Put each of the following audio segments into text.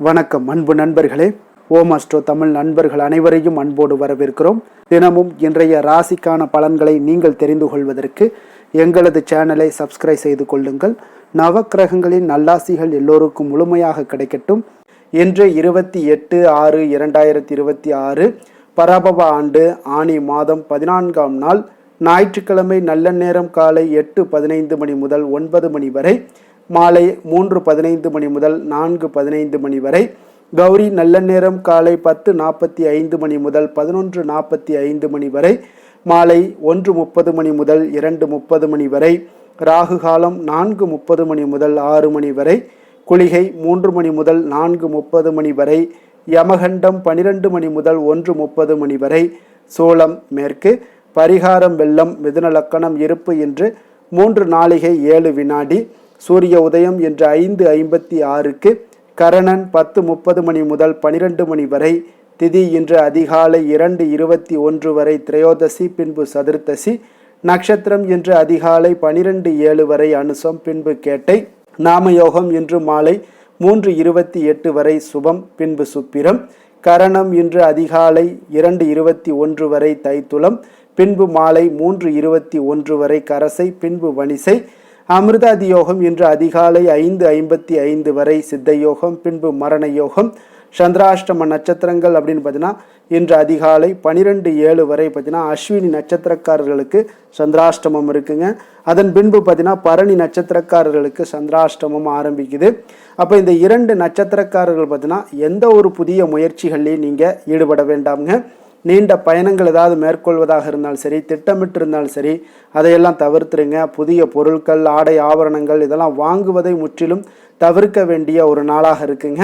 வணக்கம் அன்பு நண்பர்களே. ஓம் அஸ்ட்ரோ தமிழ் நண்பர்கள் அனைவரையும் அன்போடு வரவேற்கிறோம். தினமும் இன்றைய ராசிக்கான பலன்களை நீங்கள் தெரிந்து கொள்வதற்கு எங்களது சேனலை சப்ஸ்கிரைப் செய்து கொள்ளுங்கள். நவக்கிரகங்களின் நல்லாசிகள் எல்லோருக்கும் முழுமையாக கிடைக்கட்டும். இன்று 28/6/2026 பராபவ ஆண்டு ஆனி மாதம் 14ஆம் நாள் ஞாயிற்றுக்கிழமை. நல்ல நேரம் காலை 8:15 மணி முதல் 9 மணி வரை, மாலை 3:15 மணி முதல் 4:15 மணி வரை. கௌரி நல்ல நேரம் காலை 10:45 மணி முதல் 11:45 மணி வரை, மாலை 1:30 மணி முதல் 2:30 மணி வரை. ராகு காலம் 4:30 மணி முதல் 6 மணி வரை, குளிகை 3 மணி முதல் 4:30 மணி வரை, யமகண்டம் 12 மணி முதல் 1:30 மணி வரை. சோளம் மேற்கு. பரிகாரம் வெள்ளம். மிதுன லக்கணம். இருப்பு இன்று 3 நாழிகை 7 வினாடி. சூரிய உதயம் இன்று 5:56க்கு. கரணன் 10:30 மணி முதல் 12 மணி வரை. திதி இன்று அதிகாலை 2:21 வரை திரையோதசி, பின்பு சதுர்த்தசி. நட்சத்திரம் இன்று அதிகாலை 12:07 வரை அனுசம், பின்பு கேட்டை. நாமயோகம் இன்று மாலை 3:28 வரை சுபம், பின்பு சுப்பிரம். கரணம் இன்று அதிகாலை 2:21 வரை தைத்துளம், பின்பு மாலை 3:21 வரை கரசை, பின்பு வணிசை. அமிர்தாதி யோகம் இன்று அதிகாலை 5:55 வரை சித்த யோகம், பின்பு மரண யோகம். சந்திராஷ்டம நட்சத்திரங்கள் அப்படின்னு பார்த்தீங்கன்னா இன்று அதிகாலை 12:07 வரை பார்த்தீங்கன்னா அஸ்வினி நட்சத்திரக்காரர்களுக்கு சந்திராஷ்டமம் இருக்குங்க. அதன் பின்பு பார்த்தீங்கன்னா பரணி நட்சத்திரக்காரர்களுக்கு சந்திராஷ்டமம் ஆரம்பிக்குது. அப்போ இந்த 2 நட்சத்திரக்காரர்கள் பார்த்தீங்கன்னா எந்த ஒரு புதிய முயற்சிகள்லையும் நீங்கள் ஈடுபட வேண்டாம்ங்க. நீண்ட பயணங்கள் ஏதாவது மேற்கொள்வதாக இருந்தாலும் சரி, திட்டமிட்டு இருந்தாலும் சரி, அதையெல்லாம் தவிர்த்துருங்க. புதிய பொருட்கள், ஆடை ஆபரணங்கள் இதெல்லாம் வாங்குவதை முற்றிலும் தவிர்க்க வேண்டிய ஒரு நாளாக இருக்குங்க.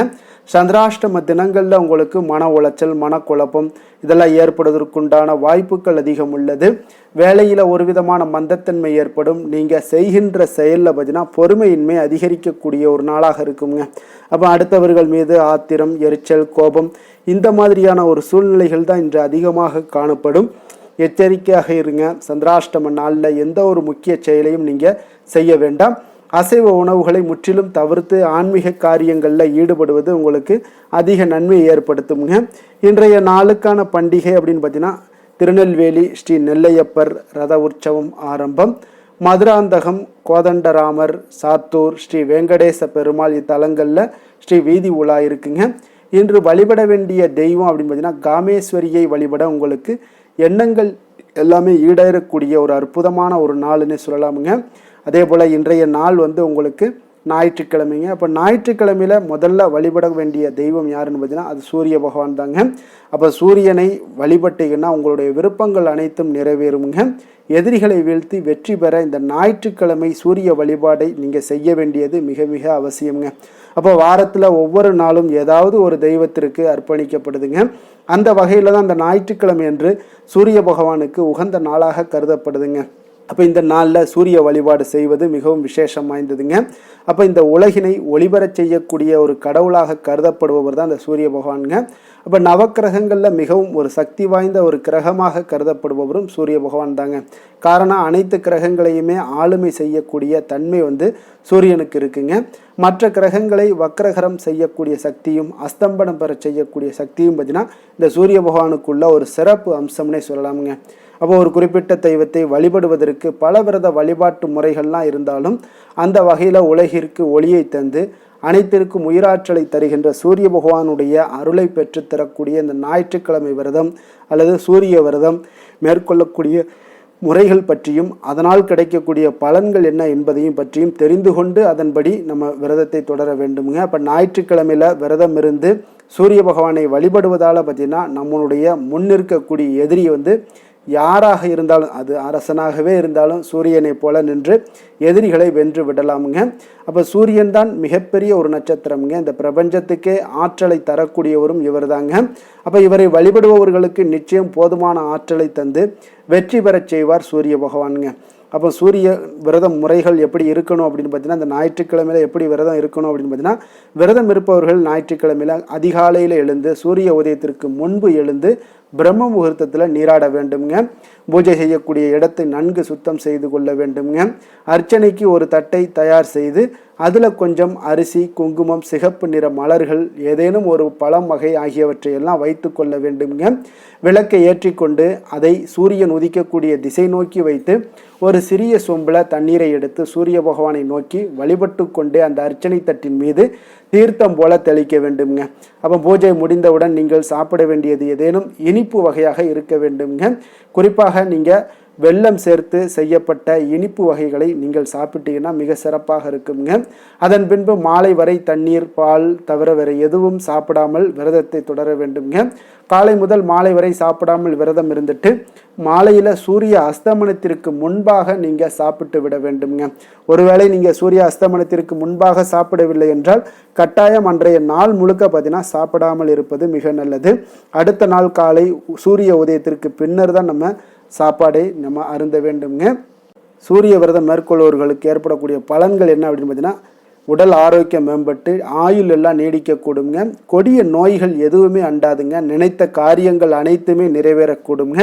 சந்திராஷ்டம தினங்களில் உங்களுக்கு மன உளைச்சல், மனக்குழப்பம் இதெல்லாம் ஏற்படுவதற்குண்டான வாய்ப்புகள் அதிகம் உள்ளது. வேலையில் ஒரு விதமான மந்தத்தன்மை ஏற்படும். நீங்கள் செய்கின்ற செயலில் பார்த்தீங்கன்னா பொறுமையின்மை அதிகரிக்கக்கூடிய ஒரு நாளாக இருக்குங்க. அப்போ அடுத்தவர்கள் மீது ஆத்திரம், எரிச்சல், கோபம் இந்த மாதிரியான ஒரு சூழ்நிலைகள் தான் இன்று அதிகமாக காணப்படும். எச்சரிக்கையாக இருங்க. சந்திராஷ்டம நாளில் எந்த ஒரு முக்கிய செயலையும் நீங்கள் செய்ய வேண்டாம். அசைவ உணவுகளை முற்றிலும் தவிர்த்து ஆன்மீக காரியங்களில் ஈடுபடுவது உங்களுக்கு அதிக நன்மையை ஏற்படுத்துங்க. இன்றைய நாளுக்கான பண்டிகை அப்படின்னு பார்த்தீங்கன்னா திருநெல்வேலி ஸ்ரீ நெல்லையப்பர் ரத உற்சவம் ஆரம்பம். மதுராந்தகம், கோதண்டராமர், சாத்தூர், ஸ்ரீ வெங்கடேச பெருமாள் இத்தலங்களில் ஸ்ரீ வீதி உலா இருக்குங்க. இன்று வழிபட வேண்டிய தெய்வம் அப்படின்னு பார்த்தீங்கன்னா காமேஸ்வரியை வழிபட உங்களுக்கு எண்ணங்கள் எல்லாமே ஈடேறக்கூடிய ஒரு அற்புதமான ஒரு நாள்னு சொல்லலாமுங்க. அதே போல் இன்றைய நாள் உங்களுக்கு ஞாயிற்றுக்கிழமைங்க. அப்போ ஞாயிற்றுக்கிழமையில் முதல்ல வழிபட வேண்டிய தெய்வம் யாருன்னு பார்த்தீங்கன்னா அது சூரிய பகவான் தாங்க. அப்போ சூரியனை வழிபட்டீங்கன்னா உங்களுடைய விருப்பங்கள் அனைத்தும் நிறைவேறுங்க. எதிரிகளை வீழ்த்தி வெற்றி பெற இந்த ஞாயிற்றுக்கிழமை சூரிய வழிபாடை நீங்கள் செய்ய வேண்டியது மிக மிக அவசியம்ங்க. அப்போ வாரத்தில் ஒவ்வொரு நாளும் ஏதாவது ஒரு தெய்வத்திற்கு அர்ப்பணிக்கப்படுதுங்க. அந்த வகையில் தான் அந்த ஞாயிற்றுக்கிழமை என்று சூரிய பகவானுக்கு உகந்த நாளாக கருதப்படுதுங்க. அப்போ இந்த நாளில் சூரிய வழிபாடு செய்வது மிகவும் விசேஷம் வாய்ந்ததுங்க. அப்போ இந்த உலகினை ஒளிபரச் செய்யக்கூடிய ஒரு கடவுளாக கருதப்படுபவர் தான் இந்த சூரிய பகவானுங்க. அப்போ நவக்கிரகங்களில் மிகவும் ஒரு சக்தி வாய்ந்த ஒரு கிரகமாக கருதப்படுபவரும் சூரிய பகவான் தாங்க. காரணம் அனைத்து கிரகங்களையுமே ஆளுமை செய்யக்கூடிய தன்மை சூரியனுக்கு இருக்குங்க. மற்ற கிரகங்களை வக்ரகரம் செய்யக்கூடிய சக்தியும் அஸ்தம்பனம் பெற செய்யக்கூடிய சக்தியும் பார்த்தீங்கன்னா இந்த சூரிய பகவானுக்குள்ள ஒரு சிறப்பு அம்சம்னே சொல்லலாமுங்க. அப்போ ஒரு குறிப்பிட்ட தெய்வத்தை வழிபடுவதற்கு பல விரத வழிபாட்டு முறைகள்லாம் இருந்தாலும் அந்த வகையில் உலகிற்கு ஒளியை தந்து அனைத்திற்கும் உயிராற்றலை தருகின்ற சூரிய பகவானுடைய அருளை பெற்று தரக்கூடிய இந்த ஞாயிற்றுக்கிழமை விரதம் அல்லது சூரிய விரதம் மேற்கொள்ளக்கூடிய முறைகள் பற்றியும் அதனால் கிடைக்கக்கூடிய பலன்கள் என்ன என்பதையும் பற்றியும் தெரிந்து கொண்டு அதன்படி நம்ம விரதத்தை தொடர வேண்டுமுங்க. அப்போ ஞாயிற்றுக்கிழமையில் விரதம் இருந்து சூரிய பகவானை வழிபடுவதால் பார்த்திங்கன்னா நம்மளுடைய முன்னிற்கக்கூடிய எதிரி யாராக இருந்தாலும், அது அரசனாகவே இருந்தாலும் சூரியனை போல நின்று எதிரிகளை வென்று விடலாமுங்க. அப்போ சூரியன் தான் மிகப்பெரிய ஒரு நட்சத்திரம்ங்க. இந்த பிரபஞ்சத்துக்கே ஆற்றலை தரக்கூடியவரும் இவர் தாங்க. அப்போ இவரை வழிபடுபவர்களுக்கு நிச்சயம் போதுமான ஆற்றலை தந்து வெற்றி பெறச் செய்வார் சூரிய பகவானுங்க. அப்போ சூரிய விரதம் முறைகள் எப்படி இருக்கணும் அப்படின்னு பார்த்தீங்கன்னா, இந்த ஞாயிற்றுக்கிழமையில் எப்படி விரதம் இருக்கணும் அப்படின்னு பார்த்தீங்கன்னா, விரதம் இருப்பவர்கள் ஞாயிற்றுக்கிழமையில் அதிகாலையில் எழுந்து சூரிய உதயத்திற்கு முன்பு எழுந்து பிரம்ம முகூர்த்தத்தில் நீராட வேண்டுங்க. பூஜை செய்யக்கூடிய இடத்தை நன்கு சுத்தம் செய்து கொள்ள வேண்டுங்க. அர்ச்சனைக்கு ஒரு தட்டை தயார் செய்து அதில் கொஞ்சம் அரிசி, குங்குமம், சிகப்பு நிற மலர்கள், ஏதேனும் ஒரு பழம் வகை ஆகியவற்றை எல்லாம் வைத்து கொள்ள வேண்டுங்க. விளக்கை ஏற்றிக்கொண்டு அதை சூரியன் உதிக்கக்கூடிய திசை நோக்கி வைத்து ஒரு சிறிய சொம்பில் தண்ணீரை எடுத்து சூரிய பகவானை நோக்கி வழிபட்டு கொண்டே அந்த அர்ச்சனை தட்டின் மீது தீர்த்தம் போல தெளிக்க வேண்டுங்க. அப்போ பூஜை முடிந்தவுடன் நீங்கள் சாப்பிட வேண்டியது ஏதேனும் இனிப்பு வகையாக இருக்க வேண்டுங்க. குறிப்பாக நீங்கள் வெல்லம் சேர்த்து செய்யப்பட்ட இனிப்பு வகைகளை நீங்கள் சாப்பிட்டீங்கன்னா மிக சிறப்பாக இருக்குங்க. அதன் பின்பு மாலை வரை தண்ணீர், பால் தவிர வேறு எதுவும் சாப்பிடாமல் விரதத்தை தொடர வேண்டுங்க. காலை முதல் மாலை வரை சாப்பிடாமல் விரதம் இருந்துட்டு மாலையில் சூரிய அஸ்தமனத்திற்கு முன்பாக நீங்கள் சாப்பிட்டு விட வேண்டுங்க. ஒருவேளை நீங்கள் சூரிய அஸ்தமனத்திற்கு முன்பாக சாப்பிடவில்லை என்றால் கட்டாயம் அன்றைய நாள் முழுக்க பார்த்தீங்கன்னா சாப்பிடாமல் இருப்பது மிக நல்லது. அடுத்த நாள் காலை சூரிய உதயத்திற்கு பின்னர் தான் நம்ம சாப்பாடை நம்ம அருந்த வேண்டுங்க. சூரிய விரதம் மேற்கொள்வர்களுக்கு ஏற்படக்கூடிய பலன்கள் என்ன அப்படின்னு பார்த்தீங்கன்னா, உடல் ஆரோக்கியம் மேம்பட்டு ஆயுள் எல்லாம் நீடிக்கக்கூடுங்க. கொடிய நோய்கள் எதுவுமே அண்டாதுங்க. நினைத்த காரியங்கள் அனைத்துமே நிறைவேறக்கூடுங்க.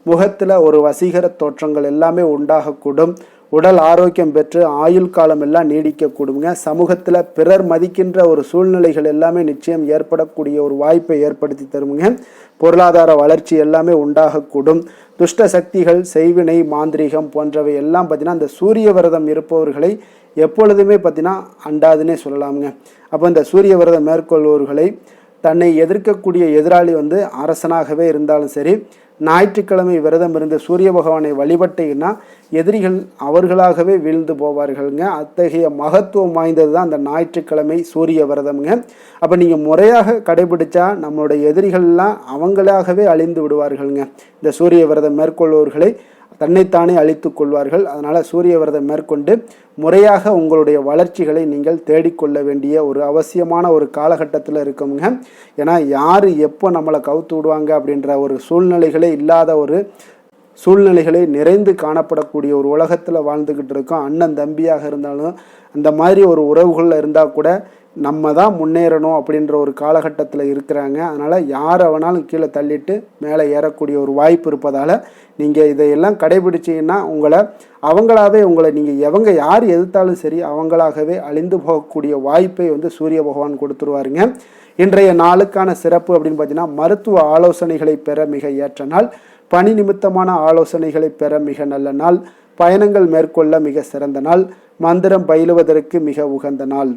முகத்தில் ஒரு வசீகர தோற்றங்கள் எல்லாமே உண்டாகக்கூடும். உடல் ஆரோக்கியம் பெற்று ஆயுள் காலம் எல்லாம் நீடிக்கக்கூடுங்க. சமூகத்தில் பிறர் மதிக்கின்ற ஒரு சூழ்நிலைகள் எல்லாமே நிச்சயம் ஏற்படக்கூடிய ஒரு வாய்ப்பை ஏற்படுத்தி தருங்க. பொருளாதார வளர்ச்சி எல்லாமே உண்டாகக்கூடும். துஷ்ட சக்திகள், செய்வினை, மாந்திரீகம் போன்றவை எல்லாம் பார்த்தீங்கன்னா அந்த சூரிய விரதம் இருப்பவர்களை எப்பொழுதுமே பார்த்தீங்கன்னா அண்டாதுன்னே சொல்லலாமுங்க. அப்போ இந்த சூரிய விரதம் மேற்கொள்பவர்களை தன்னை எதிர்க்கக்கூடிய எதிராளி அரசனாகவே இருந்தாலும் சரி, ஞாயிற்றுக்கிழமை விரதம் இருந்து சூரிய பகவானை வழிபட்டீங்கன்னா எதிரிகள் அவர்களாகவே வீழ்ந்து போவார்கள்ங்க. அத்தகைய மகத்துவம் வாய்ந்தது தான் அந்த ஞாயிற்றுக்கிழமை சூரிய விரதம்ங்க. அப்போ நீங்கள் முறையாக கடைபிடிச்சா நம்மளுடைய எதிரிகள்லாம் அவங்களாகவே அழிந்து விடுவார்கள்ங்க. இந்த சூரிய விரதம் மேற்கொள்பவர்களை தன்னைத்தானே அழித்து கொள்வார்கள். அதனால் சூரிய விரதம் மேற்கொண்டு முறையாக உங்களுடைய வளர்ச்சிகளை நீங்கள் தேடிக்கொள்ள வேண்டிய ஒரு அவசியமான ஒரு காலகட்டத்தில் இருக்குங்க. ஏன்னா யார் எப்போ நம்மளை கவுத்து விடுவாங்க அப்படின்ற ஒரு சூழ்நிலைகளே இல்லாத ஒரு சூழ்நிலைகளை நிறைந்து காணப்படக்கூடிய ஒரு உலகத்தில் வாழ்ந்துக்கிட்டு இருக்கோம். அண்ணன் தம்பியாக இருந்தாலும் அந்த மாதிரி ஒரு உறவுகளில் இருந்தால் கூட நம்ம தான் முன்னேறணும் அப்படின்ற ஒரு காலகட்டத்தில் இருக்கிறாங்க. அதனால் யாரை வேணாலும் கீழே தள்ளிட்டு மேலே ஏறக்கூடிய ஒரு வாய்ப்பு இருப்பதால் நீங்கள் இதையெல்லாம் கடைபிடிச்சிங்கன்னா அவங்களாவே உங்களை நீங்கள் யார் எதிர்த்தாலும் சரி அவங்களாகவே அழிந்து போகக்கூடிய வாய்ப்பை சூரிய பகவான் கொடுத்துருவாருங்க. இன்றைய நாளுக்கான சிறப்பு அப்படின்னு பார்த்தீங்கன்னா, மருத்துவ ஆலோசனைகளை பெற மிக ஏற்ற நாள், பணி நிமித்தமான ஆலோசனைகளை பெற மிக நல்ல நாள், பயணங்கள் மேற்கொள்ள மிக சிறந்த நாள், மந்திரம் பயிலுவதற்கு மிக உகந்த நாள்.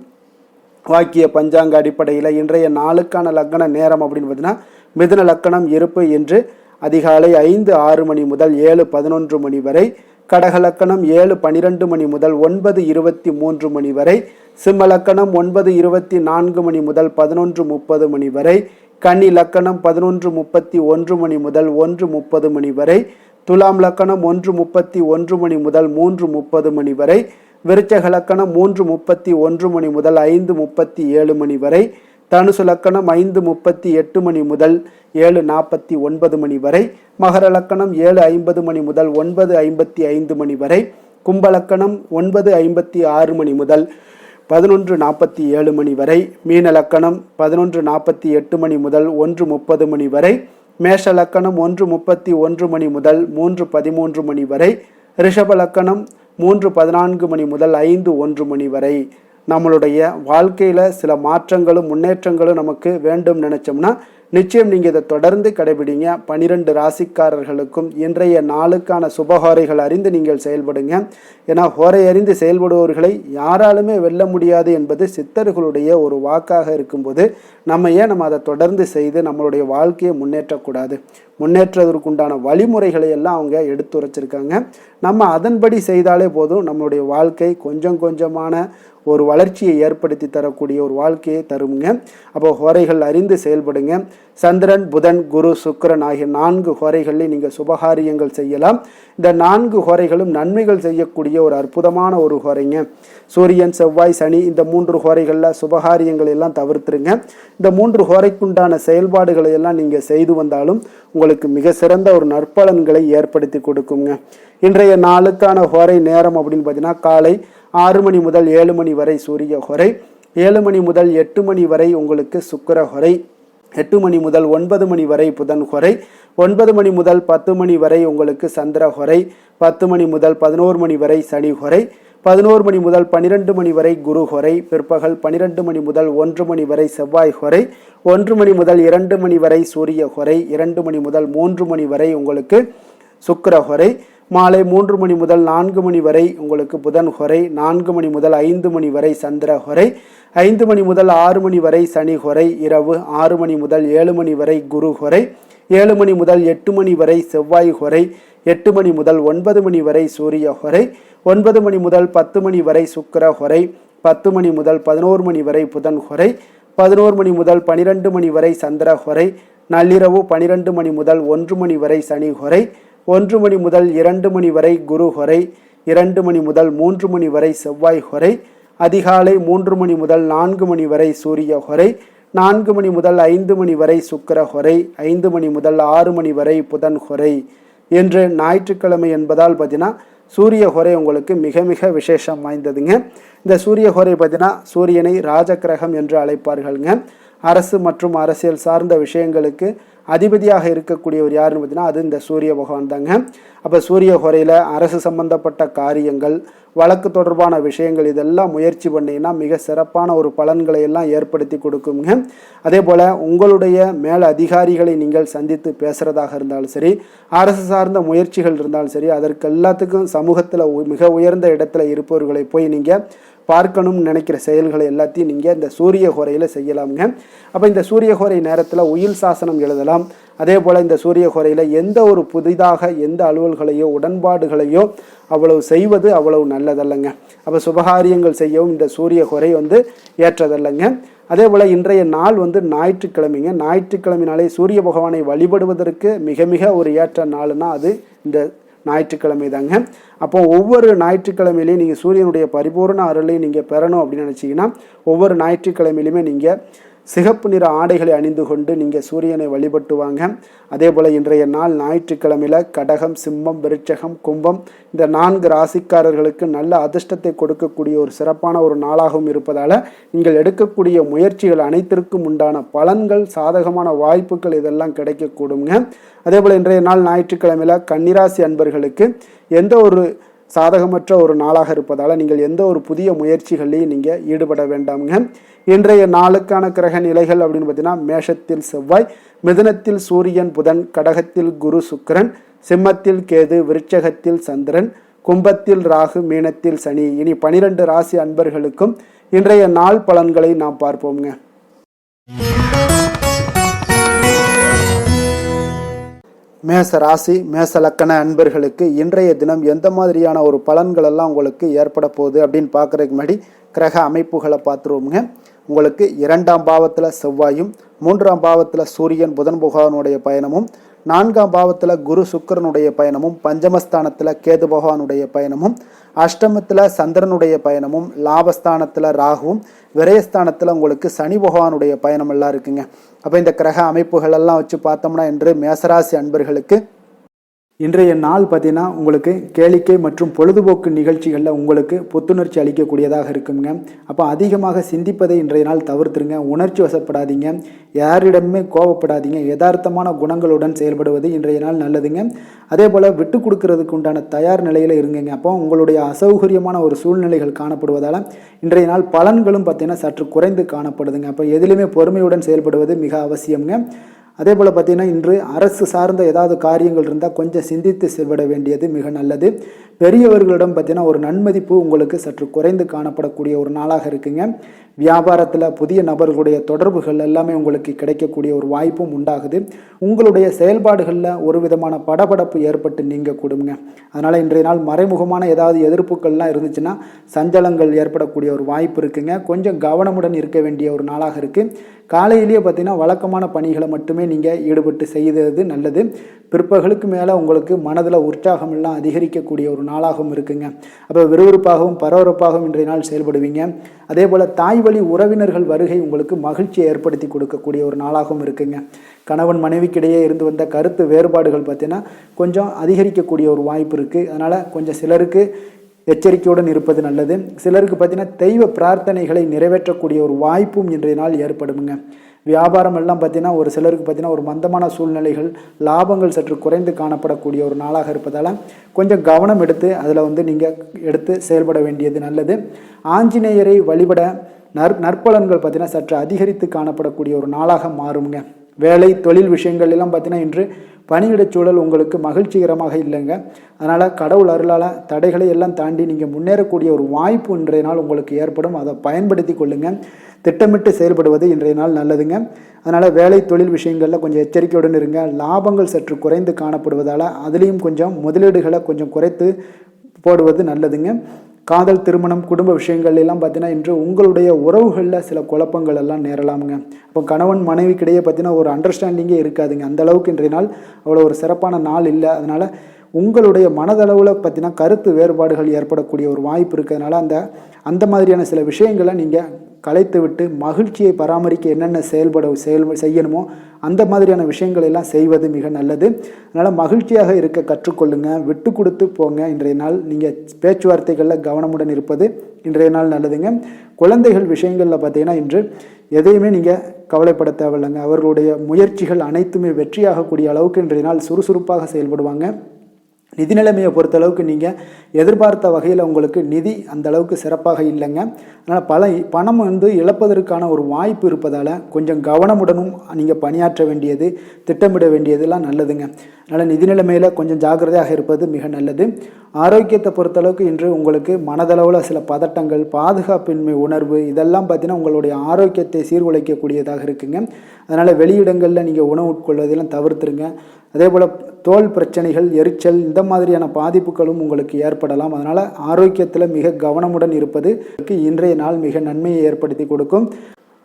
வாக்கிய பஞ்சாங்க அடிப்படையில் இன்றைய நாளுக்கான லக்கண நேரம் அப்படின்னு பார்த்தீங்கன்னா, மிதுன லக்கணம் இருப்பு என்று அதிகாலை 5:06 மணி முதல் 7:11 மணி வரை, கடக லக்கணம் 7:12 மணி முதல் 9:23 மணி வரை, சிம்ம லக்கணம் 9:24 மணி முதல் 11:30 மணி வரை, கன்னி லக்கணம் 11:31 மணி முதல் 1:30 மணி வரை, துலாம் லக்கணம் 1:31 மணி முதல் 3:30 மணி வரை, விருச்சக லக்கணம் 3:31 மணி முதல் 5:37 மணி வரை, தனுசு லக்கணம் 5:38 மணி முதல் 7:49 மணி வரை, மகர லக்கணம் 7:50 மணி முதல் 9:55 மணி வரை, கும்ப லக்கணம் 9:56 மணி முதல் 11:47 மணி வரை, மீன லக்கணம் 11:48 மணி முதல் 1:30 மணி வரை, மேஷ லக்கணம் 1:31 மணி முதல் 3:13 மணி வரை, ரிஷப லக்கணம் 3:14 மணி முதல் 5:01 மணி வரை. நம்மளுடைய வாழ்க்கையில் சில மாற்றங்களும் முன்னேற்றங்களும் நமக்கு வேண்டும் நினச்சோம்னா நிச்சயம் நீங்கள் இதை தொடர்ந்து கடைபிடிங்க. 12 ராசிக்காரர்களுக்கும் இன்றைய நாளுக்கான சுபஹோரைகள் அறிந்து நீங்கள் செயல்படுங்க. ஏன்னா ஹோரை அறிந்து செயல்படுபவர்களை யாராலுமே வெல்ல முடியாது என்பது சித்தர்களுடைய ஒரு வாக்காக இருக்கும்போது நம்ம அதை தொடர்ந்து செய்து நம்மளுடைய வாழ்க்கையை முன்னேற்றக்கூடாது? முன்னேற்றத்திற்குண்டான வழிமுறைகளை எல்லாம் அவங்க எடுத்துரைச்சிருக்காங்க. நம்ம அதன்படி செய்தாலே போதும் நம்மளுடைய வாழ்க்கை கொஞ்சம் கொஞ்சமான ஒரு வளர்ச்சியை ஏற்படுத்தி தரக்கூடிய ஒரு வாழ்க்கையை தருங்க. அப்போ ஹோரைகள் அறிந்து செயல்படுங்க. சந்திரன், புதன், குரு, சுக்கிரன் ஆகிய 4 ஹோரைகளில் நீங்கள் சுபகாரியங்கள் செய்யலாம். இந்த 4 ஹோரைகளும் நன்மைகள் செய்யக்கூடிய ஒரு அற்புதமான ஒரு ஹோரைங்க. சூரியன், செவ்வாய், சனி இந்த 3 ஹோரைகளில் சுபகாரியங்களை எல்லாம் தவிர்த்துருங்க. இந்த 3 ஹோரைக்குண்டான செயல்பாடுகளை எல்லாம் நீங்கள் செய்து வந்தாலும் உங்களுக்கு மிக சிறந்த ஒரு நற்பலன்களை ஏற்படுத்தி கொடுக்குங்க. இன்றைய நாளுக்கான ஹோரை நேரம் அப்படின்னு பார்த்தீங்கன்னா காலை 6 மணி முதல் 7 மணி வரை சூரிய ஹோரை, 7 மணி முதல் 8 மணி வரை உங்களுக்கு சுக்கிர ஹோரை, 8 மணி முதல் 9 மணி வரை புதன் ஹோரை, 9 மணி முதல் 10 மணி வரை உங்களுக்கு சந்திர ஹோரை, 10 மணி முதல் 11 மணி வரை சனி ஹோரை, 11 மணி முதல் 12 மணி வரை குரு ஹோரை, பிற்பகல் 12 மணி முதல் 1 மணி வரை செவ்வாய் ஹோரை, 1 மணி முதல் 2 மணி வரை சூரிய ஹோரை, 2 மணி முதல் 3 மணி வரை உங்களுக்கு சுக்கிர ஹோரை, மாலை 3 மணி முதல் 4 மணி வரை உங்களுக்கு புதன் ஹோரை, 4 மணி முதல் 5 மணி வரை சந்திர ஹோரை, 5 மணி முதல் 6 மணி வரை சனி ஹோரை, இரவு 6 மணி முதல் 7 மணி வரை குரு ஹோரை, 7 மணி முதல் 8 மணி வரை செவ்வாய் ஹோரை, 8 மணி முதல் 9 மணி வரை சூரிய ஹோரை, 9 மணி முதல் 10 மணி வரை சுக்கிர ஹோரை, 10 மணி முதல் 11 மணி வரை புதன் ஹோரை, 11 மணி முதல் 12 மணி வரை சந்திர ஹோரை, நள்ளிரவு 12 மணி முதல் 1 மணி வரை சனி ஹோரை, 1 மணி முதல் 2 மணி வரை குரு ஹோரை, 2 மணி முதல் 3 மணி வரை செவ்வாய் ஹோரை, அதிகாலை 3 மணி முதல் 4 மணி வரை சூரிய ஹோரை, 4 மணி முதல் 5 மணி வரை சுக்கிர ஹோரை, 5 மணி முதல் 6 மணி வரை புதன் ஹோரை. என்று ஞாயிற்றுக்கிழமை என்பதால் பார்த்தீங்கன்னா சூரிய ஹோரை உங்களுக்கு மிக மிக விசேஷம் வாய்ந்ததுங்க. இந்த சூரிய ஹோரை பார்த்தீங்கன்னா சூரியனை ராஜகிரகம் என்று அழைப்பார்கள்ங்க. அரசு மற்றும் அரசியல் சார்ந்த விஷயங்களுக்கு அதிபதியாக இருக்கக்கூடியவர் யாருன்னு பார்த்தீங்கன்னா அது இந்த சூரிய பகவான் தாங்க. அப்போ சூரிய ஹோரையில் அரசு சம்பந்தப்பட்ட காரியங்கள், வழக்கு தொடர்பான விஷயங்கள் இதெல்லாம் முயற்சி பண்ணிங்கன்னா மிக சிறப்பான ஒரு பலன்களை எல்லாம் ஏற்படுத்தி கொடுக்குங்க. அதே போல் உங்களுடைய மேல் அதிகாரிகளை நீங்கள் சந்தித்து பேசுகிறதாக இருந்தாலும் சரி, அரசு சார்ந்த முயற்சிகள் இருந்தாலும் சரி, அதற்கு எல்லாத்துக்கும் சமூகத்தில் மிக உயர்ந்த இடத்துல இருப்பவர்களை போய் நீங்கள் பார்க்கணும்னு நினைக்கிற செயல்களை எல்லாத்தையும் நீங்கள் இந்த சூரிய ஹோரையில் செய்யலாமுங்க. அப்போ இந்த சூரிய ஹோரை நேரத்தில் உயில் சாசனம் எழுதலாம். அதே போல் இந்த சூரிய ஹோரையில் எந்த ஒரு புதிதாக எந்த அலுவல்களையோ உடன்பாடுகளையோ அவ்வளவு செய்வது அவ்வளவு நல்லதல்லங்க. அப்போ சுபகாரியங்கள் செய்யவும் இந்த சூரிய ஹோரை ஏற்றதல்லங்க. அதே போல் இன்றைய நாள் ஞாயிற்றுக்கிழமைங்க. ஞாயிற்றுக்கிழமைனாலே சூரிய பகவானை வழிபடுவதற்கு மிக மிக ஒரு ஏற்ற நாள்னா அது இந்த ஞாயிற்றுக்கிழமை தாங்க. அப்போ ஒவ்வொரு ஞாயிற்றுக்கிழமையிலையும் நீங்கள் சூரியனுடைய பரிபூர்ண அருளை நீங்கள் பெறணும் அப்படின்னு நினச்சிங்கன்னா ஒவ்வொரு ஞாயிற்றுக்கிழமையிலுமே நீங்கள் சிகப்பு நிற ஆடைகளை அணிந்து கொண்டு நீங்கள் சூரியனை வழிபட்டுவாங்க. அதே போல் இன்றைய நாள் ஞாயிற்றுக்கிழமையில் கடகம், சிம்மம், விருட்சகம், கும்பம் இந்த 4 ராசிக்காரர்களுக்கு நல்ல அதிர்ஷ்டத்தை கொடுக்கக்கூடிய ஒரு சிறப்பான ஒரு நாளாகவும் இருப்பதால் நீங்கள் எடுக்கக்கூடிய முயற்சிகள் அனைத்திற்கும் உண்டான பலன்கள், சாதகமான வாய்ப்புகள் இதெல்லாம் கிடைக்கக்கூடுங்க. அதே போல் இன்றைய நாள் ஞாயிற்றுக்கிழமையில் கன்னிராசி அன்பர்களுக்கு எந்த ஒரு சாதகமற்ற ஒரு நாளாக இருப்பதால் நீங்கள் எந்த ஒரு புதிய முயற்சிகளையும் நீங்கள் ஈடுபட வேண்டாமுங்க. இன்றைய நாளுக்கான கிரக நிலைகள் அப்படின்னு பார்த்தீங்கன்னா மேஷத்தில் செவ்வாய், மிதுனத்தில் சூரியன், புதன், கடகத்தில் குரு, சுக்கிரன், சிம்மத்தில் கேது, விருட்சகத்தில் சந்திரன், கும்பத்தில் ராகு, மீனத்தில் சனி. இனி 12 ராசி அன்பர்களுக்கும் இன்றைய நாள் பலன்களை நாம் பார்ப்போம்ங்க. மேச ராசி மேச லக்கண அன்பர்களுக்கு இன்றைய தினம் எந்த மாதிரியான ஒரு பலன்கள் எல்லாம் உங்களுக்கு ஏற்பட போகுது அப்படின்னு பார்க்குறதுக்கு முன்னாடி கிரக அமைப்புகளை பார்த்துருவோங்க. உங்களுக்கு 2ஆம் பாவத்தில் செவ்வாயும், 3ஆம் பாவத்தில் சூரியன் புதன் பகவானுடைய பயணமும், 4ஆம் பாவத்தில் குரு சுக்கிரனுடைய பயணமும், பஞ்சமஸ்தானத்தில் கேது பகவானுடைய பயணமும், அஷ்டமத்தில் சந்திரனுடைய பயணமும், லாபஸ்தானத்தில் ராகுவும், விரயஸ்தானத்தில் உங்களுக்கு சனி பகவானுடைய பயணம் எல்லாம் இருக்குங்க. அப்போ இந்த கிரக அமைப்புகள் எல்லாம் வச்சு பார்த்தோம்னா இன்று மேசராசி அன்பர்களுக்கு இன்றைய நாள் பார்த்தீங்கன்னா உங்களுக்கு கேளிக்கை மற்றும் பொழுதுபோக்கு நிகழ்ச்சிகளில் உங்களுக்கு புத்துணர்ச்சி அளிக்கக்கூடியதாக இருக்குங்க. அப்போ அதிகமாக சிந்திப்பதை இன்றைய நாள் தவிர்த்துருங்க. உணர்ச்சி வசப்படாதீங்க, யாரிடமே கோபப்படாதீங்க, யதார்த்தமான குணங்களுடன் செயல்படுவது இன்றைய நாள் நல்லதுங்க. அதே போல் விட்டு கொடுக்கறதுக்கு உண்டான தயார் நிலையில் இருங்குங்க. அப்போ உங்களுடைய அசௌகரியமான ஒரு சூழ்நிலைகள் காணப்படுவதால் இன்றைய நாள் பலன்களும் பார்த்தீங்கன்னா சற்று குறைந்து காணப்படுதுங்க. அப்போ எதிலுமே பொறுமையுடன் செயல்படுவது மிக அவசியம்ங்க. அதே போல் பார்த்திங்கன்னா இன்று அரசு சார்ந்த ஏதாவது காரியங்கள் இருந்தால் கொஞ்சம் சிந்தித்து செயல்பட வேண்டியது மிக நல்லது. பெரியவர்களிடம் பார்த்திங்கன்னா ஒரு நன்மதிப்பு உங்களுக்கு சற்று குறைந்து காணப்படக்கூடிய ஒரு நாளாக இருக்குங்க. வியாபாரத்தில் புதிய நபர்களுடைய தொடர்புகள் எல்லாமே உங்களுக்கு கிடைக்கக்கூடிய ஒரு வாய்ப்பும் உண்டாகுது. உங்களுடைய செயல்பாடுகளில் ஒரு விதமான படபடப்பு ஏற்பட்டு நீங்கக்கூடுங்க. அதனால் இன்றைய நாள் மறைமுகமான ஏதாவது எதிர்ப்புகள்லாம் இருந்துச்சுன்னா சஞ்சலங்கள் ஏற்படக்கூடிய ஒரு வாய்ப்பு இருக்குங்க. கொஞ்சம் கவனமுடன் இருக்க வேண்டிய ஒரு நாளாக இருக்குது. காலையிலேயே பார்த்திங்கன்னா வழக்கமான பணிகளை மட்டுமே நீங்கள் ஈடுபட்டு செய்தது நல்லது. பிற்பகலுக்கு மேலே உங்களுக்கு மனதில் உற்சாகம் எல்லாம் அதிகரிக்கக்கூடிய ஒரு நாளாகவும் இருக்குங்க. அப்போ விறுவிறுப்பாகவும் பரபரப்பாகவும் இன்றைய நாள் செயல்படுவீங்க. அதே போல் தாய் வழி உறவினர்கள் வருகை உங்களுக்கு மகிழ்ச்சியை ஏற்படுத்தி கொடுக்கக்கூடிய ஒரு நாளாகவும் இருக்குங்க. கணவன் மனைவிக்கிடையே இருந்து வந்த கருத்து வேறுபாடுகள் பார்த்தீங்கன்னா கொஞ்சம் அதிகரிக்கக்கூடிய ஒரு வாய்ப்பு இருக்குது. அதனால் கொஞ்சம் சிலருக்கு எச்சரிக்கையுடன் இருப்பது நல்லது. சிலருக்கு பார்த்தீங்கன்னா தெய்வ பிரார்த்தனைகளை நிறைவேற்றக்கூடிய ஒரு வாய்ப்பும் இன்றைய நாள் ஏற்படுங்க. வியாபாரம் எல்லாம் பார்த்தீங்கன்னா ஒரு சிலருக்கு பார்த்தீங்கன்னா ஒரு மந்தமான சூழ்நிலைகள், லாபங்கள் சற்று குறைந்து காணப்படக்கூடிய ஒரு நாளாக இருப்பதால் கொஞ்சம் கவனம் எடுத்து அதில் நீங்கள் எடுத்து செயல்பட வேண்டியது நல்லது. ஆஞ்சநேயரை வழிபட நற்பலன்கள் பார்த்தீங்கன்னா சற்று அதிகரித்து காணப்படக்கூடிய ஒரு நாளாக மாறுங்க. வேலை தொழில் விஷயங்கள் எல்லாம் பார்த்தீங்கன்னா இன்று பணியிடச் சூழல் உங்களுக்கு மகிழ்ச்சிகரமாக இல்லைங்க. அதனால் கடவுள் அருளால் தடைகளை எல்லாம் தாண்டி நீங்கள் முன்னேறக்கூடிய ஒரு வாய்ப்பு இன்றைய நாள் உங்களுக்கு ஏற்படும். அதை பயன்படுத்தி கொள்ளுங்கள். திட்டமிட்டு செயல்படுவது இன்றைய நாள் நல்லதுங்க. அதனால் வேலை தொழில் விஷயங்களில் கொஞ்சம் எச்சரிக்கையுடன் இருங்க. லாபங்கள் சற்று குறைந்து காணப்படுவதால் அதுலேயும் கொஞ்சம் முதலீடுகளை கொஞ்சம் குறைத்து போடுவது நல்லதுங்க. காதல், திருமணம், குடும்ப விஷயங்கள் எல்லாம் பார்த்தீங்கன்னா இன்று உங்களுடைய உறவுகளில் சில குழப்பங்கள் எல்லாம் நேரலாமுங்க. இப்போ கணவன் மனைவிக்கிடையே பார்த்தீங்கன்னா ஒரு அண்டர்ஸ்டாண்டிங்கே இருக்காதுங்க. அந்த அளவுக்கு இன்றைய நாள் அவ்வளோ ஒரு சிறப்பான நாள் இல்லை. அதனால் உங்களுடைய மனதளவில் பார்த்தீங்கன்னா கருத்து வேறுபாடுகள் ஏற்படக்கூடிய ஒரு வாய்ப்பு இருக்கிறதுனால அந்த மாதிரியான சில விஷயங்களை நீங்கள் கலைத்து விட்டு மகிழ்ச்சியை பராமரிக்க என்னென்ன செய்யணுமோ அந்த மாதிரியான விஷயங்கள் எல்லாம் செய்வது மிக நல்லது. அதனால் மகிழ்ச்சியாக இருக்க கற்றுக்கொள்ளுங்க. விட்டு கொடுத்து போங்க. இன்றைய நாள் நீங்கள் பேச்சுவார்த்தைகளில் கவனமுடன் இருப்பது இன்றைய நாள் நல்லதுங்க. குழந்தைகள் விஷயங்களில் பார்த்தீங்கன்னா இன்று எதையுமே நீங்கள் கவலைப்பட தேவையில்லைங்க. அவர்களுடைய முயற்சிகள் அனைத்துமே வெற்றியாகக்கூடிய அளவுக்கு இன்றைய நாள் சுறுசுறுப்பாக செயல்படுவாங்க. நிதி நிலைமையை பொறுத்தளவுக்கு நீங்கள் எதிர்பார்த்த வகையில் உங்களுக்கு நிதி அந்த அளவுக்கு சிறப்பாக இல்லைங்க. அதனால் பணம் இழப்பதற்கான ஒரு வாய்ப்பு இருப்பதால் கொஞ்சம் கவனமுடனும் நீங்கள் பணியாற்ற வேண்டியது, திட்டமிட வேண்டியதெல்லாம் நல்லதுங்க. அதனால் நிதி நிலைமையில் கொஞ்சம் ஜாக்கிரதையாக இருப்பது மிக நல்லது. ஆரோக்கியத்தை பொறுத்தளவுக்கு இன்று உங்களுக்கு மனதளவில் சில பதட்டங்கள், பாதுகாப்பின்மை உணர்வு இதெல்லாம் பார்த்தீங்கன்னா உங்களுடைய ஆரோக்கியத்தை சீர்குலைக்கக்கூடியதாக இருக்குங்க. அதனால் வெளியிடங்களில் நீங்கள் உணவு உட்கொள்வதெல்லாம் தவிர்த்துருங்க. அதே போல் தோல் பிரச்சனைகள், எரிச்சல் இந்த மாதிரியான பாதிப்புகளும் உங்களுக்கு ஏற்படலாம். அதனால் ஆரோக்கியத்தில் மிக கவனமுடன் இருப்பது இன்றைய நாள் மிக நன்மையை ஏற்படுத்தி கொடுக்கும்.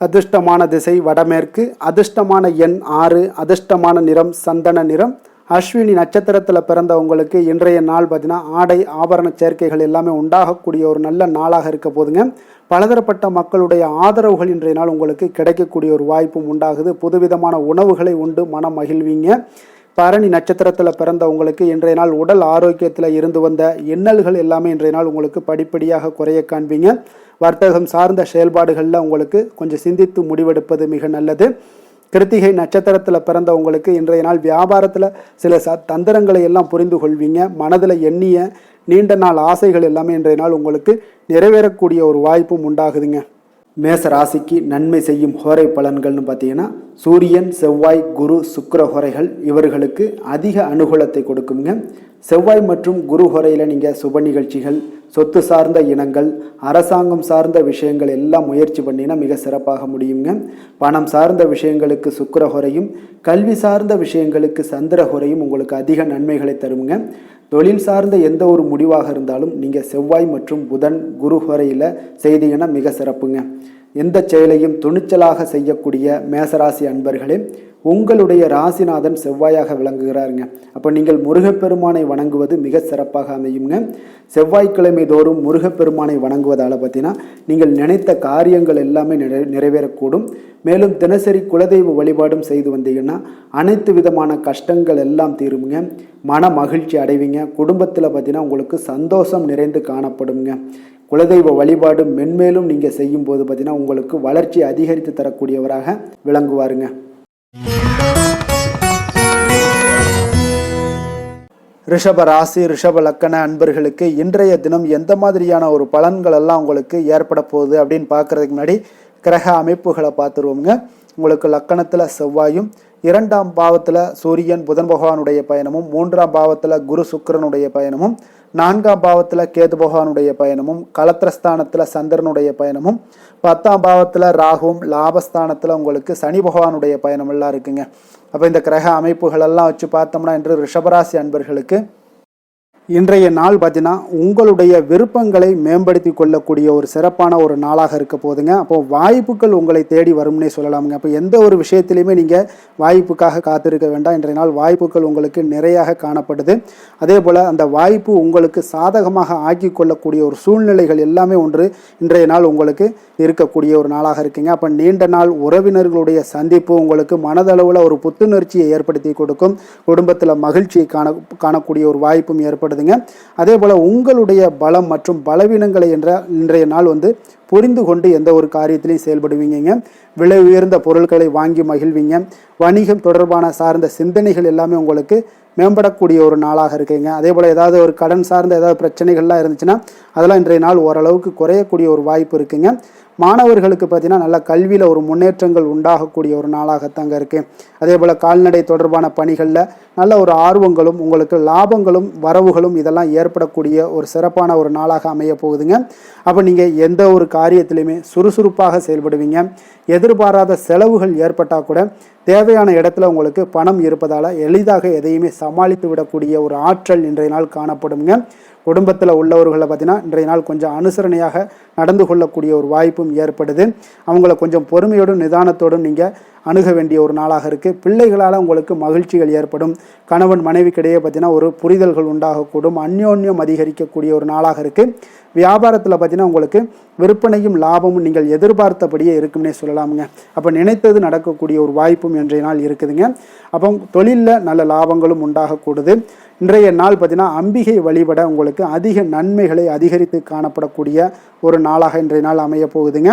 அதிர்ஷ்டமான திசை வடமேற்கு, அதிர்ஷ்டமான எண் 6, அதிர்ஷ்டமான நிறம் சந்தன நிறம். அஸ்வினி நட்சத்திரத்தில் பிறந்த உங்களுக்கு இன்றைய நாள் பார்த்தீங்கன்னா ஆடை ஆபரண சேர்க்கைகள் எல்லாமே உண்டாகக்கூடிய ஒரு நல்ல நாளாக இருக்க போதுங்க. பலதரப்பட்ட மக்களுடைய ஆதரவுகள் இன்றைய நாள் உங்களுக்கு கிடைக்கக்கூடிய ஒரு வாய்ப்பும் உண்டாகுது. புதுவிதமான உணவுகளை உண்டு மனம் மகிழ்வீங்க. பரணி நட்சத்திரத்தில் பிறந்த உங்களுக்கு இன்றைய நாள் உடல் ஆரோக்கியத்தில் இருந்து வந்த இன்னல்கள் எல்லாமே இன்றைய நாள் உங்களுக்கு படிப்படியாக குறைய காண்பீங்க. வர்த்தகம் சார்ந்த செயல்பாடுகளில் உங்களுக்கு கொஞ்சம் சிந்தித்து முடிவெடுப்பது மிக நல்லது. கிருத்திகை நட்சத்திரத்தில் பிறந்த உங்களுக்கு இன்றைய நாள் வியாபாரத்தில் சில தந்திரங்களை எல்லாம் புரிந்து கொள்வீங்க. மனதில் எண்ணிய நீண்ட நாள் ஆசைகள் எல்லாமே இன்றைய நாள் உங்களுக்கு நிறைவேறக்கூடிய ஒரு வாய்ப்பும் உண்டாகுதுங்க. மேச ராசிக்கு நன்மை செய்யும் ஹோரை பலன்கள்னு பார்த்தீங்கன்னா சூரியன், செவ்வாய், குரு, சுக்கிர ஹோரைகள் இவர்களுக்கு அதிக அனுகூலத்தை கொடுக்குங்க. செவ்வாய் மற்றும் குரு ஹோரையில் நீங்கள் சுப நிகழ்ச்சிகள், சொத்து சார்ந்த இனங்கள், அரசாங்கம் சார்ந்த விஷயங்கள் எல்லாம் முயற்சி பண்ணினா மிக சிறப்பாக முடியுங்க. பணம் சார்ந்த விஷயங்களுக்கு சுக்கிர ஹோரையும், கல்வி சார்ந்த விஷயங்களுக்கு சந்திர ஹோரையும் உங்களுக்கு அதிக நன்மைகளை தருங்க. தொழில் சார்ந்த எந்த ஒரு முடிவாக இருந்தாலும் நீங்கள் செவ்வாய் மற்றும் புதன், குரு ஹோரையில் செய்தீங்கன்னா மிக சிறப்புங்க. எந்த செயலையும் துணிச்சலாக செய்யக்கூடிய மேசராசி அன்பர்களே, உங்களுடைய ராசிநாதன் செவ்வாயாக விளங்குகிறாருங்க. அப்போ நீங்கள் முருகப்பெருமானை வணங்குவது மிக சிறப்பாக அமையுங்க. செவ்வாய்க்கிழமை தோறும் முருகப்பெருமானை வணங்குவதால் பார்த்தீங்கன்னா நீங்கள் நினைத்த காரியங்கள் எல்லாமே நிறைவேறக்கூடும். மேலும் தினசரி குலதெய்வ வழிபாடும் செய்து வந்தீங்கன்னா அனைத்து விதமான கஷ்டங்கள் எல்லாம் தீருங்க. மன மகிழ்ச்சி அடைவீங்க. குடும்பத்தில் பார்த்தீங்கன்னா உங்களுக்கு சந்தோஷம் நிறைந்து காணப்படுங்க. குலதெய்வ வழிபாடு மென்மேலும் நீங்கள் செய்யும்போது பார்த்தீங்கன்னா உங்களுக்கு வளர்ச்சி அதிகரித்து தரக்கூடியவராக விளங்குவாருங்க. ரிஷப ராசி, ரிஷப லக்கண அன்பர்களுக்கு இன்றைய தினம் எந்த மாதிரியான ஒரு பலன்கள் எல்லாம் உங்களுக்கு ஏற்பட போகுது அப்படின்னு பார்க்கறதுக்கு முன்னாடி கிரக அமைப்புகளை பார்த்துருவோங்க. உங்களுக்கு லக்கணத்தில் செவ்வாயும் 2ஆம் பாவத்தில் சூரியன் புதன் பகவானுடைய பயணமும், 3ஆம் பாவத்தில் குரு சுக்கிரனுடைய பயணமும், 4ஆம் பாவத்தில் கேது பகவானுடைய பயணமும், களத்திரஸ்தானத்தில் சந்திரனுடைய பயணமும், 10ஆம் பாவத்தில் ராகுவும், லாபஸ்தானத்தில் உங்களுக்கு சனி பகவானுடைய பயணம் எல்லாம் இருக்குங்க. அப்போ இந்த கிரக அமைப்புகள் எல்லாம் வச்சு பார்த்தோம்னா இன்று ரிஷபராசி அன்பர்களுக்கு இன்றைய நாள் பார்த்தீங்கன்னா உங்களுடைய விருப்பங்களை மேம்படுத்தி கொள்ளக்கூடிய ஒரு சிறப்பான ஒரு நாளாக இருக்க போதுங்க. அப்போ வாய்ப்புகள் உங்களை தேடி வரும்னே சொல்லலாமுங்க. அப்போ எந்த ஒரு விஷயத்திலையுமே நீங்கள் வாய்ப்புக்காக காத்திருக்க வேண்டாம். இன்றைய நாள் வாய்ப்புகள் உங்களுக்கு நிறையாக காணப்படுது. அதே போல் அந்த வாய்ப்பு உங்களுக்கு சாதகமாக ஆக்கி கொள்ளக்கூடிய ஒரு சூழ்நிலைகள் எல்லாமே ஒன்று இன்றைய நாள் உங்களுக்கு இருக்கக்கூடிய ஒரு நாளாக இருக்குங்க. அப்போ நீண்ட நாள் உறவினர்களுடைய சந்திப்பு உங்களுக்கு மனதளவில் ஒரு புத்துணர்ச்சியை ஏற்படுத்தி கொடுக்கும். குடும்பத்தில் மகிழ்ச்சியை காணக்கூடிய ஒரு வாய்ப்பும் ஏற்படுது. அதே போல உங்களுடைய பலம் மற்றும் பலவீனங்களை இன்றைய நாள் புரிந்து கொண்டு எந்த ஒரு காரியத்திலையும் செயல்படுவீங்க. விலை உயர்ந்த பொருட்களை வாங்கி மகிழ்வீங்க. வணிகம் தொடர்பான சார்ந்த சிந்தனைகள் எல்லாமே உங்களுக்கு மேம்படக்கூடிய ஒரு நாளாக இருக்குங்க. அதே போல் ஏதாவது ஒரு கடன் சார்ந்த ஏதாவது பிரச்சனைகள்லாம் இருந்துச்சுன்னா அதெல்லாம் இன்றைய நாள் ஓரளவுக்கு குறையக்கூடிய ஒரு வாய்ப்பு இருக்குங்க. மாணவர்களுக்கு பார்த்தீங்கன்னா நல்ல கல்வியில் ஒரு முன்னேற்றங்கள் உண்டாகக்கூடிய ஒரு நாளாகத்தாங்க இருக்குது. அதே போல் கால்நடை தொடர்பான பணிகளில் நல்ல ஒரு ஆர்வங்களும் உங்களுக்கு லாபங்களும் வரவுகளும் இதெல்லாம் ஏற்படக்கூடிய ஒரு சிறப்பான ஒரு நாளாக அமைய போகுதுங்க. அப்போ நீங்கள் எந்த ஒரு காரியத்திலையுமே சுறுசுறுப்பாக செயல்படுவீங்க. எதிர்பாராத செலவுகள் ஏற்பட்டால் கூட தேவையான இடத்துல உங்களுக்கு பணம் இருப்பதால் எளிதாக எதையுமே சமாளித்து விடக்கூடிய ஒரு ஆற்றல் இன்றைய நாள் காணப்படுங்க. குடும்பத்தில் உள்ளவர்களை பார்த்தீங்கன்னா இன்றைய நாள் கொஞ்சம் அனுசரணையாக நடந்து கொள்ளக்கூடிய ஒரு வாய்ப்பும் ஏற்படுது. அவங்கள கொஞ்சம் பொறுமையோடும் நிதானத்தோடும் நீங்கள் அணுக வேண்டிய ஒரு நாளாக இருக்குது. பிள்ளைகளால் உங்களுக்கு மகிழ்ச்சிகள் ஏற்படும். கணவன் மனைவிக்கிடையே பார்த்தீங்கன்னா ஒரு புரிதல்கள் உண்டாகக்கூடும். அந்யோன்யம் அதிகரிக்கக்கூடிய ஒரு நாளாக இருக்குது. வியாபாரத்தில் பார்த்தீங்கன்னா உங்களுக்கு விற்பனையும் லாபமும் நீங்கள் எதிர்பார்த்தபடியே இருக்கும்னே சொல்லலாமுங்க. அப்போ நினைத்தது நடக்கக்கூடிய ஒரு வாய்ப்பும் இன்றைய நாள் இருக்குதுங்க. அப்போ தொழிலில் நல்ல லாபங்களும் உண்டாகக்கூடுது. இன்றைய நாள் பார்த்தீங்கன்னா அம்பிகை வழிபட உங்களுக்கு அதிக நன்மைகளை அதிகரித்து காணப்படக்கூடிய ஒரு நாளாக இன்றைய நாள் அமைய போகுதுங்க.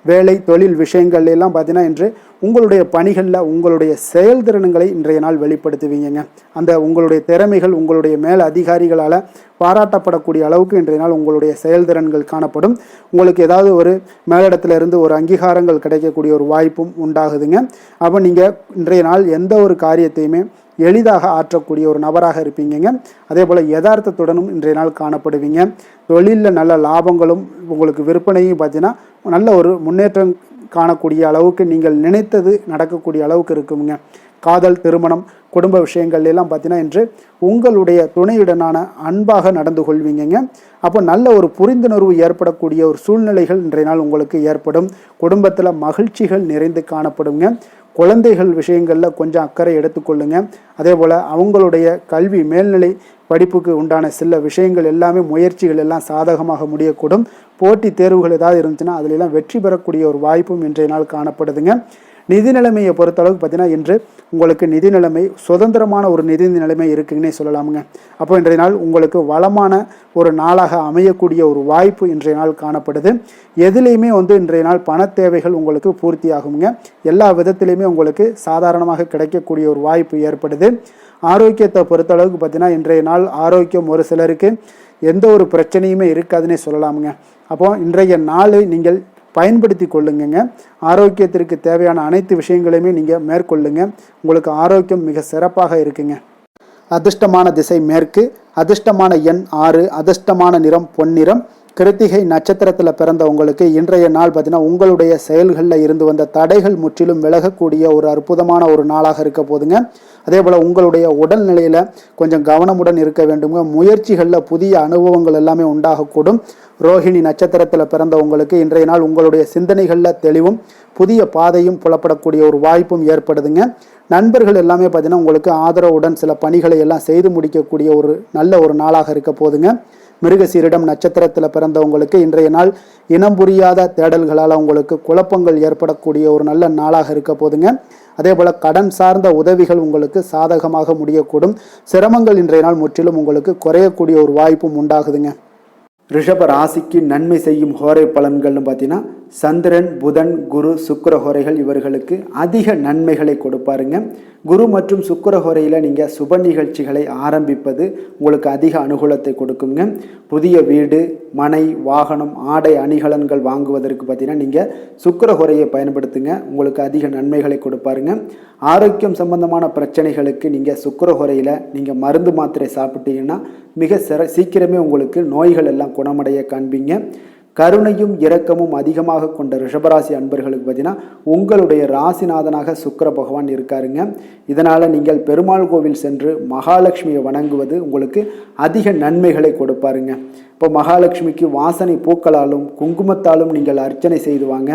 வேலை தொழில் விஷயங்கள் எல்லாம் பார்த்தீங்கன்னா இன்று உங்களுடைய பணிகளில் உங்களுடைய செயல்திறன்களை இன்றைய நாள் வெளிப்படுத்துவீங்க. அந்த உங்களுடைய திறமைகள் உங்களுடைய மேல் அதிகாரிகளால் பாராட்டப்படக்கூடிய அளவுக்கு இன்றைய நாள் உங்களுடைய செயல்திறன்கள் காணப்படும். உங்களுக்கு ஏதாவது ஒரு மேலிடத்துல இருந்து ஒரு அங்கீகாரங்கள் கிடைக்கக்கூடிய ஒரு வாய்ப்பும் உண்டாகுதுங்க. அப்போ நீங்கள் இன்றைய நாள் எந்த ஒரு காரியத்தையுமே எளிதாக ஆற்றக்கூடிய ஒரு நபராக இருப்பீங்க. அதே போல் யதார்த்தத்துடனும் இன்றைய நாள் காணப்படுவீங்க. தொழிலில் நல்ல லாபங்களும் உங்களுக்கு விற்பனையும் பார்த்தீங்கன்னா நல்ல ஒரு முன்னேற்றம் காணக்கூடிய அளவுக்கு நீங்கள் நினைத்தது நடக்கக்கூடிய அளவுக்கு இருக்குங்க. காதல், திருமணம், குடும்ப விஷயங்கள் எல்லாம் பார்த்தீங்கன்னா இன்று உங்களுடைய துணையுடனான அன்பாக நடந்து கொள்வீங்க. அப்போ நல்ல ஒரு புரிந்துணர்வு ஏற்படக்கூடிய ஒரு சூழ்நிலைகள் இன்றைய நாள் உங்களுக்கு ஏற்படும். குடும்பத்தில் மகிழ்ச்சிகள் நிறைந்து காணப்படுங்க. குழந்தைகள் விஷயங்களில் கொஞ்சம் அக்கறை எடுத்துக்கொள்ளுங்க. அதே போல் அவங்களுடைய கல்வி மேல்நிலை படிப்புக்கு உண்டான சில விஷயங்கள் எல்லாமே முயற்சிகள் எல்லாம் சாதகமாக முடியக்கூடும். போட்டி தேர்வுகள் ஏதாவது இருந்துச்சுன்னா அதிலெல்லாம் வெற்றி பெறக்கூடிய ஒரு வாய்ப்பும் இன்றைய நாள் காணப்படுதுங்க. நிதி நிலைமையை பொறுத்தளவுக்கு பார்த்தீங்கன்னா இன்று உங்களுக்கு நிதி நிலைமை சுதந்திரமான ஒரு நிதி நிலைமை இருக்குன்னே சொல்லலாமுங்க. அப்போ இன்றைய நாள் உங்களுக்கு வளமான ஒரு நாளாக அமையக்கூடிய ஒரு வாய்ப்பு இன்றைய நாள் காணப்படுது. எதுலேயுமே இன்றைய நாள் பண தேவைகள் உங்களுக்கு பூர்த்தி ஆகுங்க. எல்லா விதத்திலையுமே உங்களுக்கு சாதாரணமாக கிடைக்கக்கூடிய ஒரு வாய்ப்பு ஏற்படுது. ஆரோக்கியத்தை பொறுத்தளவுக்கு பார்த்தீங்கன்னா இன்றைய நாள் ஆரோக்கியம் ஒரு சிலருக்கு எந்த ஒரு பிரச்சனையுமே இருக்காதுன்னே சொல்லலாமுங்க. அப்போ இன்றைய நாளை நீங்கள் பயன்படுத்தி கொள்ளுங்க. ஆரோக்கியத்திற்கு தேவையான அனைத்து விஷயங்களையுமே நீங்கள் மேற்கொள்ளுங்க. உங்களுக்கு ஆரோக்கியம் மிக சிறப்பாக இருக்குங்க. அதிர்ஷ்டமான திசை மேற்கு, அதிர்ஷ்டமான எண் 6, அதிர்ஷ்டமான நிறம் பொன்னிறம். கிருத்திகை நட்சத்திரத்தில் பிறந்த உங்களுக்கு இன்றைய நாள் பார்த்தீங்கன்னா உங்களுடைய செயல்களில் இருந்து வந்த தடைகள் முற்றிலும் விலகக்கூடிய ஒரு அற்புதமான ஒரு நாளாக இருக்க போதுங்க. அதே போல் உங்களுடைய உடல்நிலையில் கொஞ்சம் கவனமுடன் இருக்க வேண்டுங்க. முயற்சிகளில் புதிய அனுபவங்கள் எல்லாமே உண்டாகக்கூடும். ரோஹிணி நட்சத்திரத்தில் பிறந்த உங்களுக்கு இன்றைய நாள் உங்களுடைய சிந்தனைகளில் தெளிவும் புதிய பாதையும் புலப்படக்கூடிய ஒரு வாய்ப்பும் ஏற்படுதுங்க. நண்பர்கள் எல்லாமே பார்த்தீங்கன்னா உங்களுக்கு ஆதரவுடன் சில பணிகளை எல்லாம் செய்து முடிக்கக்கூடிய ஒரு நல்ல ஒரு நாளாக இருக்க போதுங்க. மிருகசீரிடம் நட்சத்திரத்தில் பிறந்தவங்களுக்கு இன்றைய நாள் இனம் புரியாத தேடல்களால் உங்களுக்கு குழப்பங்கள் ஏற்படக்கூடிய ஒரு நல்ல நாளாக இருக்க போதுங்க. அதே போல் கடன் சார்ந்த உதவிகள் உங்களுக்கு சாதகமாக முடியக்கூடும். சிரமங்கள் இன்றைய நாள் முற்றிலும் உங்களுக்கு குறையக்கூடிய ஒரு வாய்ப்பும் உண்டாகுதுங்க. ரிஷப ராசிக்கு நன்மை செய்யும் ஹோரை பலன்கள்னு பார்த்தீங்கன்னா சந்திரன், புதன், குரு, சுக்கிர ஹோரைகள் இவர்களுக்கு அதிக நன்மைகளை கொடுப்பாருங்க. குரு மற்றும் சுக்கிர ஹோரையில் நீங்கள் சுப நிகழ்ச்சிகளை ஆரம்பிப்பது உங்களுக்கு அதிக அனுகூலத்தை கொடுக்குங்க. புதிய வீடு, மனை, வாகனம், ஆடை அணிகலன்கள் வாங்குவதற்கு பார்த்தீங்கன்னா நீங்கள் சுக்கிர ஹோரையை பயன்படுத்துங்க, உங்களுக்கு அதிக நன்மைகளை கொடுப்பாருங்க. ஆரோக்கியம் சம்பந்தமான பிரச்சனைகளுக்கு நீங்கள் சுக்கிர ஹோரையில் நீங்கள் மருந்து மாத்திரை சாப்பிட்டீங்கன்னா மிக சீக்கிரமே உங்களுக்கு நோய்கள் எல்லாம் குணமடைய காண்பீங்க. கருணையும் இரக்கமும் அதிகமாக கொண்ட ரிஷபராசி அன்பர்களுக்கு பார்த்தீங்கன்னா உங்களுடைய ராசிநாதனாக சுக்கிர பகவான் இருக்காருங்க. இதனால் நீங்கள் பெருமாள் கோவில் சென்று மகாலட்சுமியை வணங்குவது உங்களுக்கு அதிக நன்மைகளை கொடுப்பாருங்க. இப்போ மகாலட்சுமிக்கு வாசனை பூக்களாலும் குங்குமத்தாலும் நீங்கள் அர்ச்சனை செய்து வாங்க.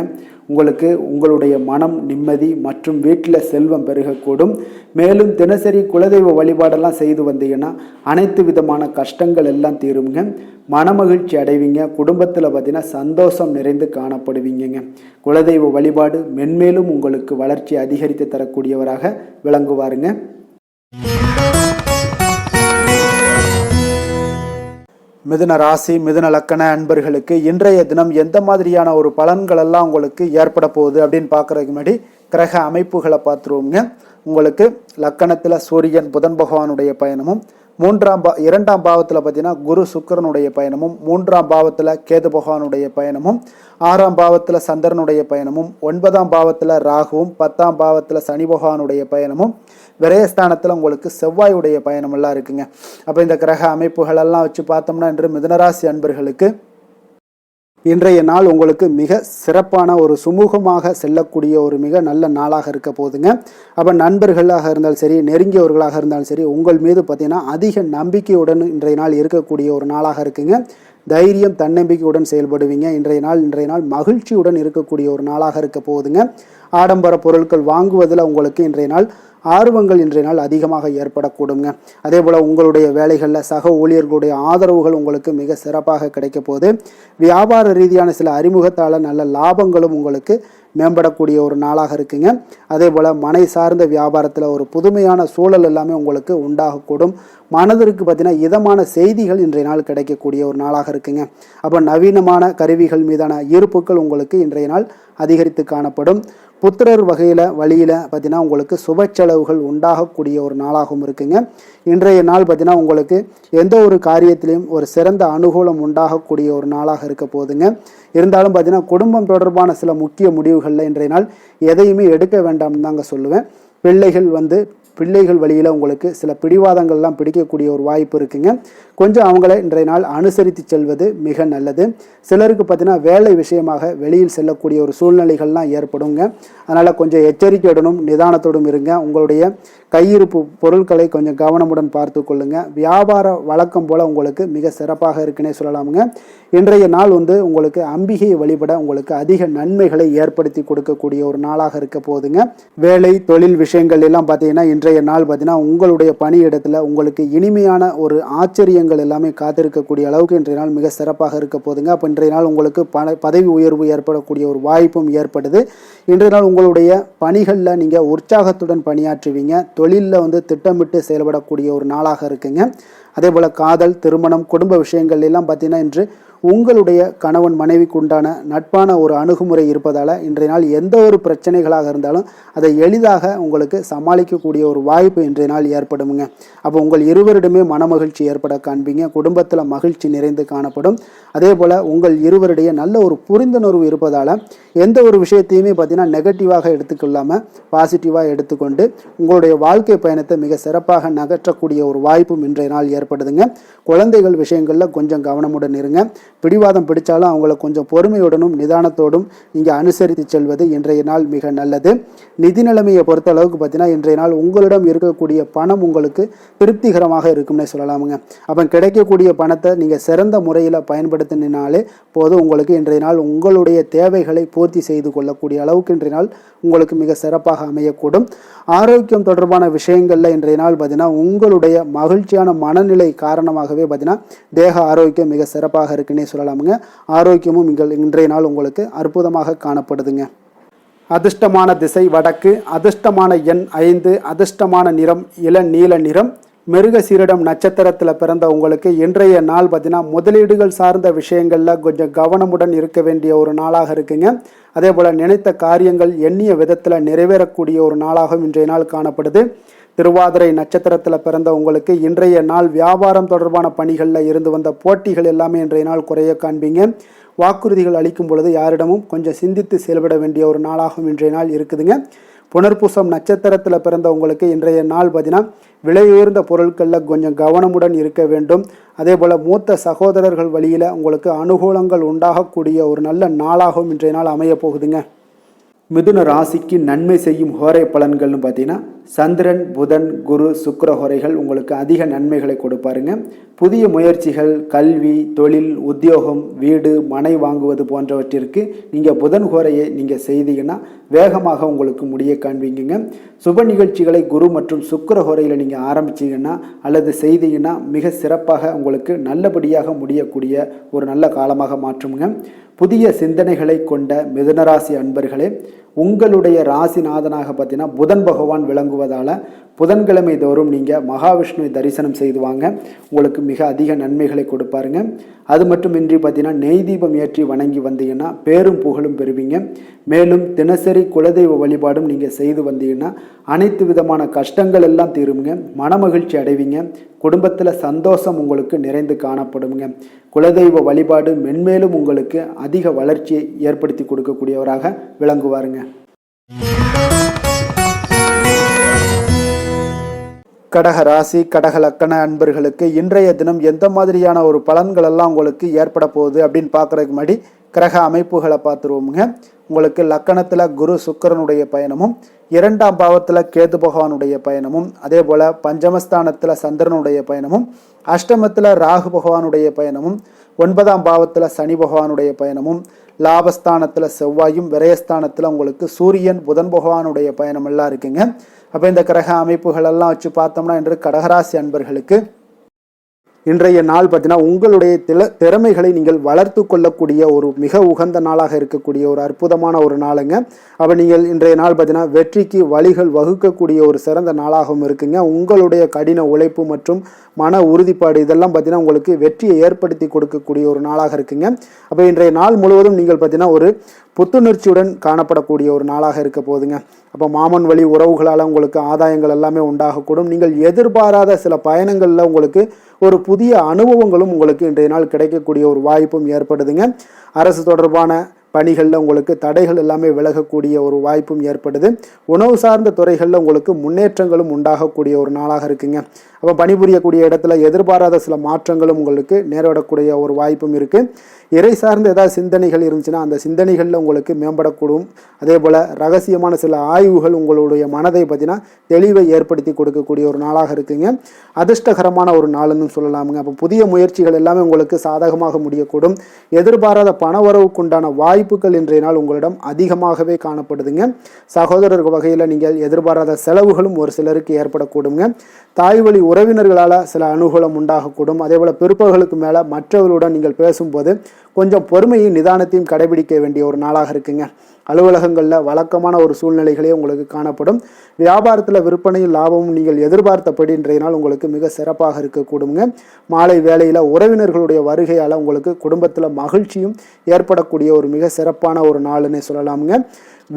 உங்களுக்கு உங்களுடைய மனம் நிம்மதி மற்றும் வீட்டில் செல்வம் பெருகக்கூடும். மேலும் தினசரி குலதெய்வ வழிபாடெல்லாம் செய்து வந்தீங்கன்னா அனைத்து விதமான கஷ்டங்கள் எல்லாம் தீருங்க. மனமகிழ்ச்சி அடைவீங்க. குடும்பத்தில் பார்த்தீங்கன்னா சந்தோஷம் நிறைந்து காணப்படுவீங்க. குலதெய்வ வழிபாடு மென்மேலும் உங்களுக்கு வளர்ச்சி அதிகரித்து தரக்கூடியவராக விளங்குவாருங்க. மிதுன ராசி, மிதுன லக்கண அன்பர்களுக்கு இன்றைய தினம் எந்த மாதிரியான ஒரு பலன்கள் எல்லாம் உங்களுக்கு ஏற்பட போகுது அப்படின்னு பார்க்குறதுக்கு முன்னாடி கிரக அமைப்புகளை பார்த்துருவோங்க. உங்களுக்கு லக்கணத்தில் சூரியன் புதன் பகவானுடைய பயணமும், இரண்டாம் பாவத்தில் பார்த்தீங்கன்னா குரு சுக்கிரனுடைய பயணமும், மூன்றாம் பாவத்தில் கேது பகவானுடைய பயணமும், ஆறாம் பாவத்தில் சந்திரனுடைய பயணமும், 9ஆம் பாவத்தில் ராகுவும், 10ஆம் பாவத்தில் சனி பகவானுடைய பயணமும், விரயஸ்தானத்தில் உங்களுக்கு செவ்வாயுடைய பயணம் எல்லாம் இருக்குங்க. அப்போ இந்த கிரக அமைப்புகளெல்லாம் வச்சு பார்த்தோம்னா இன்று மிதுனராசி அன்பர்களுக்கு இன்றைய நாள் உங்களுக்கு மிக சிறப்பான ஒரு சுமூகமாக செல்லக்கூடிய ஒரு மிக நல்ல நாளாக இருக்க போகுதுங்க. அப்போ நண்பர்களாக இருந்தாலும் சரி, நெருங்கியவர்களாக இருந்தாலும் சரி, உங்கள் மீது பார்த்தீங்கன்னா அதிக நம்பிக்கையுடன் இன்றைய நாள் இருக்கக்கூடிய ஒரு நாளாக இருக்குங்க. தைரியம், தன்னம்பிக்கையுடன் செயல்படுவீங்க. இன்றைய நாள் மகிழ்ச்சியுடன் இருக்கக்கூடிய ஒரு நாளாக இருக்க போகுதுங்க. ஆடம்பர பொருட்கள் வாங்குவதில் உங்களுக்கு இன்றைய நாள் ஆர்வங்கள் இன்றைய நாள் அதிகமாக ஏற்படக்கூடுங்க. அதே போல் உங்களுடைய வேலைகளில் சக ஊழியர்களுடைய ஆதரவுகள் உங்களுக்கு மிக சிறப்பாக கிடைக்க போகுது. வியாபார ரீதியான சில அறிமுகத்தால் நல்ல லாபங்களும் உங்களுக்கு மேம்படக்கூடிய ஒரு நாளாக இருக்குங்க. அதே போல் மனை சார்ந்த வியாபாரத்தில் ஒரு புதுமையான சூழல் எல்லாமே உங்களுக்கு உண்டாகக்கூடும். மனதிற்கு பார்த்தீங்கன்னா இதமான செய்திகள் இன்றைய நாள் கிடைக்கக்கூடிய ஒரு நாளாக இருக்குங்க. அப்போ நவீனமான கருவிகள் மீதான ஈர்ப்புகள் உங்களுக்கு இன்றைய நாள் அதிகரித்து காணப்படும். புத்திரர் வழியில் பார்த்தீங்கன்னா உங்களுக்கு சுப செலவுகள் உண்டாகக்கூடிய ஒரு நாளாகவும் இருக்குங்க. இன்றைய நாள் பார்த்தீங்கன்னா உங்களுக்கு எந்த ஒரு காரியத்திலையும் ஒரு சிறந்த அனுகூலம் உண்டாகக்கூடிய ஒரு நாளாக இருக்க போகுதுங்க. இருந்தாலும் பார்த்தீங்கன்னா குடும்பம் தொடர்பான சில முக்கிய முடிவுகளில் இன்றைய நாள் எதையுமே எடுக்க வேண்டாம்னு தாங்க சொல்லுவேன். பிள்ளைகள் வழியில் உங்களுக்கு சில பிடிவாதங்கள்லாம் பிடிக்கக்கூடிய ஒரு வாய்ப்பு இருக்குங்க. கொஞ்சம் அவங்கள இன்றைய நாள் அனுசரித்து செல்வது மிக நல்லது. சிலருக்கு பார்த்தீங்கன்னா வேலை விஷயமாக வெளியில் செல்லக்கூடிய ஒரு சூழ்நிலைகள்லாம் ஏற்படுங்க. அதனால் கொஞ்சம் எச்சரிக்கையுடனும் நிதானத்தோடும் இருங்க. உங்களுடைய கையிருப்பு பொருட்களை கொஞ்சம் கவனமுடன் பார்த்து கொள்ளுங்க. வியாபார வழக்கம் போல் உங்களுக்கு மிக சிறப்பாக இருக்குன்னே சொல்லலாமுங்க. இன்றைய நாள் உங்களுக்கு அம்பிகையை வழிபட உங்களுக்கு அதிக நன்மைகளை ஏற்படுத்தி கொடுக்கக்கூடிய ஒரு நாளாக இருக்க போகுதுங்க. வேலை தொழில் விஷயங்கள் எல்லாம் பார்த்தீங்கன்னா இன்றைய நாள் பார்த்தீங்கன்னா உங்களுடைய பணியிடத்தில் உங்களுக்கு இனிமையான ஒரு ஆச்சரியங்கள் எல்லாமே காத்திருக்கக்கூடிய அளவுக்கு இன்றைய நாள் மிக சிறப்பாக இருக்க போகுதுங்க. அப்போ இன்றைய நாள் உங்களுக்கு பதவி உயர்வு ஏற்படக்கூடிய ஒரு வாய்ப்பும் ஏற்படுது. இன்றைய நாள் உங்களுடைய பணிகளில் நீங்கள் உற்சாகத்துடன் பணியாற்றுவீங்க. தொழிலில் திட்டமிட்டு செயல்படக்கூடிய ஒரு நாளாக இருக்குங்க. அதே போல் காதல், திருமணம், குடும்ப விஷயங்கள் எல்லாம் பார்த்தீங்கன்னா இன்று உங்களுடைய கணவன் மனைவிக்கு உண்டான நட்பான ஒரு அணுகுமுறை இருப்பதால் இன்றைய நாள் எந்த ஒரு பிரச்சனைகளாக இருந்தாலும் அதை எளிதாக உங்களுக்கு சமாளிக்கக்கூடிய ஒரு வாய்ப்பு இன்றைய நாள் ஏற்படுமுங்க. அப்போ உங்கள் இருவரிடமே மனமகிழ்ச்சி ஏற்பட காண்பீங்க. குடும்பத்தில் மகிழ்ச்சி நிறைந்து காணப்படும். அதே போல் உங்கள் இருவருடைய நல்ல ஒரு புரிந்துணர்வு இருப்பதால் எந்த ஒரு விஷயத்தையுமே பார்த்தீங்கன்னா நெகட்டிவாக எடுத்துக்கொள்ளாமல் பாசிட்டிவாக எடுத்துக்கொண்டு உங்களுடைய வாழ்க்கை பயணத்தை மிக சிறப்பாக நகற்றக்கூடிய ஒரு வாய்ப்பும் இன்றைய நாள் ஏற்படுதுங்க. குழந்தைகள் விஷயங்களில் கொஞ்சம் கவனமுடன் இருங்க. பிடிவாதம் பிடிச்சாலும் அவங்கள கொஞ்சம் பொறுமையுடனும் நிதானத்தோடும் நீங்கள் அனுசரித்து செல்வது இன்றைய நாள் மிக நல்லது. நிதி நிலைமையை பொறுத்த அளவுக்கு பார்த்தீங்கன்னா இன்றைய நாள் உங்களிடம் இருக்கக்கூடிய பணம் உங்களுக்கு திருப்திகரமாக இருக்கும்னே சொல்லலாமுங்க. அப்போ கிடைக்கக்கூடிய பணத்தை நீங்கள் சிறந்த முறையில் பயன்படுத்தினாலே போதும். உங்களுக்கு இன்றைய நாள் உங்களுடைய தேவைகளை பூர்த்தி செய்து கொள்ளக்கூடிய அளவுக்கு இன்றைய நாள் உங்களுக்கு மிக சிறப்பாக அமையக்கூடும். ஆரோக்கியம் தொடர்பான விஷயங்களில் இன்றைய நாள் பார்த்தீங்கன்னா உங்களுடைய மகிழ்ச்சியான மனநிலை காரணமாகவே பார்த்தீங்கன்னா தேக ஆரோக்கியம் மிக சிறப்பாக இருக்குன்னே சொல்லலாமுங்க. ஆரோக்கியமும் இன்றைய நாள் உங்களுக்கு அற்புதமாக காணப்படுதுங்க. அதிர்ஷ்டமான திசை வடக்கு, அதிர்ஷ்டமான எண் 5, அதிர்ஷ்டமான நிறம் இளநீல நிறம், மிருகசீரிடம் நட்சத்திரத்தில் பிறந்த உங்களுக்கு இன்றைய நாள் பார்த்தீங்கன்னா முதலீடுகள் சார்ந்த விஷயங்களில் கொஞ்சம் கவனமுடன் இருக்க வேண்டிய ஒரு நாளாக இருக்குங்க. அதே போல் நினைத்த காரியங்கள் எண்ணிய விதத்தில் நிறைவேறக்கூடிய ஒரு நாளாகவும் இன்றைய நாள் காணப்படுது. திருவாதிரை நட்சத்திரத்தில் பிறந்த உங்களுக்கு இன்றைய நாள் வியாபாரம் தொடர்பான பணிகளில் இருந்து வந்த போட்டிகள் எல்லாமே இன்றைய நாள் குறைய காண்பீங்க. வாக்குறுதிகள் அளிக்கும் பொழுது யாரிடமும் கொஞ்சம் சிந்தித்து செயல்பட வேண்டிய ஒரு நாளாகவும் இன்றைய நாள் இருக்குதுங்க. புனர்பூசம் நட்சத்திரத்தில் பிறந்த உங்களுக்கு இன்றைய நாள் பார்த்தீங்கன்னா விலை உயர்ந்த பொருட்களில் கொஞ்சம் கவனமுடன் இருக்க வேண்டும். அதே போல் மூத்த சகோதரர்கள் வழியில் உங்களுக்கு அனுகூலங்கள் உண்டாகக்கூடிய ஒரு நல்ல நாளாகவும் இன்றைய நாள் அமைய போகுதுங்க. மிதுன ராசிக்கு நன்மை செய்யும் ஹோரை பலன்கள்னு பார்த்தீங்கன்னா சந்திரன், புதன், குரு, சுக்கிர ஹோரைகள் உங்களுக்கு அதிக நன்மைகளை கொடுப்பாருங்க. புதிய முயற்சிகள், கல்வி, தொழில், உத்தியோகம், வீடு, மனை வாங்குவது போன்றவற்றிற்கு நீங்கள் புதன் ஹோரையை நீங்கள் செய்தீங்கன்னா வேகமாக உங்களுக்கு முடிய காண்பீங்க. சுப நிகழ்ச்சிகளை குரு மற்றும் சுக்கிர ஹோரையில் நீங்கள் ஆரம்பிச்சிங்கன்னா அல்லது செய்தீங்கன்னா மிக சிறப்பாக உங்களுக்கு நல்லபடியாக முடியக்கூடிய ஒரு நல்ல காலமாக மாற்றுங்க. புதிய சிந்தனைகளை கொண்ட மிதுனராசி அன்பர்களே, உங்களுடைய ராசிநாதனாக பார்த்தீங்கன்னா புதன் பகவான் விளங்குவதால் புதன்கிழமை தோறும் நீங்கள் மகாவிஷ்ணுவை தரிசனம் செய்து வாங்க. உங்களுக்கு மிக அதிக நன்மைகளை கொடுப்பாருங்க. அது மட்டுமின்றி பார்த்தீங்கன்னா நெய் தீபம் ஏற்றி வணங்கி வந்தீங்கன்னா பேரும் புகழும் பெறுவீங்க. மேலும் தினசரி குலதெய்வ வழிபாடும் நீங்கள் செய்து வந்தீங்கன்னா அனைத்து விதமான கஷ்டங்கள் எல்லாம் தீருங்க. மனமகிழ்ச்சி அடைவீங்க. குடும்பத்தில் சந்தோஷம் உங்களுக்கு நிறைந்து காணப்படுங்க. குலதெய்வ வழிபாடு மென்மேலும் உங்களுக்கு அதிக வளர்ச்சியை ஏற்படுத்தி கொடுக்கக்கூடியவராக விளங்குவாருங்க. கடக ராசி, கடக லக்கண அன்பர்களுக்கு இன்றைய தினம் எந்த மாதிரியான ஒரு பலன்கள் எல்லாம் உங்களுக்கு ஏற்பட போகுது அப்படின்னு பார்க்குறதுக்கு முன்னாடி கிரக அமைப்புகளை பார்த்துருவோமுங்க. உங்களுக்கு லக்கணத்தில் குரு சுக்கிரனுடைய பயணமும், 2ஆம் பாவத்தில் கேது பகவானுடைய பயணமும், அதே போல் பஞ்சமஸ்தானத்தில் சந்திரனுடைய பயணமும், அஷ்டமத்தில் ராகு பகவானுடைய பயணமும், 9ஆம் பாவத்தில் சனி பகவானுடைய பயணமும், லாபஸ்தானத்தில் செவ்வாயும், விரயஸ்தானத்தில் உங்களுக்கு சூரியன் புதன் பகவானுடைய பயணம் எல்லாம் இருக்குங்க. அப்போ இந்த கிரக அமைப்புகள் எல்லாம் வச்சு பார்த்தோம்னா இன்று கடகராசி அன்பர்களுக்கு இன்றைய நாள் பார்த்தீங்கன்னா உங்களுடைய திறமைகளை நீங்கள் வளர்த்து கொள்ளக்கூடிய ஒரு மிக உகந்த நாளாக இருக்கக்கூடிய ஒரு அற்புதமான ஒரு நாளுங்க. அப்போ நீங்கள் இன்றைய நாள் பார்த்தீங்கன்னா வெற்றிக்கு வழிகள் வகுக்கக்கூடிய ஒரு சிறந்த நாளாகவும் இருக்குங்க. உங்களுடைய கடின உழைப்பு மற்றும் மன உறுதிப்பாடு இதெல்லாம் பார்த்தீங்கன்னா உங்களுக்கு வெற்றியை ஏற்படுத்தி கொடுக்கக்கூடிய ஒரு நாளாக இருக்குங்க. அப்போ இன்றைய நாள் முழுவதும் நீங்கள் பார்த்தீங்கன்னா ஒரு புத்துணர்ச்சியுடன் காணப்படக்கூடிய ஒரு நாளாக இருக்க போகுதுங்க. அப்போ மாமன் வழி உறவுகளால் உங்களுக்கு ஆதாயங்கள் எல்லாமே உண்டாகக்கூடும். நீங்கள் எதிர்பாராத சில பயணங்களில் உங்களுக்கு ஒரு புதிய அனுபவங்களும் உங்களுக்கு இன்றைய நாள் கிடைக்கக்கூடிய ஒரு வாய்ப்பும் ஏற்படுதுங்க. அரசு தொடர்பான பணிகளில் உங்களுக்கு தடைகள் எல்லாமே விலகக்கூடிய ஒரு வாய்ப்பும் ஏற்படுது. உணவு சார்ந்த துறைகளில் உங்களுக்கு முன்னேற்றங்களும் உண்டாகக்கூடிய ஒரு நாளாக இருக்குங்க. அப்போ பணிபுரியக்கூடிய இடத்துல எதிர்பாராத சில மாற்றங்களும் உங்களுக்கு நேரிடக்கூடிய ஒரு வாய்ப்பும் இருக்குது. இறை சார்ந்த ஏதாவது சிந்தனைகள் இருந்துச்சுன்னா அந்த சிந்தனைகளில் உங்களுக்கு மேம்படக்கூடும். அதே போல் ரகசியமான சில ஆய்வுகள் உங்களுடைய மனதை பார்த்தீங்கன்னா தெளிவை ஏற்படுத்தி கொடுக்கக்கூடிய ஒரு நாளாக இருக்குங்க. அதிர்ஷ்டகரமான ஒரு நாளுன்னு சொல்லலாமுங்க. அப்போ புதிய முயற்சிகள் எல்லாமே உங்களுக்கு சாதகமாக முடியக்கூடும். எதிர்பாராத பணவரவுக்குண்டான வாய்ப்புகள் இன்றைய நாள் உங்களிடம் அதிகமாகவே காணப்படுதுங்க. சகோதரர் வகையில் நீங்கள் எதிர்பாராத செலவுகளும் ஒரு சிலருக்கு ஏற்படக்கூடுங்க. தாய் வழி உறவினர்களால் சில அனுகூலம் உண்டாகக்கூடும். அதே போல் பிற்பகலுக்கு மேலே மற்றவர்களுடன் நீங்கள் பேசும்போது கொஞ்சம் பொறுமையும் நிதானத்தையும் கடைபிடிக்க வேண்டிய ஒரு நாளாக இருக்குங்க. அலுவலகங்களில் வழக்கமான ஒரு சூழ்நிலைகளே உங்களுக்கு காணப்படும். வியாபாரத்தில் விற்பனையும் லாபமும் நீங்கள் எதிர்பார்த்தபடி இன்றைய நாள் உங்களுக்கு மிக சிறப்பாக இருக்கக்கூடுங்க. மாலை வேளையில் உறவினர்களுடைய வருகையால் உங்களுக்கு குடும்பத்தில் மகிழ்ச்சியும் ஏற்படக்கூடிய ஒரு மிக சிறப்பான ஒரு நாளுன்னே சொல்லலாமுங்க.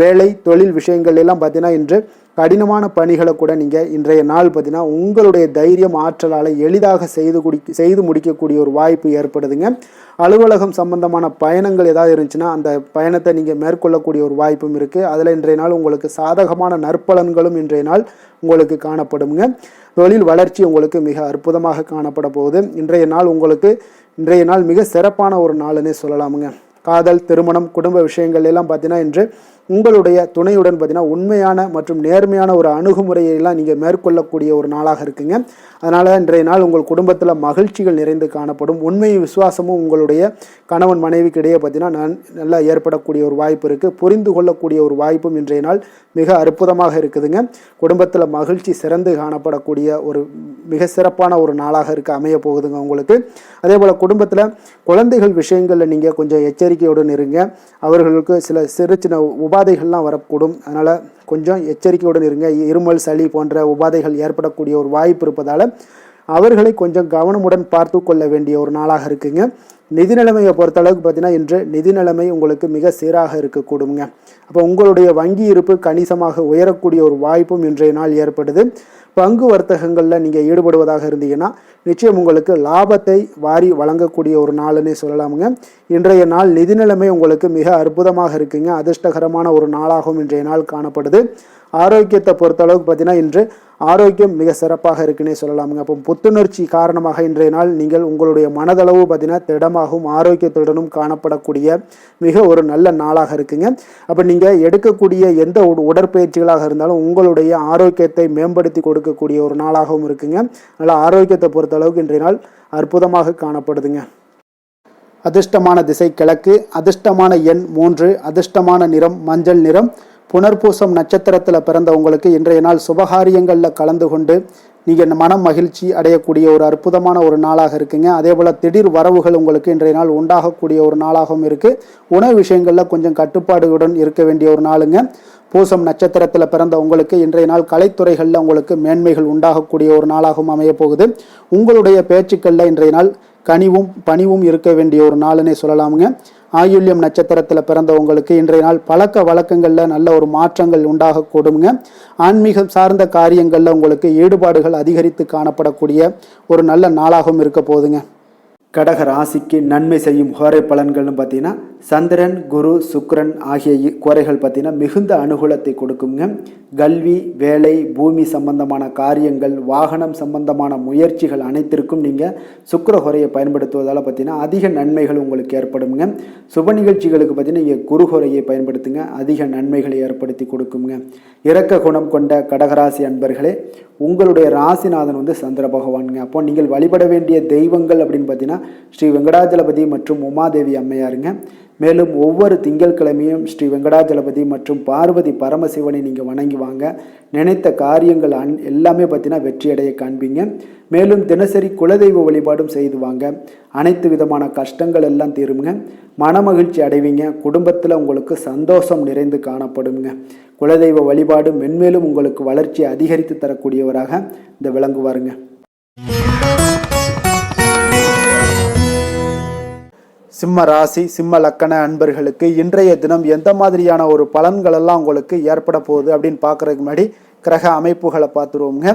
வேலை தொழில் விஷயங்கள் எல்லாம் பார்த்தீங்கன்னா இன்று கடினமான பணிகளை கூட நீங்கள் இன்றைய நாள் பார்த்தீங்கன்னா உங்களுடைய தைரியம் ஆற்றலால் எளிதாக செய்து முடிக்கக்கூடிய ஒரு வாய்ப்பு ஏற்படுதுங்க. அலுவலகம் சம்பந்தமான பயணங்கள் ஏதாவது இருந்துச்சுன்னா அந்த பயணத்தை நீங்கள் மேற்கொள்ளக்கூடிய ஒரு வாய்ப்பும் இருக்குது. அதில் இன்றைய நாள் உங்களுக்கு சாதகமான நற்பலன்களும் இன்றைய நாள் உங்களுக்கு காணப்படுங்க. தொழில் வளர்ச்சி உங்களுக்கு மிக அற்புதமாக காணப்பட போகுது. இன்றைய நாள் மிக சிறப்பான ஒரு நாளுன்னே சொல்லலாமுங்க. காதல், திருமணம், குடும்ப விஷயங்கள் எல்லாம் பார்த்தீங்கன்னா இன்று உங்களுடைய துணையுடன் பார்த்தீங்கன்னா உண்மையான மற்றும் நேர்மையான ஒரு அணுகுமுறையெல்லாம் நீங்கள் மேற்கொள்ளக்கூடிய ஒரு நாளாக இருக்குங்க. அதனால் இன்றைய நாள் உங்கள் குடும்பத்தில் மகிழ்ச்சிகள் நிறைந்து காணப்படும். உண்மையும் விசுவாசமும் உங்களுடைய கணவன் மனைவிக்கு இடையே பார்த்தீங்கன்னா நல்லா ஏற்படக்கூடிய ஒரு வாய்ப்பு இருக்குது. புரிந்து கொள்ளக்கூடிய ஒரு வாய்ப்பும் இன்றைய நாள் மிக அற்புதமாக இருக்குதுங்க. குடும்பத்தில் மகிழ்ச்சி சிறந்து காணப்படக்கூடிய ஒரு மிக சிறப்பான ஒரு நாளாக அமைய போகுதுங்க உங்களுக்கு. அதே போல் குடும்பத்தில் குழந்தைகள் விஷயங்களில் நீங்கள் கொஞ்சம் எச்சரிக்கையுடன் இருங்க. அவர்களுக்கு சில சிறு சின்ன உபாதைகள்லாம் வரக்கூடும். அதனால் கொஞ்சம் எச்சரிக்கையுடன் இருங்க. இருமல் சளி போன்ற உபாதைகள் ஏற்படக்கூடிய ஒரு வாய்ப்பு இருப்பதால் அவர்களை கொஞ்சம் கவனமுடன் பார்த்து கொள்ள வேண்டிய ஒரு நாளாக இருக்குங்க. நிதி நிலைமையை பொறுத்தளவுக்கு பார்த்தீங்கன்னா இன்று நிதி நிலைமை உங்களுக்கு மிக சீராக இருக்கக்கூடுங்க. அப்போ உங்களுடைய வங்கி இருப்பு கணிசமாக உயரக்கூடிய ஒரு வாய்ப்பும் இன்றைய நாள் ஏற்படுது. பங்கு வர்த்தகங்களில் நீங்கள் ஈடுபடுவதாக இருந்தீங்கன்னா நிச்சயம் உங்களுக்கு லாபத்தை வாரி வழங்கக்கூடிய ஒரு நாளுன்னே சொல்லலாமுங்க. இன்றைய நாள் நிதி நிலைமை உங்களுக்கு மிக அற்புதமாக இருக்குங்க. அதிர்ஷ்டகரமான ஒரு நாளாகவும் இன்றைய நாள் காணப்படுது. ஆரோக்கியத்தை பொறுத்தளவுக்கு பார்த்தீங்கன்னா இன்று ஆரோக்கியம் மிக சிறப்பாக இருக்குன்னே சொல்லலாமுங்க. அப்போ புத்துணர்ச்சி காரணமாக இன்றைய நாள் நீங்கள் உங்களுடைய மனதளவு பார்த்தீங்கன்னா திடமாகவும் ஆரோக்கியத்துடனும் காணப்படக்கூடிய மிக ஒரு நல்ல நாளாக இருக்குங்க. அப்போ நீங்கள் எடுக்கக்கூடிய எந்த உடற்பயிற்சிகளாக இருந்தாலும் உங்களுடைய ஆரோக்கியத்தை மேம்படுத்தி கொடுக்கக்கூடிய ஒரு நாளாகவும் இருக்குங்க. அதனால் ஆரோக்கியத்தை பொறுத்தளவுக்கு இன்றைய நாள் அற்புதமாக காணப்படுதுங்க. அதிர்ஷ்டமான திசை கிழக்கு, அதிர்ஷ்டமான எண் 3, அதிர்ஷ்டமான நிறம் மஞ்சள் நிறம். புனர்பூசம் நட்சத்திரத்தில் பிறந்த உங்களுக்கு இன்றைய நாள் சுபகாரியங்களில் கலந்து கொண்டு நீங்கள் மனம் மகிழ்ச்சி அடையக்கூடிய ஒரு அற்புதமான ஒரு நாளாக இருக்குங்க. அதே போல் திடீர் வரவுகள் உங்களுக்கு இன்றைய நாள் உண்டாகக்கூடிய ஒரு நாளாகவும் இருக்குது. உணவு விஷயங்களில் கொஞ்சம் கட்டுப்பாடுடன் இருக்க வேண்டிய ஒரு நாளுங்க. பூசம் நட்சத்திரத்தில் பிறந்த உங்களுக்கு இன்றைய நாள் கலைத்துறைகளில் உங்களுக்கு மேன்மைகள் உண்டாகக்கூடிய ஒரு நாளாகவும் அமைய போகுது. உங்களுடைய பேச்சுக்களில் இன்றைய நாள் கனிவும் பணிவும் இருக்க வேண்டிய ஒரு நாளுன்னே சொல்லலாமுங்க. ஆயுள்யம் நட்சத்திரத்தில் பிறந்த உங்களுக்கு இன்றைய நாள் பழக்க வழக்கங்களில் நல்ல ஒரு மாற்றங்கள் உண்டாகக்கூடுங்க. ஆன்மீகம் சார்ந்த காரியங்களில் உங்களுக்கு ஈடுபாடுகள் அதிகரித்து காணப்படக்கூடிய ஒரு நல்ல நாளாகவும் இருக்க போகுதுங்க. கடக ராசிக்கு நன்மை செய்யும் கோரை பலன்கள்னு பார்த்தீங்கன்னா சந்திரன், குரு, சுக்கிரன் ஆகிய கோரைகள் பார்த்தீங்கன்னா மிகுந்த அனுகூலத்தை கொடுக்குங்க. கல்வி, வேலை, பூமி சம்பந்தமான காரியங்கள், வாகனம் சம்பந்தமான முயற்சிகள் அனைத்திற்கும் நீங்கள் சுக்கிர கோரையை பயன்படுத்துவதால் பார்த்தீங்கன்னா அதிக நன்மைகள் உங்களுக்கு ஏற்படுங்க. சுப நிகழ்ச்சிகளுக்கு பார்த்தீங்கன்னா நீங்கள் குரு கோரையை பயன்படுத்துங்க, அதிக நன்மைகளை ஏற்படுத்தி கொடுக்குங்க. இரக்க குணம் கொண்ட கடகராசி அன்பர்களே, உங்களுடைய ராசிநாதன் வந்து சந்திர பகவானுங்க. அப்போ நீங்கள் வழிபட வேண்டிய தெய்வங்கள் அப்படின்னு பார்த்தீங்கன்னா ஸ்ரீ வெங்கடாஜலபதி மற்றும் உமாதேவி அம்மையாருங்க. மேலும் ஒவ்வொரு திங்கட்கிழமையும் ஸ்ரீ வெங்கடாஜலபதி மற்றும் பார்வதி பரமசிவனை நீங்கள் வணங்கி வாங்க. நினைத்த காரியங்கள் எல்லாமே பார்த்தீங்கன்னா வெற்றியடைய காண்பீங்க. மேலும் தினசரி குலதெய்வ வழிபாடும் செய்து வாங்க. அனைத்து விதமான கஷ்டங்கள் எல்லாம் தீருங்க. மனமகிழ்ச்சி அடைவீங்க. குடும்பத்தில் உங்களுக்கு சந்தோஷம் நிறைந்து காணப்படுங்க. குலதெய்வ வழிபாடு மென்மேலும் உங்களுக்கு வளர்ச்சியை அதிகரித்து தரக்கூடியவராக இந்த விளங்குவாருங்க. சிம்ம ராசி, சிம்ம லக்கண அன்பர்களுக்கு இன்றைய தினம் எந்த மாதிரியான ஒரு பலன்கள் எல்லாம் உங்களுக்கு ஏற்பட போகுது அப்படின்னு பார்க்கறதுக்கு முன்னாடி கிரக அமைப்புகளை பார்த்துருவோங்க.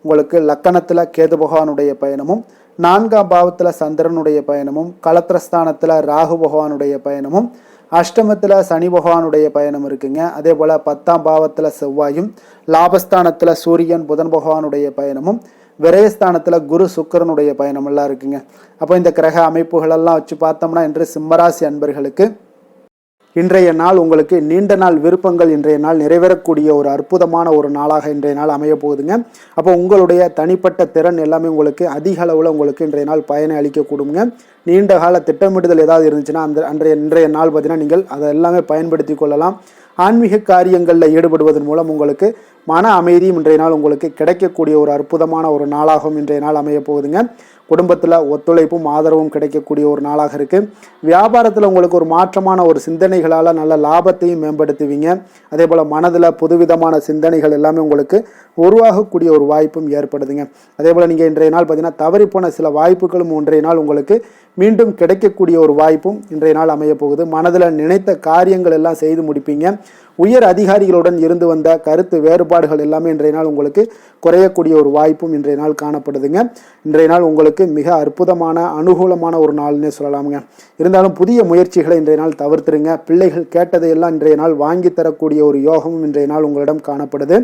உங்களுக்கு லக்கணத்தில் கேது பகவானுடைய பயணமும், 4ஆம் பாவத்தில் சந்திரனுடைய பயணமும், களத்திரஸ்தானத்தில் ராகு பகவானுடைய பயணமும், அஷ்டமத்தில் சனி பகவானுடைய பயணம் இருக்குங்க. அதே போல் 10ஆம் பாவத்தில் செவ்வாயும், லாபஸ்தானத்தில் சூரியன் புதன் பகவானுடைய பயணமும், விரயஸ்தானத்தில் குரு சுக்கிரனுடைய பயணம் எல்லாம் இருக்குங்க. அப்போ இந்த கிரக அமைப்புகளெல்லாம் வச்சு பார்த்தோம்னா இன்று சிம்மராசி அன்பர்களுக்கு இன்றைய நாள் உங்களுக்கு நீண்ட நாள் விருப்பங்கள் இன்றைய நாள் நிறைவேறக்கூடிய ஒரு அற்புதமான ஒரு நாளாக இன்றைய நாள் அமைய போகுதுங்க. அப்போ உங்களுடைய தனிப்பட்ட திறன் எல்லாமே உங்களுக்கு அதிக அளவில் உங்களுக்கு இன்றைய நாள் பயனை அளிக்கக்கூடுங்க. நீண்ட கால திட்டமிடுதல் ஏதாவது இருந்துச்சுன்னா இன்றைய நாள் பார்த்தீங்கன்னா நீங்கள் அதை எல்லாமே பயன்படுத்தி கொள்ளலாம். ஆன்மீக காரியங்களில் ஈடுபடுவதன் மூலம் உங்களுக்கு மன அமைதியும் இன்றைய நாள் உங்களுக்கு கிடைக்கக்கூடிய ஒரு அற்புதமான ஒரு நாளாகவும் இன்றைய நாள் அமைய போகுதுங்க. குடும்பத்தில் ஒத்துழைப்பும் ஆதரவும் கிடைக்கக்கூடிய ஒரு நாளாக இருக்குது. வியாபாரத்தில் உங்களுக்கு ஒரு மாற்றமான ஒரு சிந்தனைகளால் நல்ல லாபத்தையும் மேம்படுத்துவீங்க. அதே போல் மனதில் புதுவிதமான சிந்தனைகள் எல்லாமே உங்களுக்கு உருவாகக்கூடிய ஒரு வாய்ப்பும் ஏற்படுதுங்க. அதே போல் நீங்கள் இன்றைய நாள் பார்த்தீங்கன்னா தவறிப்போன சில வாய்ப்புகளும் இன்றைய நாள் உங்களுக்கு மீண்டும் கிடைக்கக்கூடிய ஒரு வாய்ப்பும் இன்றைய நாள் அமைய போகுது. மனதில் நினைத்த காரியங்கள் எல்லாம் செய்து முடிப்பீங்க. உயர் அதிகாரிகளுடன் இருந்து வந்த கருத்து வேறுபாடுகள் எல்லாமே இன்றைய நாள் உங்களுக்கு குறையக்கூடிய ஒரு வாய்ப்பும் இன்றைய நாள் காணப்படுதுங்க. இன்றைய நாள் உங்களுக்கு மிக அற்புதமான அனுகூலமான ஒரு நாள்னே சொல்லலாமுங்க. இருந்தாலும் புதிய முயற்சிகளை இன்றைய நாள் தவிர்த்துருங்க. பிள்ளைகள் கேட்டதையெல்லாம் இன்றைய நாள் வாங்கி தரக்கூடிய ஒரு யோகமும் இன்றைய நாள் உங்களிடம் காணப்படுது.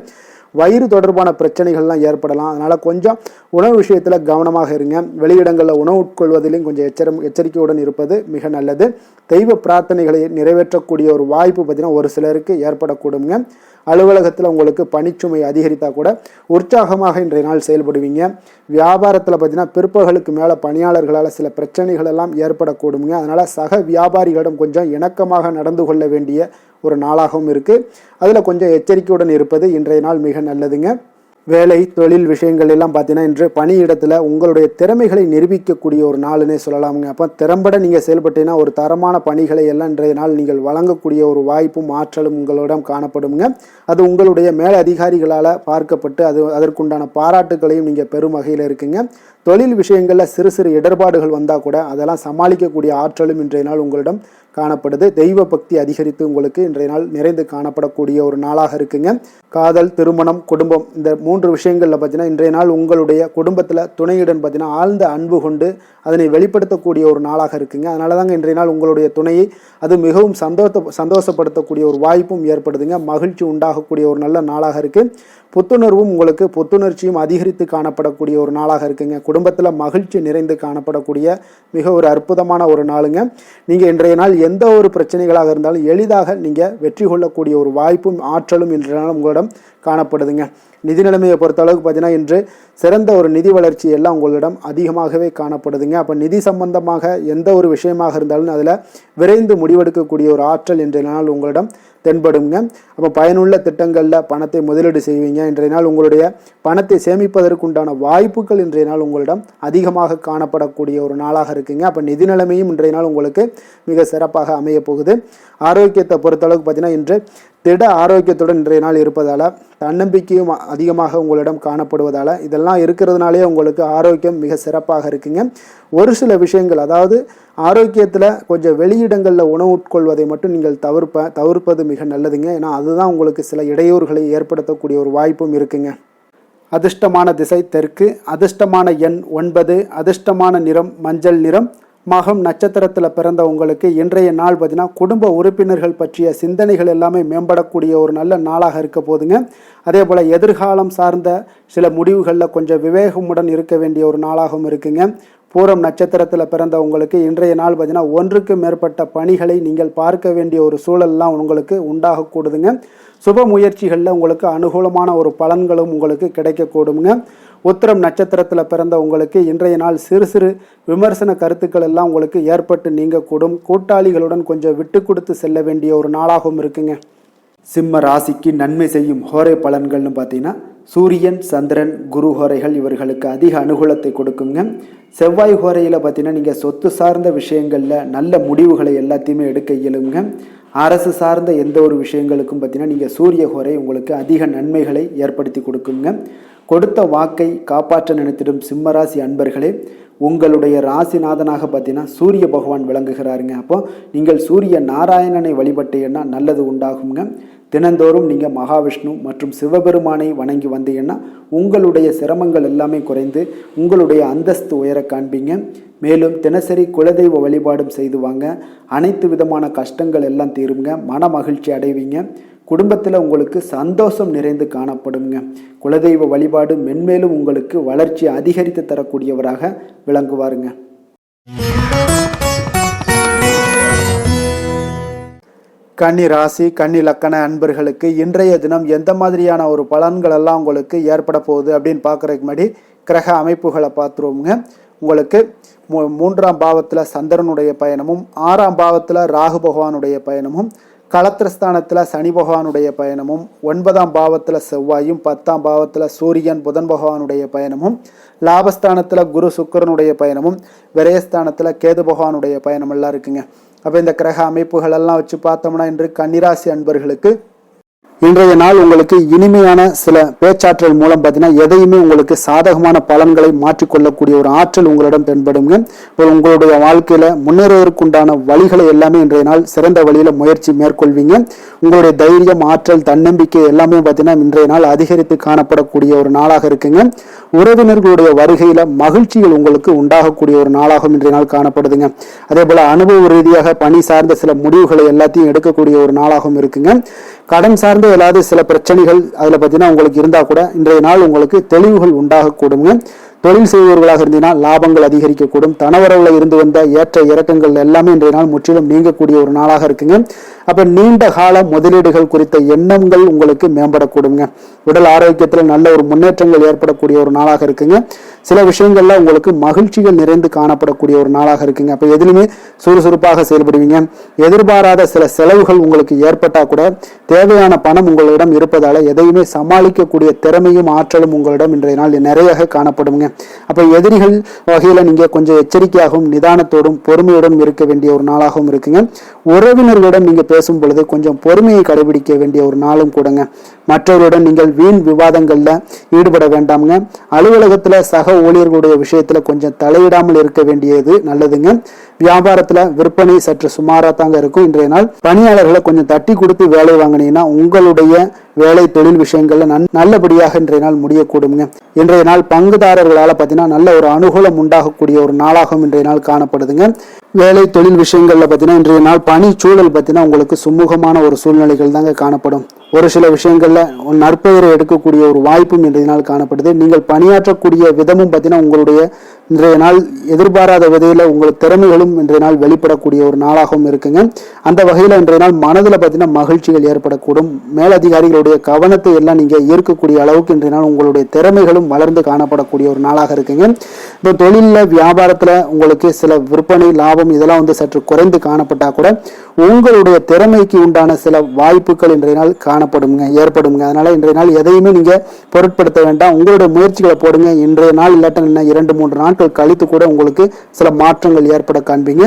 வயிறு தொடர்பான பிரச்சனைகள்லாம் ஏற்படலாம். அதனால் கொஞ்சம் உணவு விஷயத்தில் கவனமாக இருங்க. வெளியிடங்களில் உணவு உட்கொள்வதிலும் கொஞ்சம் எச்சரிக்கையுடன் இருப்பது மிக நல்லது. தெய்வ பிரார்த்தனைகளை நிறைவேற்றக்கூடிய ஒரு வாய்ப்பு பார்த்தீங்கன்னா ஒரு சிலருக்கு ஏற்படக்கூடுங்க. அலுவலகத்தில் உங்களுக்கு பணிச்சுமை அதிகரித்தால் கூட உற்சாகமாக இன்றைய நாள் செயல்படுவீங்க. வியாபாரத்தில் பார்த்தீங்கன்னா பிற்பகலுக்கு மேலே பணியாளர்களால் சில பிரச்சனைகள் எல்லாம் ஏற்படக்கூடுங்க. அதனால் சக வியாபாரிகளிடம் கொஞ்சம் இணக்கமாக நடந்து கொள்ள வேண்டிய ஒரு நாளாகவும் இருக்குது. அதில் கொஞ்சம் எச்சரிக்கையுடன் இருப்பது இன்றைய நாள் மிக நல்லதுங்க. வேலை தொழில் விஷயங்கள் எல்லாம் பார்த்தீங்கன்னா இன்று பணியிடத்தில் உங்களுடைய திறமைகளை நிரூபிக்கக்கூடிய ஒரு நாளுன்னே சொல்லலாமுங்க. அப்போ திறம்பட நீங்கள் செயல்பட்டீங்கன்னா ஒரு தரமான பணிகளை எல்லாம் இன்றைய நாள் நீங்கள் வழங்கக்கூடிய ஒரு வாய்ப்பும் ஆற்றலும் உங்களிடம் காணப்படுங்க. அது உங்களுடைய மேல் அதிகாரிகளால் பார்க்கப்பட்டு அதற்குண்டான பாராட்டுகளையும் நீங்கள் பெரும் வகையில் இருக்குங்க. தொழில் விஷயங்களில் சிறு சிறு இடர்பாடுகள் வந்தால் கூட அதெல்லாம் சமாளிக்கக்கூடிய ஆற்றலும் இன்றைய நாள் உங்களிடம் காணப்படுது. தெய்வ பக்தி அதிகரித்து உங்களுக்கு இன்றைய நாள் நிறைந்து காணப்படக்கூடிய ஒரு நாளாக இருக்குங்க. காதல், திருமணம், குடும்பம் இந்த 3 விஷயங்களில் பார்த்தீங்கன்னா இன்றைய நாள் உங்களுடைய குடும்பத்தில் துணையுடன் பார்த்தீங்கன்னா ஆழ்ந்த அன்பு கொண்டு அதனை வெளிப்படுத்தக்கூடிய ஒரு நாளாக இருக்குங்க. அதனால தாங்க இன்றைய நாள் உங்களுடைய துணையை அது மிகவும் சந்தோஷப்படுத்தக்கூடிய ஒரு வாய்ப்பும் ஏற்படுதுங்க. மகிழ்ச்சி உண்டாகக்கூடிய ஒரு நல்ல நாளாக இருக்குது. புத்துணர்வும் உங்களுக்கு புத்துணர்ச்சியும் அதிகரித்து காணப்படக்கூடிய ஒரு நாளாக இருக்குங்க. குடும்பத்தில் மகிழ்ச்சி நிறைந்து காணப்படக்கூடிய மிக ஒரு அற்புதமான ஒரு நாளுங்க. நீங்கள் இன்றைய நாள் எந்த ஒரு பிரச்சனைகளாக இருந்தாலும் எளிதாக நீங்கள் வெற்றி கொள்ளக்கூடிய ஒரு வாய்ப்பும் ஆற்றலும் இன்றைய நாள் உங்களிடம் காணப்படுதுங்க. நிதி நிலைமையை பொறுத்த அளவுக்கு பார்த்தீங்கன்னா இன்று சிறந்த ஒரு நிதி வளர்ச்சி எல்லாம் உங்களிடம் அதிகமாகவே காணப்படுதுங்க. அப்போ நிதி சம்பந்தமாக எந்த ஒரு விஷயமாக இருந்தாலும் அதில் விரைந்து முடிவெடுக்கக்கூடிய ஒரு ஆற்றல் இன்றைய நாள் உங்களிடம் தென்படுங்க. அப்போ பயனுள்ள திட்டங்களில் பணத்தை முதலீடு செய்வீங்க. இன்றைய நாள் உங்களுடைய பணத்தை சேமிப்பதற்குண்டான வாய்ப்புகள் இன்றைய நாள் உங்களிடம் அதிகமாக காணப்படக்கூடிய ஒரு நாளாக இருக்குங்க. அப்போ நிதி நிலைமையும் இன்றைய நாள் உங்களுக்கு மிக சிறப்பாக அமைய போகுது. ஆரோக்கியத்தை பொறுத்தளவுக்கு பார்த்தீங்கன்னா இன்று திட ஆரோக்கியத்துடன் இன்றைய நாள் இருப்பதால் தன்னம்பிக்கையும் அதிகமாக உங்களிடம் காணப்படுவதால் இதெல்லாம் இருக்கிறதுனாலே உங்களுக்கு ஆரோக்கியம் மிக சிறப்பாக இருக்குங்க. ஒரு சில விஷயங்கள் அதாவது ஆரோக்கியத்தில் கொஞ்சம் வெளியிடங்களில் உணவு உட்கொள்வதை மட்டும் நீங்கள் தவிர்ப்பது மிக நல்லதுங்க. ஏன்னா அதுதான் உங்களுக்கு சில இடையூறுகளை ஏற்படுத்தக்கூடிய ஒரு வாய்ப்பும் இருக்குங்க. அதிர்ஷ்டமான திசை தெற்கு, அதிர்ஷ்டமான எண் 9, அதிர்ஷ்டமான நிறம் மஞ்சள் நிறம். மகம் நட்சத்திரத்தில் பிறந்த உங்களுக்கு இன்றைய நாள் பார்த்தீங்கன்னா குடும்ப உறுப்பினர்கள் பற்றிய சிந்தனைகள் எல்லாமே மேம்படக்கூடிய ஒரு நல்ல நாளாக இருக்க போதுங்க. அதே போல் எதிர்காலம் சார்ந்த சில முடிவுகளில் கொஞ்சம் விவேகமுடன் இருக்க வேண்டிய ஒரு நாளாகவும் இருக்குங்க. பூரம் நட்சத்திரத்தில் பிறந்த உங்களுக்கு இன்றைய நாள் பார்த்தீங்கன்னா ஒன்றுக்கு மேற்பட்ட பணிகளை நீங்கள் பார்க்க வேண்டிய ஒரு சூழல்லாம் உங்களுக்கு உண்டாகக்கூடுதுங்க. சுப முயற்சிகளில் உங்களுக்கு அனுகூலமான ஒரு பலன்களும் உங்களுக்கு கிடைக்கக்கூடுங்க. உத்திரம் நட்சத்திரத்தில் பிறந்த உங்களுக்கு இன்றைய நாள் சிறு சிறு விமர்சன கருத்துக்கள் எல்லாம் உங்களுக்கு ஏற்பட்டு நீங்கக்கூடும். கூட்டாளிகளுடன் கொஞ்சம் விட்டு கொடுத்து செல்ல வேண்டிய ஒரு நாளாகவும் இருக்குங்க. சிம்ம ராசிக்கு நன்மை செய்யும் ஹோரை பலன்கள்னு பார்த்தீங்கன்னா சூரியன், சந்திரன், குரு ஹோரைகள் இவர்களுக்கு அதிக அனுகூலத்தை கொடுக்குங்க. செவ்வாய் ஹோரையில் பார்த்தீங்கன்னா நீங்கள் சொத்து சார்ந்த விஷயங்களில் நல்ல முடிவுகளை எல்லாத்தையுமே எடுக்க இயலுங்க. அரசு சார்ந்த எந்த ஒரு விஷயங்களுக்கும் பார்த்தீங்கன்னா நீங்கள் சூரிய ஹோரை உங்களுக்கு அதிக நன்மைகளை ஏற்படுத்தி கொடுக்குங்க. கொடுத்த வாக்கை காப்பாற்ற நினைத்திடும் சிம்மராசி அன்பர்களே, உங்களுடைய ராசிநாதனாக பார்த்தீங்கன்னா சூரிய பகவான் விளங்குகிறாருங்க. அப்போ நீங்கள் சூரிய நாராயணனை வழிபட்டீங்கன்னா நல்லது உண்டாகுங்க. தினந்தோறும் நீங்கள் மகாவிஷ்ணு மற்றும் சிவபெருமானை வணங்கி வந்தீங்கன்னா உங்களுடைய சிரமங்கள் எல்லாமே குறைந்து உங்களுடைய அந்தஸ்து உயர காண்பீங்க. மேலும் தினசரி குலதெய்வ வழிபாடும் செய்து வாங்க. அனைத்து விதமான கஷ்டங்கள் எல்லாம் தீருங்க. மன மகிழ்ச்சி அடைவீங்க. குடும்பத்தில் உங்களுக்கு சந்தோஷம் நிறைந்து காணப்படுங்க. குலதெய்வ வழிபாடு மென்மேலும் உங்களுக்கு வளர்ச்சி அதிகரித்து தரக்கூடியவராக விளங்குவாருங்க. கன்னி ராசி, கன்னி லக்கண அன்பர்களுக்கு இன்றைய தினம் எந்த மாதிரியான ஒரு பலன்கள் எல்லாம் உங்களுக்கு ஏற்பட போகுது அப்படின்னு பார்க்குறதுக்கு முன்னாடி கிரக அமைப்புகளை பார்த்துருவோங்க. உங்களுக்கு 3ஆம் பாவத்தில் சந்திரனுடைய பயணமும், 6ஆம் பாவத்தில் ராகு பகவானுடைய பயணமும், களத்திரஸ்தானத்தில் சனி பகவானுடைய பயணமும், 9ஆம் பாவத்தில் செவ்வாயும், 10ஆம் பாவத்தில் சூரியன் புதன் பகவானுடைய பயணமும், லாபஸ்தானத்தில் குரு சுக்கிரனுடைய பயணமும், விரயஸ்தானத்தில் கேது பகவானுடைய பயணம் எல்லாம் இருக்குங்க. அப்போ இந்த கிரக அமைப்புகள் எல்லாம் வச்சு பார்த்தோம்னா இன்று கன்னிராசி அன்பர்களுக்கு இன்றைய நாள் உங்களுக்கு இனிமையான சில பேச்சாற்றல் மூலம் பார்த்தீங்கன்னா எதையுமே உங்களுக்கு சாதகமான பலன்களை மாற்றிக்கொள்ளக்கூடிய ஒரு ஆற்றல் உங்களிடம் தென்படுங்க. உங்களுடைய வாழ்க்கையில முன்னேறுவதற்குண்டான வழிகளை எல்லாமே இன்றைய நாள் சிறந்த வழியில முயற்சி மேற்கொள்வீங்க. உங்களுடைய தைரியம், ஆற்றல், தன்னம்பிக்கை எல்லாமே பார்த்தீங்கன்னா இன்றைய நாள் அதிகரித்து காணப்படக்கூடிய ஒரு நாளாக இருக்குங்க. உறவினர்களுடைய வருகையில மகிழ்ச்சிகள் உங்களுக்கு உண்டாகக்கூடிய ஒரு நாளாகவும் இன்றைய நாள் காணப்படுதுங்க. அதே போல அனுபவ ரீதியாக பணி சார்ந்த சில முடிவுகளை எல்லாத்தையும் எடுக்கக்கூடிய ஒரு நாளாகவும் இருக்குங்க. கடன் சார்ந்த ஏதாவது சில பிரச்சனைகள் அதில் பார்த்தீங்கன்னா உங்களுக்கு இருந்தால் கூட இன்றைய நாள் உங்களுக்கு தெளிவுகள் உண்டாகக்கூடுங்க. தொழில் செய்பவர்களாக இருந்தீங்கன்னா லாபங்கள் அதிகரிக்கக்கூடும். தனவரவில் இருந்து வந்த ஏற்ற இறக்கங்கள் எல்லாமே இன்றைய நாள் முற்றிலும் நீங்கக்கூடிய ஒரு நாளாக இருக்குங்க. அப்போ நீண்ட கால முதலீடுகள் குறித்த எண்ணங்கள் உங்களுக்கு மேம்படக்கூடுங்க. உடல் ஆரோக்கியத்தில் நல்ல ஒரு முன்னேற்றங்கள் ஏற்படக்கூடிய ஒரு நாளாக இருக்குங்க. சில விஷயங்கள்ல உங்களுக்கு மகிழ்ச்சிகள் நிறைந்து காணப்படக்கூடிய ஒரு நாளாக இருக்குங்க. அப்போ எதுலையுமே சுறுசுறுப்பாக செயல்படுவீங்க. எதிர்பாராத சில செலவுகள் உங்களுக்கு ஏற்பட்டா கூட தேவையான பணம் உங்களிடம் இருப்பதால எதையுமே சமாளிக்கக்கூடிய திறமையும் ஆற்றலும் உங்களிடம் இன்றைய நாள் நிறைய காணப்படுங்க. அப்போ எதிரிகள் வகையில நீங்க கொஞ்சம் எச்சரிக்கையாகவும் நிதானத்தோடும் பொறுமையோடும் இருக்க வேண்டிய ஒரு நாளாகவும் இருக்குங்க. உறவினர்களிடம் நீங்க பேசும் பொழுது கொஞ்சம் பொறுமையை கடைபிடிக்க வேண்டிய ஒரு நாளும் கூடங்க. மற்றவருடன் நீங்கள் வீண் விவாதங்கள்ல ஈடுபட வேண்டாமுங்க. அலுவலகத்துல சக ஊழியர்களுடைய விஷயத்துல கொஞ்சம் தலையிடாமல் இருக்க வேண்டியது நல்லதுங்க. வியாபாரத்துல விற்பனை சற்று சுமாரா தாங்க இருக்கும். இன்றைய நாள் பணியாளர்களை கொஞ்சம் தட்டி கொடுத்து வேலை வாங்கினீங்கன்னா உங்களுடைய வேலை தொழில் விஷயங்கள்ல நல்லபடியாக இன்றைய நாள் முடியக்கூடுங்க. இன்றைய நாள் பங்குதாரர்களால பார்த்தீங்கன்னா நல்ல ஒரு அனுகூலம் உண்டாகக்கூடிய ஒரு நாளாகவும் இன்றைய நாள் காணப்படுதுங்க. வேலை தொழில் விஷயங்கள்ல பார்த்தீங்கன்னா இன்றைய நாள் பணி சூழல் பார்த்தீங்கன்னா உங்களுக்கு சுமூகமான ஒரு சூழ்நிலைகள் தாங்க காணப்படும். ஒரு சில விஷயங்கள்ல நற்பெயரை எடுக்கக்கூடிய ஒரு வாய்ப்பும் இன்றைய நாள் காணப்படுது. நீங்கள் பணியாற்றக்கூடிய விதமும் பார்த்தீங்கன்னா உங்களுடைய இன்றைய நாள் எதிர்பாராத விதையில உங்கள் திறமைகளும் இன்றைய நாள் வெளிப்படக்கூடிய ஒரு நாளாகவும் இருக்குங்க. அந்த வகையில இன்றைய நாள் மனதில் பார்த்தீங்கன்னா மகிழ்ச்சிகள் ஏற்படக்கூடும். மேலதிகாரிகளுடைய கவனத்தை எல்லாம் நீங்க ஈர்க்கக்கூடிய அளவுக்கு இன்றைய நாள் உங்களுடைய திறமைகளும் வளர்ந்து காணப்படக்கூடிய ஒரு நாளாக இருக்குங்க. இப்போ தொழில வியாபாரத்துல உங்களுக்கு சில விற்பனை லாபம் இதெல்லாம் சற்று குறைந்து காணப்பட்டா கூட உங்களுடைய திறமைக்கு உண்டான சில வாய்ப்புகள் இன்றைய நாள் ஏற்படுங்க. அதனால இன்றைய நாள் எதையுமே நீங்க பொருட்படுத்த வேண்டாம். உங்களுடைய முயற்சிகளை போடுங்க. இன்றைய நாள் இல்லாட்ட 2-3 நாட்கள் கழித்து கூட உங்களுக்கு சில மாற்றங்கள் ஏற்பட காண்பீங்க.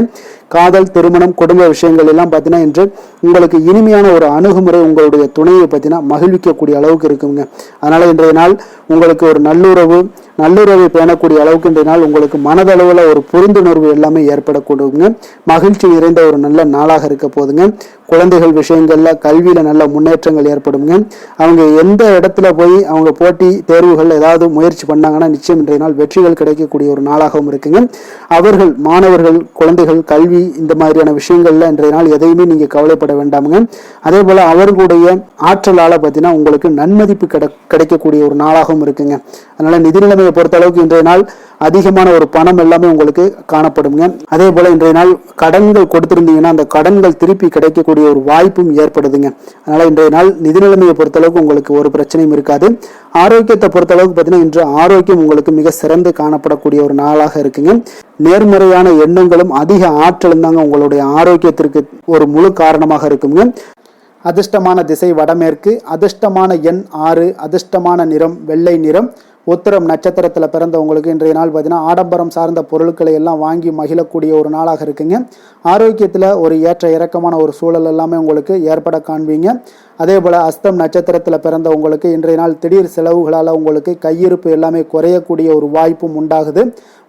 காதல், திருமணம், குடும்ப விஷயங்கள் எல்லாம் பார்த்தீங்கன்னா இன்று உங்களுக்கு இனிமையான ஒரு அணுகுமுறை உங்களுடைய துணையை பார்த்தீங்கன்னா மகிழ்விக்கக்கூடிய அளவுக்கு இருக்குங்க. அதனால இன்றைய நாள் உங்களுக்கு ஒரு நல்லுறவை பேணக்கூடிய அளவுக்கு இன்றைய நாள் உங்களுக்கு மனதளவில் ஒரு புரிந்துணர்வு எல்லாமே ஏற்படக்கூடுங்க. மகிழ்ச்சி நிறைந்த ஒரு நல்ல நாளாக இருக்க போதுங்க. குழந்தைகள் விஷயங்கள்ல கல்வியில நல்ல முன்னேற்றங்கள் ஏற்படுங்க. அவங்க எந்த இடத்துல போய் அவங்க போட்டி தேர்வுகள் ஏதாவது முயற்சி பண்ணாங்கன்னா நிச்சயம் இன்றைய நாள் வெற்றிகள் கிடைக்கக்கூடிய ஒரு நாளாகவும் இருக்குங்க. அவர்கள் மாணவர்கள் குழந்தைகள் கல்வி இந்த மாதிரியான விஷயங்கள்ல இன்றைய நாள் எதையுமே நீங்க கவலைப்பட வேண்டாமுங்க. அதே போல அவர்களுடைய ஆற்றலால பார்த்தீங்கன்னா உங்களுக்கு நன்மதிப்பு கிடைக்கக்கூடிய ஒரு நாளாகவும் இருக்குங்க. அதனால நிதி நிலைமையை பொறுத்த அளவுக்கு இன்றைய நாள் அதிகமான ஒரு பணம் எல்லாமே உங்களுக்கு காணப்படுங்க. அதே போல இன்றைய நாள் கடன்கள் கொடுத்திருந்தீங்கன்னா அந்த கடன்கள் திருப்பி கிடைக்கக்கூடிய ஒரு வாய்ப்பும் ஏற்படுதுங்க. அதனால இன்றைய நாள் நிதி நிலைமையை பொறுத்தளவுக்கு உங்களுக்கு ஒரு பிரச்சனையும் இருக்காது. ஆரோக்கியத்தை பொறுத்தளவுக்கு பார்த்தீங்கன்னா இன்று ஆரோக்கியம் உங்களுக்கு மிக சிறந்து காணப்படக்கூடிய ஒரு நாளாக இருக்குங்க. நேர்மறையான எண்ணங்களும் அதிக ஆற்றலும் தாங்க உங்களுடைய ஆரோக்கியத்திற்கு ஒரு முழு காரணமாக இருக்குங்க. அதிர்ஷ்டமான திசை வடமேற்கு, அதிர்ஷ்டமான எண் 6, அதிர்ஷ்டமான நிறம் வெள்ளை நிறம். உத்திரம் நட்சத்திரத்தில் பிறந்தவங்களுக்கு இன்றைய நாள் பார்த்தீங்கன்னா ஆடம்பரம் சார்ந்த பொருட்களை எல்லாம் வாங்கி மகிழக்கூடிய ஒரு நாளாக இருக்குங்க. ஆரோக்கியத்தில் ஒரு ஏற்ற இறக்கமான ஒரு சூழல் எல்லாமே உங்களுக்கு ஏற்பட காண்பீங்க. அதே போல் அஸ்தம் நட்சத்திரத்தில் பிறந்தவங்களுக்கு இன்றைய நாள் திடீர் செலவுகளால் உங்களுக்கு கையிருப்பு எல்லாமே குறையக்கூடிய ஒரு வாய்ப்பும் உண்டாகுது.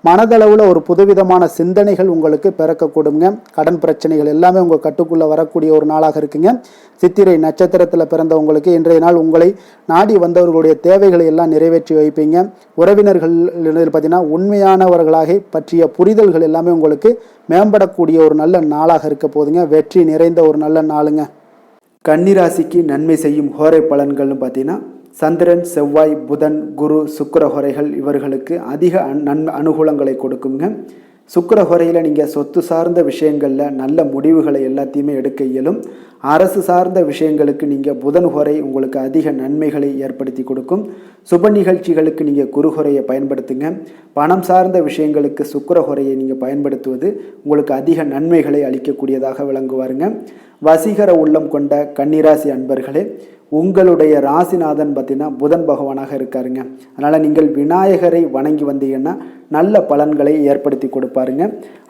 மனதளவில் ஒரு புதுவிதமான சிந்தனைகள் உங்களுக்கு பிறக்கக்கூடுங்க. கடன் பிரச்சனைகள் எல்லாமே உங்கள் கட்டுக்குள்ளே வரக்கூடிய ஒரு நாளாக இருக்குங்க. சித்திரை நட்சத்திரத்தில் பிறந்தவங்களுக்கு இன்றைய நாள் உங்களை நாடி வந்தவர்களுடைய தேவைகளை எல்லாம் நிறைவேற்றி வைப்பீங்க. உறவினர்கள் பார்த்தீங்கன்னா உண்மையானவர்களாக பற்றிய புரிதல்கள் எல்லாமே உங்களுக்கு மேம்படக்கூடிய ஒரு நல்ல நாளாக இருக்க போதுங்க. வெற்றி நிறைந்த ஒரு நல்ல நாளுங்க. கன்னிராசிக்கு நன்மை செய்யும் ஹோரை பலன்கள்னு பார்த்தீங்கன்னா சந்திரன், செவ்வாய், புதன், குரு, சுக்கிர ஹோரைகள் இவர்களுக்கு அதிக அனுகூலங்களை கொடுக்குங்க. சுக்கிர ஹோரையில் நீங்கள் சொத்து சார்ந்த விஷயங்களில் நல்ல முடிவுகளை எல்லாத்தையுமே எடுக்க இயலும். அரசு சார்ந்த விஷயங்களுக்கு நீங்கள் புதன் ஹோரை உங்களுக்கு அதிக நன்மைகளை ஏற்படுத்தி கொடுக்கும். சுப நிகழ்ச்சிகளுக்கு நீங்கள் குரு ஹோரையை பயன்படுத்துங்க. பணம் சார்ந்த விஷயங்களுக்கு சுக்கிர ஹோரையை நீங்கள் பயன்படுத்துவது உங்களுக்கு அதிக நன்மைகளை அளிக்கக்கூடியதாக விளங்குவாருங்க. வசீகர உள்ளம் கொண்ட கன்னிராசி அன்பர்களே, உங்களுடைய ராசிநாதன் பார்த்தீங்கன்னா புதன் பகவானாக இருக்காருங்க. அதனால் நீங்கள் விநாயகரை வணங்கி வந்தீங்கன்னா நல்ல பலன்களை ஏற்படுத்தி கொடுப்பாருங்க.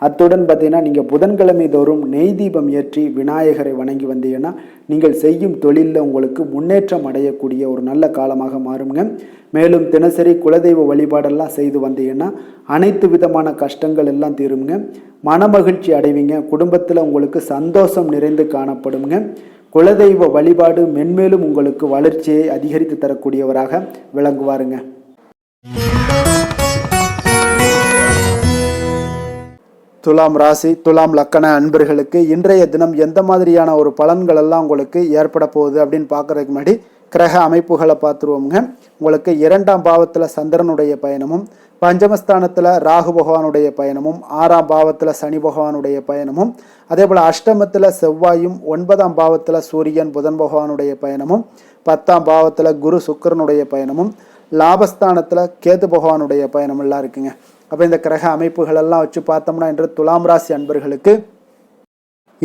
அத்துடன் பார்த்தீங்கன்னா நீங்கள் புதன்கிழமை தோறும் நெய் தீபம் ஏற்றி விநாயகரை வணங்கி வந்தீங்கன்னா நீங்கள் செய்யும் தொழிலில் உங்களுக்கு முன்னேற்றம் அடையக்கூடிய ஒரு நல்ல காலமாக மாறுங்க. மேலும் தினசரி குலதெய்வ வழிபாடெல்லாம் செய்து வந்தீங்கன்னா அனைத்து விதமான கஷ்டங்கள் எல்லாம் தீருங்க. மனமகிழ்ச்சி அடைவீங்க. குடும்பத்தில் உங்களுக்கு சந்தோஷம் நிறைந்து காணப்படுங்க. குலதெய்வ வழிபாடு மென்மேலும் உங்களுக்கு வளர்ச்சியை அதிகரித்து தரக்கூடியவராக விளங்குவாருங்க. துலாம் ராசி, துலாம் லக்கண அன்பர்களுக்கு இன்றைய தினம் எந்த மாதிரியான ஒரு பலன்கள் எல்லாம் உங்களுக்கு ஏற்பட போகுது அப்படின்னு பார்க்கறதுக்கு முன்னாடி கிரக அமைப்புகளை பார்த்துருவோங்க. உங்களுக்கு 2ஆம் பாவத்தில் சந்திரனுடைய பயணமும், பஞ்சமஸ்தானத்தில் ராகு பகவானுடைய பயணமும், 6ஆம் பாவத்தில் சனி பகவானுடைய பயணமும், அதே போல் அஷ்டமத்தில் செவ்வாயும், 9ஆம் பாவத்தில் சூரியன் புதன் பகவானுடைய பயணமும், 10ஆம் பாவத்தில் குரு சுக்கிரனுடைய பயணமும், லாபஸ்தானத்தில் கேது பகவானுடைய பயணமெல்லாம் இருக்குங்க. அப்போ இந்த கிரக அமைப்புகள் எல்லாம் வச்சு பார்த்தோம்னா இன்று துலாம் ராசி அன்பர்களுக்கு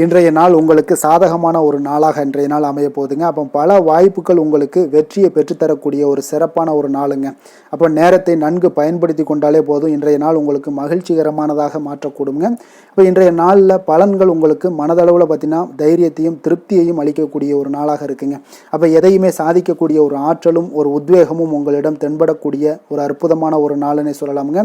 இன்றைய நாள் உங்களுக்கு சாதகமான ஒரு நாளாக இன்றைய நாள் அமைய போகுதுங்க. அப்போ பல வாய்ப்புகள் உங்களுக்கு வெற்றியை பெற்றுத்தரக்கூடிய ஒரு சிறப்பான ஒரு நாளுங்க. அப்போ நேரத்தை நன்கு பயன்படுத்தி கொண்டாலே போதும், இன்றைய நாள் உங்களுக்கு மகிழ்ச்சிகரமானதாக மாற்றக்கூடுங்க. இப்போ இன்றைய நாளில் பலன்கள் உங்களுக்கு மனதளவில் பார்த்தீங்கன்னா தைரியத்தையும் திருப்தியையும் அளிக்கக்கூடிய ஒரு நாளாக இருக்குங்க. அப்போ எதையுமே சாதிக்கக்கூடிய ஒரு ஆற்றலும் ஒரு உத்வேகமும் உங்களிடம் தென்படக்கூடிய ஒரு அற்புதமான ஒரு நாளுன்னே சொல்லலாமுங்க.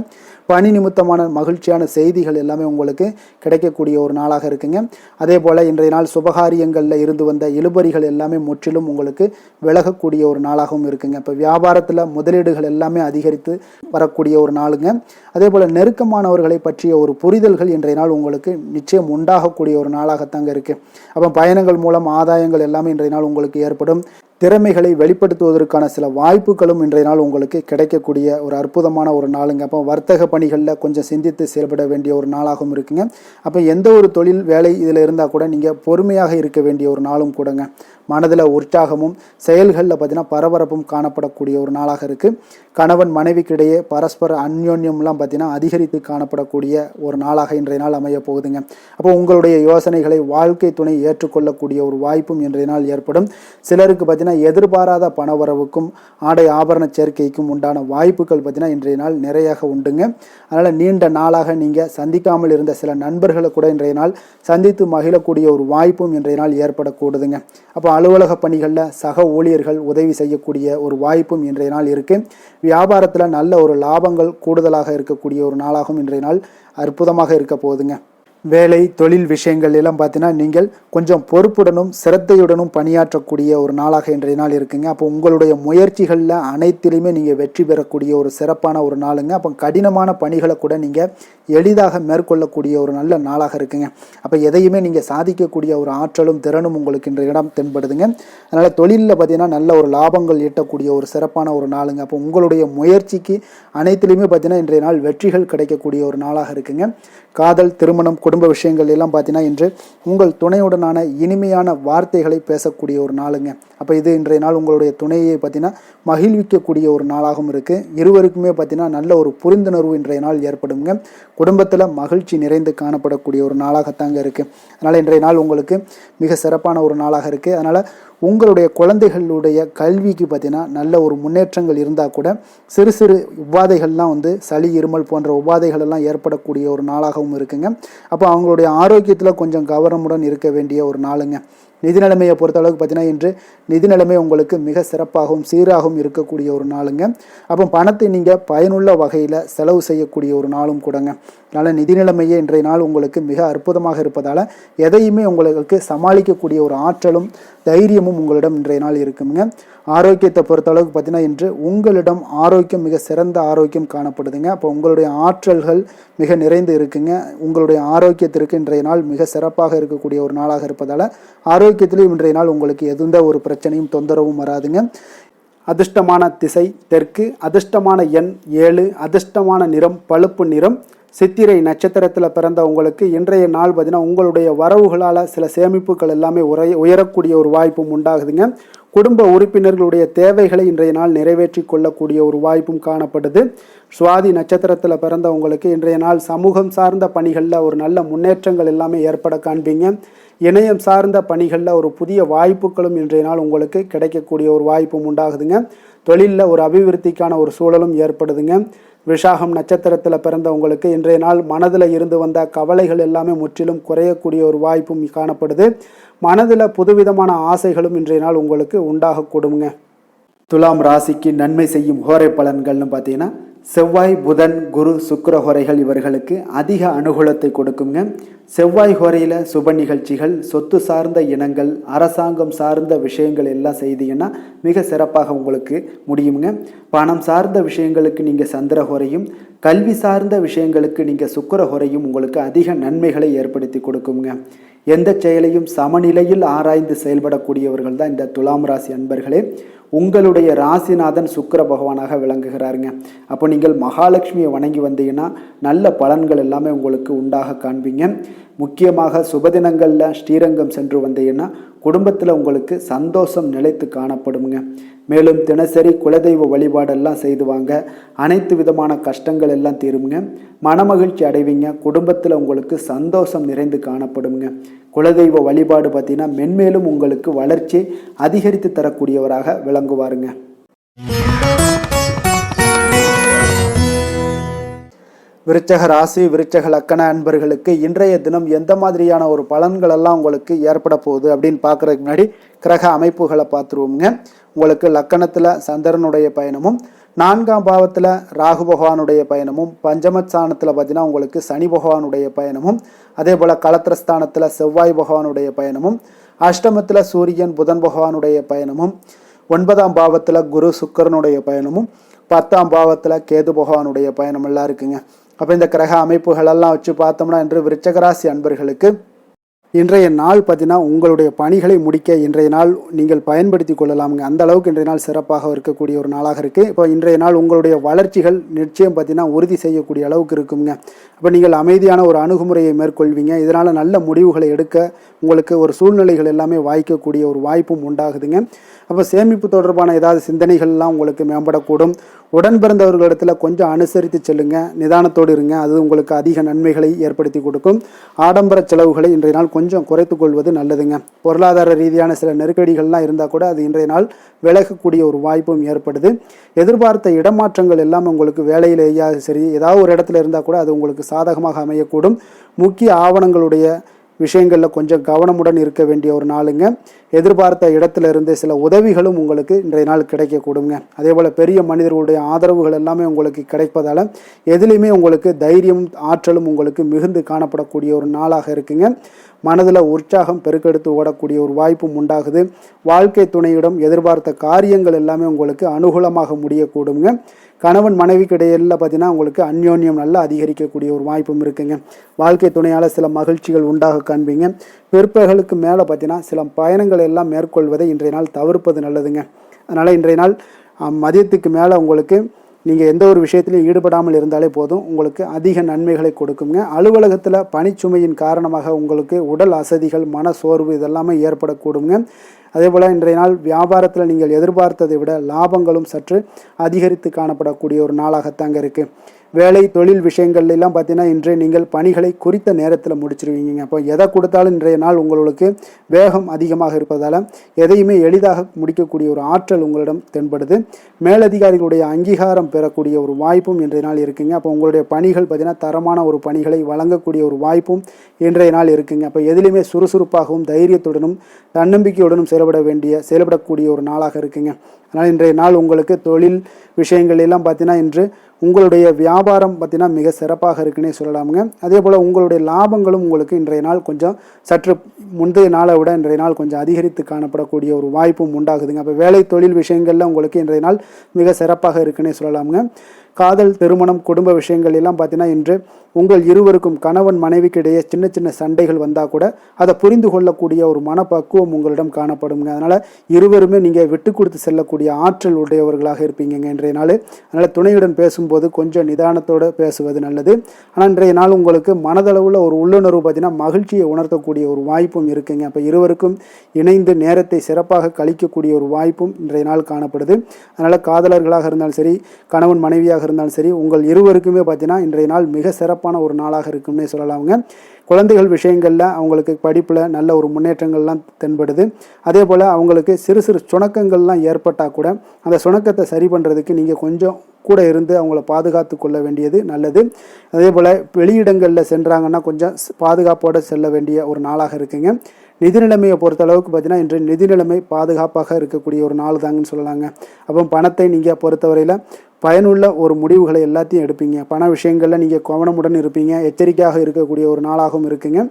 பணி நிமித்தமான மகிழ்ச்சியான செய்திகள் எல்லாமே உங்களுக்கு கிடைக்கக்கூடிய ஒரு நாளாக இருக்குங்க. அதே போல் இன்றைய நாள் சுபகாரியங்களில் இருந்து வந்த இழுபறிகள் எல்லாமே முற்றிலும் உங்களுக்கு விலகக்கூடிய ஒரு நாளாகவும் இருக்குங்க. இப்போ வியாபாரத்தில் முதலீடுகள் எல்லாமே அதிகரித்து வரக்கூடிய ஒரு நாளுங்க. அதே போல் நெருக்கமானவர்களை பற்றிய ஒரு புரிதல்கள் இன்றைய நாள் உங்களுக்கு நிச்சயம் உண்டாகக்கூடிய ஒரு நாளாகத்தாங்க இருக்குது. அப்போ பயணங்கள் மூலம் ஆதாயங்கள் எல்லாமே இன்றைய நாள் உங்களுக்கு ஏற்படும். திறமைகளை வெளிப்படுத்துவதற்கான சில வாய்ப்புகளும் இன்றைய நாள் உங்களுக்கு கிடைக்கக்கூடிய ஒரு அற்புதமான ஒரு நாளுங்க. அப்போ வர்த்தக பணிகளில் கொஞ்சம் சிந்தித்து செயல்பட வேண்டிய ஒரு நாளாகவும் இருக்குங்க. அப்போ எந்த ஒரு தொழில் வேலை இதில் இருந்தால் கூட நீங்கள் பொறுமையாக இருக்க வேண்டிய ஒரு நாளும் கூடங்க. மனதில் உற்சாகமும் செயல்களில் பார்த்தீங்கன்னா பரபரப்பும் காணப்படக்கூடிய ஒரு நாளாக இருக்குது. கணவன் மனைவிக்கிடையே பரஸ்பர அந்யோன்யம்லாம் பார்த்தீங்கன்னா அதிகரித்து காணப்படக்கூடிய ஒரு நாளாக இன்றைய நாள் அமைய போகுதுங்க. அப்போ உங்களுடைய யோசனைகளை வாழ்க்கை துணை ஏற்றுக்கொள்ளக்கூடிய ஒரு வாய்ப்பும் இன்றைய நாள் ஏற்படும். சிலருக்கு பார்த்தீங்கன்னா எதிர்பாராத பணவரவுக்கும் ஆடை ஆபரண சேர்க்கைக்கும் உண்டான வாய்ப்புகள் பார்த்தீங்கன்னா இன்றைய நாள் நிறையாக உண்டுங்க. அதனால் நீண்ட நாளாக நீங்கள் சந்திக்காமல் இருந்த சில நண்பர்களை கூட இன்றைய நாள் சந்தித்து மகிழக்கூடிய ஒரு வாய்ப்பும் இன்றைய நாள் ஏற்படக்கூடுதுங்க. அப்போ அலுவலக பணிகளில் சக ஊழியர்கள் உதவி செய்யக்கூடிய ஒரு வாய்ப்பும் இன்றைய நாள் இருக்குது. வியாபாரத்தில் நல்ல ஒரு லாபங்கள் கூடுதலாக இருக்கக்கூடிய ஒரு நாளாகவும் இன்றைய நாள் அற்புதமாக இருக்க போகுதுங்க. வேலை தொழில் விஷயங்கள் எல்லாம் பார்த்தீங்கன்னா நீங்கள் கொஞ்சம் பொறுப்புடனும் சிரத்தையுடனும் பணியாற்றக்கூடிய ஒரு நாளாக இன்றைய நாள் இருக்குங்க. அப்போ உங்களுடைய முயற்சிகளில் அனைத்திலுமே நீங்கள் வெற்றி பெறக்கூடிய ஒரு சிறப்பான ஒரு நாளுங்க. அப்போ கடினமான பணிகளை கூட நீங்கள் எளிதாக மேற்கொள்ளக்கூடிய ஒரு நல்ல நாளாக இருக்குங்க. அப்போ எதையுமே நீங்கள் சாதிக்கக்கூடிய ஒரு ஆற்றலும் திறனும் உங்களுக்கு இன்றைய இடம் தென்படுதுங்க. அதனால் தொழிலில் பார்த்தீங்கன்னா நல்ல ஒரு லாபங்கள் ஈட்டக்கூடிய ஒரு சிறப்பான ஒரு நாளுங்க. அப்போ உங்களுடைய முயற்சிக்கு அனைத்திலுமே பார்த்தீங்கன்னா இன்றைய நாள் வெற்றிகள் கிடைக்கக்கூடிய ஒரு நாளாக இருக்குங்க. காதல் திருமணம் குடும்ப விஷயங்கள் எல்லாம் பார்த்தீங்கன்னா இன்று உங்கள் துணையுடனான இனிமையான வார்த்தைகளை பேசக்கூடிய ஒரு நாளுங்க. அப்போ இது இன்றைய நாள் உங்களுடைய துணையை பார்த்தீங்கன்னா மகிழ்விக்கக்கூடிய ஒரு நாளாகவும் இருக்குது. இருவருக்குமே பார்த்தீங்கன்னா நல்ல ஒரு புரிந்துணர்வு இன்றைய நாள் ஏற்படுங்க. குடும்பத்தில் மகிழ்ச்சி நிறைந்து காணப்படக்கூடிய ஒரு நாளாகத்தாங்க இருக்குது. அதனால் இன்றைய நாள் உங்களுக்கு மிக சிறப்பான ஒரு நாளாக இருக்குது. அதனால் உங்களுடைய குழந்தைகளுடைய கல்விக்கு பார்த்தீங்கன்னா நல்ல ஒரு முன்னேற்றங்கள் இருந்தால் கூட சிறு சிறு உபாதைகள்லாம் சளி இருமல் போன்ற உபாதைகள் எல்லாம் ஏற்படக்கூடிய ஒரு நாளாகவும் இருக்குங்க. அப்போ அவங்களுடைய ஆரோக்கியத்தில் கொஞ்சம் கவனமுடன் இருக்க வேண்டிய ஒரு நாளுங்க. நிதி நிலைமையை பொறுத்த அளவுக்கு பார்த்தீங்கன்னா இன்று நிதி நிலைமை உங்களுக்கு மிக சிறப்பாகவும் சீராகவும் இருக்கக்கூடிய ஒரு நாளுங்க. அப்போ பணத்தை நீங்கள் பயனுள்ள வகையில் செலவு செய்யக்கூடிய ஒரு நாளும் கூடங்க. அதனால் நிதி நிலைமையே இன்றைய நாள் உங்களுக்கு மிக அற்புதமாக இருப்பதால் எதையுமே உங்களுக்கு சமாளிக்கக்கூடிய ஒரு ஆற்றலும் தைரியமும் உங்களிடம் இன்றைய நாள் இருக்குங்க. ஆரோக்கியத்தை பொறுத்த அளவுக்கு பார்த்தீங்கன்னா இன்று உங்களிடம் ஆரோக்கியம் மிக சிறந்த ஆரோக்கியம் காணப்படுதுங்க. அப்போ உங்களுடைய ஆற்றல்கள் மிக நிறைந்து இருக்குங்க. உங்களுடைய ஆரோக்கியத்திற்கு இன்றைய நாள் மிக சிறப்பாக இருக்கக்கூடிய ஒரு நாளாக இருப்பதால் ஆரோக்கியத்திலும் இன்றைய நாள் உங்களுக்கு எந்த ஒரு பிரச்சனையும் தொந்தரவும் வராதுங்க. அதிர்ஷ்டமான திசை தெற்கு, அதிர்ஷ்டமான எண் 7, அதிர்ஷ்டமான நிறம் பழுப்பு நிறம். சித்திரை நட்சத்திரத்தில் பிறந்த உங்களுக்கு இன்றைய நாள் பார்த்தீங்கன்னா உங்களுடைய வரவுகளால் சில சேமிப்புகள் எல்லாமே உயரக்கூடிய ஒரு வாய்ப்பும் உண்டாகுதுங்க. குடும்ப உறுப்பினர்களுடைய தேவைகளை இன்றைய நாள் நிறைவேற்றி கொள்ளக்கூடிய ஒரு வாய்ப்பும் காணப்படுது. சுவாதி நட்சத்திரத்தில் பிறந்த உங்களுக்கு இன்றைய நாள் சமூகம் சார்ந்த பணிகளில் ஒரு நல்ல முன்னேற்றங்கள் எல்லாமே ஏற்பட காண்பீங்க. இணையம் சார்ந்த பணிகளில் ஒரு புதிய வாய்ப்புகளும் இன்றைய நாள் உங்களுக்கு கிடைக்கக்கூடிய ஒரு வாய்ப்பும் உண்டாகுதுங்க. தொழிலில் ஒரு அபிவிருத்திக்கான ஒரு சூழலும் ஏற்படுதுங்க. விஷாகம் நட்சத்திரத்தில் பிறந்த உங்களுக்கு இன்றைய நாள் மனதில் இருந்து வந்த கவலைகள் எல்லாமே முற்றிலும் குறையக்கூடிய ஒரு வாய்ப்பும் காணப்படுது. மனதில் புதுவிதமான ஆசைகளும் இன்றைய நாள் உங்களுக்கு உண்டாகக்கூடுங்க. துலாம் ராசிக்கு நன்மை செய்யும் ஹோரை பலன்கள்னு பார்த்தீங்கன்னா செவ்வாய் புதன் குரு சுக்கிர ஹோரைகள் இவர்களுக்கு அதிக அனுகூலத்தை கொடுக்குங்க. செவ்வாய் ஹோரையில் சுப நிகழ்ச்சிகள், சொத்து சார்ந்த இனங்கள், அரசாங்கம் சார்ந்த விஷயங்கள் எல்லாம் செய்தீங்கன்னா மிக சிறப்பாக உங்களுக்கு முடியுங்க. பணம் சார்ந்த விஷயங்களுக்கு நீங்கள் சந்திர ஹோரையும், கல்வி சார்ந்த விஷயங்களுக்கு நீங்கள் சுக்கிர ஹோரையும் உங்களுக்கு அதிக நன்மைகளை ஏற்படுத்தி கொடுக்குங்க. எந்த செயலையும் சமநிலையில் ஆராய்ந்து செயல்படக்கூடியவர்கள் தான் இந்த துலாம் ராசி அன்பர்களே. உங்களுடைய ராசிநாதன் சுக்கிர பகவானாக விளங்குகிறாருங்க. அப்போ நீங்கள் மகாலட்சுமியை வணங்கி வந்தீங்கன்னா நல்ல பலன்கள் எல்லாமே உங்களுக்கு உண்டாக காண்பீங்க. முக்கியமாக சுபதினங்களில் ஸ்ரீரங்கம் சென்று வந்தீங்கன்னா குடும்பத்தில் உங்களுக்கு சந்தோஷம் நிலைத்து காணப்படுங்க. மேலும் தினசரி குலதெய்வ வழிபாடெல்லாம் செய்து வாங்க, அனைத்து விதமான கஷ்டங்கள் எல்லாம் தீருங்க, மனமகிழ்ச்சி அடைவீங்க, குடும்பத்தில் உங்களுக்கு சந்தோஷம் நிறைந்து காணப்படுங்க. குலதெய்வ வழிபாடு பார்த்தீங்கன்னா மென்மேலும் உங்களுக்கு வளர்ச்சி அதிகரித்து தரக்கூடியவராக விளங்குவாருங்க. விருச்சக ராசி விருச்சக லக்கண அன்பர்களுக்கு இன்றைய தினம் எந்த மாதிரியான ஒரு பலன்கள் எல்லாம் உங்களுக்கு ஏற்பட போகுது அப்படின்னு பார்க்கறதுக்கு முன்னாடி கிரக அமைப்புகளை பார்த்துருவோங்க. உங்களுக்கு லக்கணத்தில் சந்திரனுடைய பயணமும், 4ஆம் பாவத்தில் ராகு பகவானுடைய பயணமும், பஞ்சமஸ்தானத்தில் பார்த்தீங்கன்னா உங்களுக்கு சனி பகவானுடைய பயணமும், அதே போல் களத்திரஸ்தானத்தில் செவ்வாய் பகவானுடைய பயணமும், அஷ்டமத்தில் சூரியன் புதன் பகவானுடைய பயணமும், 9ஆம் பாவத்தில் குரு சுக்கரனுடைய பயணமும், 10ஆம் பாவத்தில் கேது பகவானுடைய பயணம் எல்லாம் இருக்குங்க. அப்போ இந்த கிரக அமைப்புகளெல்லாம் வச்சு பார்த்தோம்னா இன்று விருச்சகராசி அன்பர்களுக்கு இன்றைய நாள் பார்த்தீங்கன்னா உங்களுடைய பணிகளை முடிக்க இன்றைய நாள் நீங்கள் பயன்படுத்தி கொள்ளலாமுங்க. அந்த அளவுக்கு இன்றைய நாள் சிறப்பாக இருக்கக்கூடிய ஒரு நாளாக இருக்குது. இப்போ இன்றைய நாள் உங்களுடைய வளர்ச்சிகள் நிச்சயம் பார்த்தீங்கன்னா உறுதி செய்யக்கூடிய அளவுக்கு இருக்குங்க. அப்போ நீங்கள் அமைதியான ஒரு அணுகுமுறையை மேற்கொள்வீங்க. இதனால் நல்ல முடிவுகளை எடுக்க உங்களுக்கு ஒரு சூழ்நிலைகள் எல்லாமே வாய்க்கக்கூடிய ஒரு வாய்ப்பும் உண்டாகுதுங்க. அப்போ சேமிப்பு தொடர்பான ஏதாவது சிந்தனைகள்லாம் உங்களுக்கு மேம்படக்கூடும். உடன் பிறந்தவர்களிடத்தில் கொஞ்சம் அனுசரித்து செல்லுங்க, நிதானத்தோடு இருங்க. அது உங்களுக்கு அதிக நன்மைகளை ஏற்படுத்தி கொடுக்கும். ஆடம்பர செலவுகளை இன்றைய நாள் கொஞ்சம் குறைத்து கொள்வது நல்லதுங்க. பொருளாதார ரீதியான சில நெருக்கடிகள்லாம் இருந்தால் கூட அது இன்றைய நாள் விலகக்கூடிய ஒரு வாய்ப்பும் ஏற்படுது. எதிர்பார்த்த இடமாற்றங்கள் எல்லாம் உங்களுக்கு வேலையிலேயே சரி ஏதாவது ஒரு இடத்துல இருந்தால் கூட அது உங்களுக்கு சாதகமாக அமையக்கூடும். முக்கிய ஆவணங்களுடைய விஷயங்களில் கொஞ்சம் கவனமுடன் இருக்க வேண்டிய ஒரு நாளுங்க. எதிர்பார்த்த இடத்துல இருந்து சில உதவிகளும் உங்களுக்கு இன்றைய நாள் கிடைக்கக்கூடுங்க. அதே போல் பெரிய மனிதர்களுடைய ஆதரவுகள் எல்லாமே உங்களுக்கு கிடைப்பதால் எதுலேயுமே உங்களுக்கு தைரியம் ஆற்றலும் உங்களுக்கு மிகுந்து காணப்படக்கூடிய ஒரு நாளாக இருக்குங்க. மனதில் உற்சாகம் பெருக்கெடுத்து ஓடக்கூடிய ஒரு வாய்ப்பும் உண்டாகுது. வாழ்க்கை துணையிடம் எதிர்பார்த்த காரியங்கள் எல்லாமே உங்களுக்கு அனுகூலமாக முடியக்கூடுங்க. கணவன் மனைவிக்கு இடையில பார்த்தீங்கன்னா உங்களுக்கு அந்யோன்யம் நல்லா அதிகரிக்கக்கூடிய ஒரு வாய்ப்பும் இருக்குங்க. வாழ்க்கை துணையால் சில மகிழ்ச்சிகள் உண்டாக காண்பீங்க. பிற்பகலுக்கு மேலே பார்த்தீங்கன்னா சில பயணங்கள் எல்லாம் மேற்கொள்வதை இன்றைய நாள் தவிர்ப்பது நல்லதுங்க. அதனால் இன்றைய நாள் மதியத்துக்கு மேலே உங்களுக்கு நீங்கள் எந்த ஒரு விஷயத்திலையும் ஈடுபடாமல் இருந்தாலே போதும், உங்களுக்கு அதிக நன்மைகளை கொடுக்குங்க. அலுவலகத்தில் பணிச்சுமையின் காரணமாக உங்களுக்கு உடல் அசதிகள், மன சோர்வு இதெல்லாமே ஏற்படக்கூடுங்க. அதே போல் இன்றைய நாள் வியாபாரத்தில் நீங்கள் எதிர்பார்த்ததை விட லாபங்களும் சற்று அதிகரித்து காணப்படக்கூடிய ஒரு நாளாகத்தாங்க இருக்குது. வேலை தொழில் விஷயங்கள்லாம் பார்த்தீங்கன்னா இன்று நீங்கள் பணிகளை குறித்த நேரத்தில் முடிச்சிருவீங்க. அப்போ எதை கொடுத்தாலும் இன்றைய நாள் உங்களுக்கு வேகம் அதிகமாக இருப்பதால் எதையுமே எளிதாக முடிக்கக்கூடிய ஒரு ஆற்றல் உங்களிடம் தென்படுது. மேலதிகாரிகளுடைய அங்கீகாரம் பெறக்கூடிய ஒரு வாய்ப்பும் இன்றைய நாள் இருக்குங்க. அப்போ உங்களுடைய பணிகள் பார்த்தீங்கன்னா தரமான ஒரு பணிகளை வழங்கக்கூடிய ஒரு வாய்ப்பும் இன்றைய நாள் இருக்குங்க. அப்போ எதிலுமே சுறுசுறுப்பாகவும் தைரியத்துடனும் தன்னம்பிக்கையுடனும் செயல்படக்கூடிய ஒரு நாளாக இருக்குங்க. அதனால் இன்றைய நாள் உங்களுக்கு தொழில் விஷயங்கள் எல்லாம் பார்த்தீங்கன்னா இன்று உங்களுடைய வியாபாரம் பார்த்தீங்கன்னா மிக சிறப்பாக இருக்குன்னே சொல்லலாமுங்க. அதே போல் உங்களுடைய லாபங்களும் உங்களுக்கு இன்றைய நாள் கொஞ்சம் சற்று முந்தைய நாளை விட இன்றைய நாள் கொஞ்சம் அதிகரித்து காணப்படக்கூடிய ஒரு வாய்ப்பும் உண்டாகுதுங்க. அப்போ வேலை தொழில் விஷயங்களில் உங்களுக்கு இன்றைய நாள் மிக சிறப்பாக இருக்குன்னே சொல்லலாமுங்க. காதல், திருமணம், குடும்ப விஷயங்கள் எல்லாம் பார்த்தீங்கன்னா இன்று உங்கள் இருவருக்கும் கணவன் மனைவிக்கு இடையே சின்ன சின்ன சண்டைகள் வந்தால் கூட அதை புரிந்து கொள்ளக்கூடிய ஒரு மனப்பக்குவம் உங்களிடம் காணப்படுங்க. அதனால் இருவருமே நீங்கள் விட்டு கொடுத்து செல்லக்கூடிய ஆற்றல் உடையவர்களாக இருப்பீங்க இன்றைய நாள். அதனால் துணையுடன் பேசும்போது கொஞ்சம் நிதானத்தோடு பேசுவது நல்லது. ஆனால் இன்றைய நாள் உங்களுக்கு மனதளவில் ஒரு உள்ளுணர்வு பார்த்தீங்கன்னா மகிழ்ச்சியை உணர்த்தக்கூடிய ஒரு வாய்ப்பும் இருக்குங்க. அப்போ இருவருக்கும் இணைந்து நேரத்தை சிறப்பாக கழிக்கக்கூடிய ஒரு வாய்ப்பும் இன்றைய நாள் காணப்படுது. அதனால் காதலர்களாக இருந்தாலும் சரி, கணவன் மனைவியாக இருந்தாலும் சரி, உங்கள் இருவருக்குமே பார்த்தீங்கன்னா இன்றைய நாள் மிக சிறப்பான ஒரு நாளாக இருக்கும்னே சொல்லலாமுங்க. குழந்தைகள் விஷயங்களில் அவங்களுக்கு படிப்பில் நல்ல ஒரு முன்னேற்றங்கள்லாம் தென்படுது. அதே போல் அவங்களுக்கு சிறு சிறு சுணக்கங்கள்லாம் ஏற்பட்டால் கூட அந்த சுணக்கத்தை சரி பண்ணுறதுக்கு நீங்கள் கொஞ்சம் கூட இருந்து அவங்கள பாதுகாத்து கொள்ள வேண்டியது நல்லது. அதே போல் வெளியிடங்களில் சென்றாங்கன்னா கொஞ்சம் பாதுகாப்போடு செல்ல வேண்டிய ஒரு நாளாக இருக்குங்க. நிதி நிலைமையை பொறுத்தளவுக்கு பார்த்தீங்கன்னா இன்று நிதி நிலைமை பாதுகாப்பாக இருக்கக்கூடிய ஒரு நாள் தாங்கன்னு சொல்லலாங்க. அப்போ பணத்தை நீங்கள் பொறுத்தவரையில் பயனுள்ள ஒரு முடிவுகளை எல்லாத்தையும் எடுப்பீங்க. பண விஷயங்களில் நீங்கள் கவனமுடன் இருப்பீங்க. எச்சரிக்கையாக இருக்கக்கூடிய ஒரு நாளாகவும் இருக்குங்க.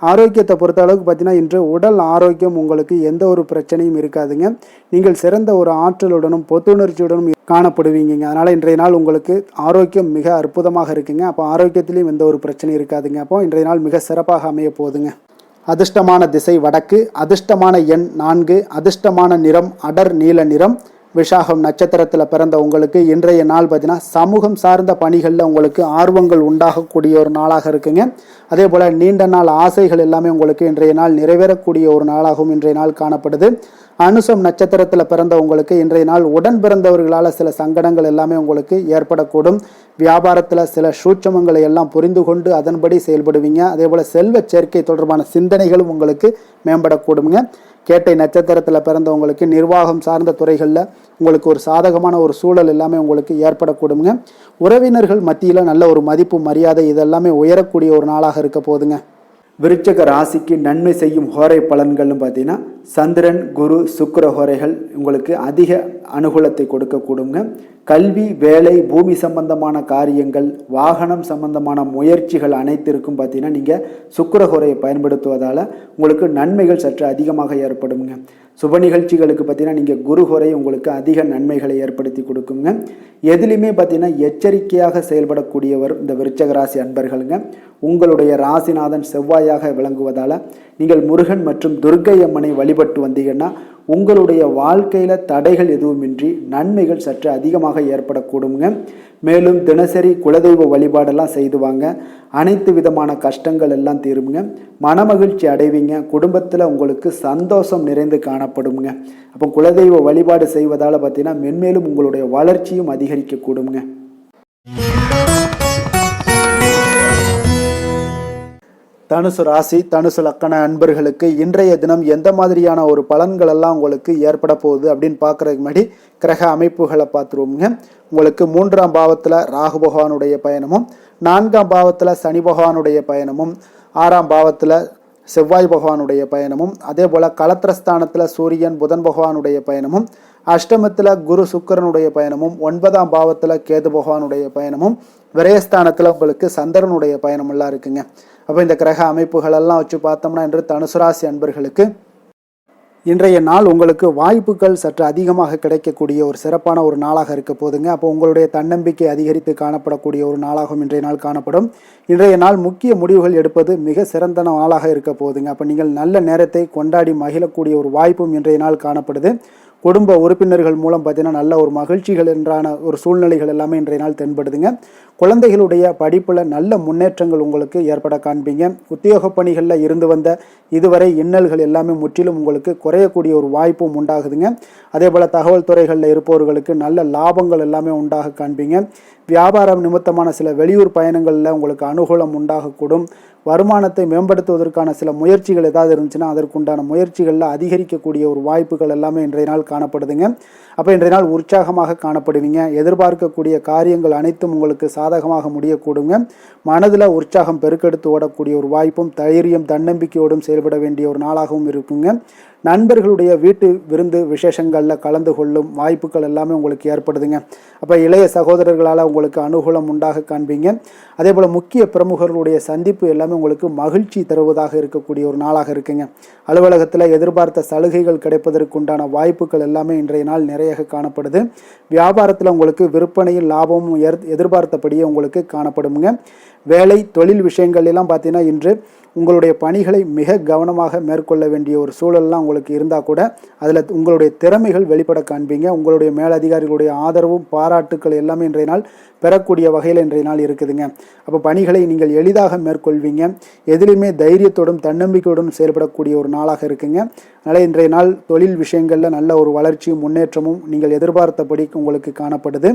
ஆரோக்கியத்தை பொறுத்த அளவுக்கு பார்த்தீங்கன்னா இன்று உடல் ஆரோக்கியம் உங்களுக்கு எந்த ஒரு பிரச்சனையும் இருக்காதுங்க. நீங்கள் சிறந்த ஒரு ஆற்றலுடனும் புத்துணர்ச்சியுடனும் காணப்படுவீங்க. அதனால் இன்றைய நாள் உங்களுக்கு ஆரோக்கியம் மிக அற்புதமாக இருக்குங்க. அப்போ ஆரோக்கியத்திலையும் எந்த ஒரு பிரச்சனையும் இருக்காதுங்க. அப்போ இன்றைய நாள் மிக சிறப்பாக அமைய போகுதுங்க. அதிர்ஷ்டமான திசை வடக்கு, அதிர்ஷ்டமான எண் 4, அதிர்ஷ்டமான நிறம் அடர் நீல நிறம், விசாகம் நட்சத்திரத்தில் பிறந்த உங்களுக்கு இன்றைய நாள் பார்த்தீங்கன்னா சமூகம் சார்ந்த பணிகளில் உங்களுக்கு ஆர்வங்கள் உண்டாகக்கூடிய ஒரு நாளாக இருக்குங்க. அதே போல் நீண்ட நாள் ஆசைகள் எல்லாமே உங்களுக்கு இன்றைய நாள் நிறைவேறக்கூடிய ஒரு நாளாகவும் இன்றைய நாள் காணப்படுது. அனுசம் நட்சத்திரத்தில் பிறந்த உங்களுக்கு இன்றைய நாள் உடன் பிறந்தவர்களால் சில சங்கடங்கள் எல்லாமே உங்களுக்கு ஏற்படக்கூடும். வியாபாரத்தில் சில சூட்சமங்களை எல்லாம் புரிந்து கொண்டு அதன்படி செயல்படுவீங்க. அதே போல் செல்வ சேர்க்கை தொடர்பான சிந்தனைகளும் உங்களுக்கு மேம்படக்கூடுங்க. கேட்டை நட்சத்திரத்தில் பிறந்தவங்களுக்கு நிர்வாகம் சார்ந்த துறைகளில் உங்களுக்கு ஒரு சாதகமான ஒரு சூழல் எல்லாமே உங்களுக்கு ஏற்படக்கூடுங்க. உறவினர்கள் மத்தியில் நல்ல ஒரு மதிப்பு மரியாதை இதெல்லாமே உயரக்கூடிய ஒரு நாளாக இருக்க போதுங்க. விருச்சக ராசிக்கு நன்மை செய்யும் ஹோரை பலன்கள்னு பார்த்தீங்கன்னா சந்திரன், குரு, சுக்கிர ஹோரைகள் உங்களுக்கு அதிக அனுகூலத்தை கொடுக்கக்கூடுங்க. கல்வி, வேலை, பூமி சம்பந்தமான காரியங்கள், வாகனம் சம்பந்தமான முயற்சிகள் அனைத்திற்கும் பார்த்தீங்கன்னா நீங்கள் சுக்கிர ஹோரையை பயன்படுத்துவதால் உங்களுக்கு நன்மைகள் சற்று அதிகமாக ஏற்படுங்க. சுப நிகழ்ச்சிகளுக்கு பார்த்தீங்கன்னா நீங்கள் குரு ஹோரை உங்களுக்கு அதிக நன்மைகளை ஏற்படுத்தி கொடுக்குங்க. எதுலையுமே பார்த்தீங்கன்னா எச்சரிக்கையாக செயல்படக்கூடியவர் இந்த விருச்சக ராசி அன்பர்களுங்க. உங்களுடைய ராசிநாதன் செவ்வாயாக விளங்குவதால் நீங்கள் முருகன் மற்றும் துர்க்கை அம்மனை வழிபட்டு வந்தீங்கன்னா உங்களுடைய வாழ்க்கையில் தடைகள் எதுவுமின்றி நன்மைகள் சற்று அதிகமாக ஏற்படக்கூடுங்க. மேலும் தினசரி குலதெய்வ வழிபாடெல்லாம் செய்து வாங்க. அனைத்து விதமான கஷ்டங்கள் எல்லாம் தீருங்க. மனமகிழ்ச்சி அடைவீங்க. குடும்பத்தில் உங்களுக்கு சந்தோஷம் நிறைந்து காணப்படுங்க. அப்போ குலதெய்வ வழிபாடு செய்வதால் பார்த்தீங்கன்னா மென்மேலும் உங்களுடைய வளர்ச்சியும் அதிகரிக்கக்கூடுங்க. தனுசு ராசி, தனுசு லக்கண அன்பர்களுக்கு இன்றைய தினம் எந்த மாதிரியான ஒரு பலன்கள் எல்லாம் உங்களுக்கு ஏற்பட போகுது அப்படின்னு பார்க்குறதுக்கு முன்னாடி கிரக அமைப்புகளை பார்த்துருவோங்க. உங்களுக்கு 3ஆம் பாவத்தில் ராகு பகவானுடைய பயணமும், 4ஆம் பாவத்தில் சனி பகவானுடைய பயணமும், 6ஆம் பாவத்தில் செவ்வாய் பகவானுடைய பயணமும், அதே போல் களத்திரஸ்தானத்தில் சூரியன் புதன் பகவானுடைய பயணமும், அஷ்டமத்தில் குரு சுக்கிரனுடைய பயணமும், 9ஆம் பாவத்தில் கேது பகவானுடைய பயணமும், விரயஸ்தானத்தில் உங்களுக்கு சந்திரனுடைய பயணமெல்லாம் இருக்குங்க. அப்போ இந்த கிரக அமைப்புகளெல்லாம் வச்சு பார்த்தோம்னா இன்று தனுசு ராசி அன்பர்களுக்கு இன்றைய நாள் உங்களுக்கு வாய்ப்புகள் சற்று அதிகமாக கிடைக்கக்கூடிய ஒரு சிறப்பான ஒரு நாளாக இருக்க போதுங்க. அப்போ உங்களுடைய தன்னம்பிக்கை அதிகரித்து காணப்படக்கூடிய ஒரு நாளாகவும் இன்றைய நாள் காணப்படும். இன்றைய நாள் முக்கிய முடிவுகள் எடுப்பது மிக சிறந்த நாளாக இருக்க போதுங்க. அப்போ நீங்கள் நல்ல நேரத்தை கொண்டாடி மகிழக்கூடிய ஒரு வாய்ப்பும் இன்றைய நாள் காணப்படுது. குடும்ப உறுப்பினர்கள் மூலம் பார்த்தீங்கன்னா நல்ல ஒரு மகிழ்ச்சிகள் என்றான ஒரு சூழ்நிலைகள் எல்லாமே இன்றைய நாள் தென்படுதுங்க. குழந்தைகளுடைய படிப்பில் நல்ல முன்னேற்றங்கள் உங்களுக்கு ஏற்பட காண்பீங்க. உத்தியோக பணிகளில் இருந்து வந்த இதுவரை இன்னல்கள் எல்லாமே முற்றிலும் உங்களுக்கு குறையக்கூடிய ஒரு வாய்ப்பும் உண்டாகுதுங்க. அதே போல் தகவல் துறைகளில் இருப்பவர்களுக்கு நல்ல லாபங்கள் எல்லாமே உண்டாக காண்பீங்க. வியாபாரம் நிமித்தமான சில வெளியூர் பயணங்களில் உங்களுக்கு அனுகூலம் உண்டாகக்கூடும். வருமானத்தை மேம்படுத்துவதற்கான சில முயற்சிகள் ஏதாவது இருந்துச்சுன்னா அதற்குண்டான முயற்சிகளில் அதிகரிக்கக்கூடிய ஒரு வாய்ப்புகள் எல்லாமே இன்றைய நாள் காணப்படுதுங்க. அப்போ இன்றைய நாள் உற்சாகமாக காணப்படுவீங்க. எதிர்பார்க்கக்கூடிய காரியங்கள் அனைத்தும் உங்களுக்கு சாதகமாக முடியக்கூடுங்க. மனதில் உற்சாகம் பெருக்கெடுத்து ஓடக்கூடிய ஒரு வாய்ப்பும் தைரியம் தன்னம்பிக்கையோடும் செயல்பட வேண்டிய ஒரு நாளாகவும் இருக்குங்க. நண்பர்களுடைய வீட்டு விருந்து விசேஷங்களில் கலந்து கொள்ளும் வாய்ப்புகள் எல்லாமே உங்களுக்கு ஏற்படுதுங்க. அப்போ இளைய சகோதரர்களால் உங்களுக்கு அனுகூலம் உண்டாக காண்பீங்க. அதே போல் முக்கிய பிரமுகர்களுடைய சந்திப்பு எல்லாமே உங்களுக்கு மகிழ்ச்சி தருவதாக இருக்கக்கூடிய ஒரு நாளாக இருக்குங்க. அலுவலகத்தில் எதிர்பார்த்த சலுகைகள் கிடைப்பதற்குண்டான வாய்ப்புகள் எல்லாமே இன்றைய நாள் நிறைய காணப்படுது. வியாபாரத்தில் உங்களுக்கு விற்பனையில் லாபமும் எதிர்பார்த்தபடியே உங்களுக்கு காணப்படுங்க. வேலை தொழில் விஷயங்கள் எல்லாம் பார்த்தீங்கன்னா இன்று உங்களுடைய பணிகளை மிக கவனமாக மேற்கொள்ள வேண்டிய ஒரு சூழல்லாம் உங்களுக்கு இருந்தால் கூட அதில் உங்களுடைய திறமைகள் வெளிப்பட காண்பீங்க. உங்களுடைய மேலதிகாரிகளுடைய ஆதரவும் பாராட்டுக்கள் எல்லாமே இன்றைய நாள் பெறக்கூடிய வகையில் இன்றைய நாள் இருக்குதுங்க. அப்போ பணிகளை நீங்கள் எளிதாக மேற்கொள்வீங்க. எதிலுமே தைரியத்தோடும் தன்னம்பிக்கையோடும் செயல்படக்கூடிய ஒரு நாளாக இருக்குங்க. அதனால் இன்றைய நாள் தொழில் விஷயங்களில் நல்ல ஒரு வளர்ச்சியும் முன்னேற்றமும் நீங்கள் எதிர்பார்த்தபடி உங்களுக்கு காணப்படுது.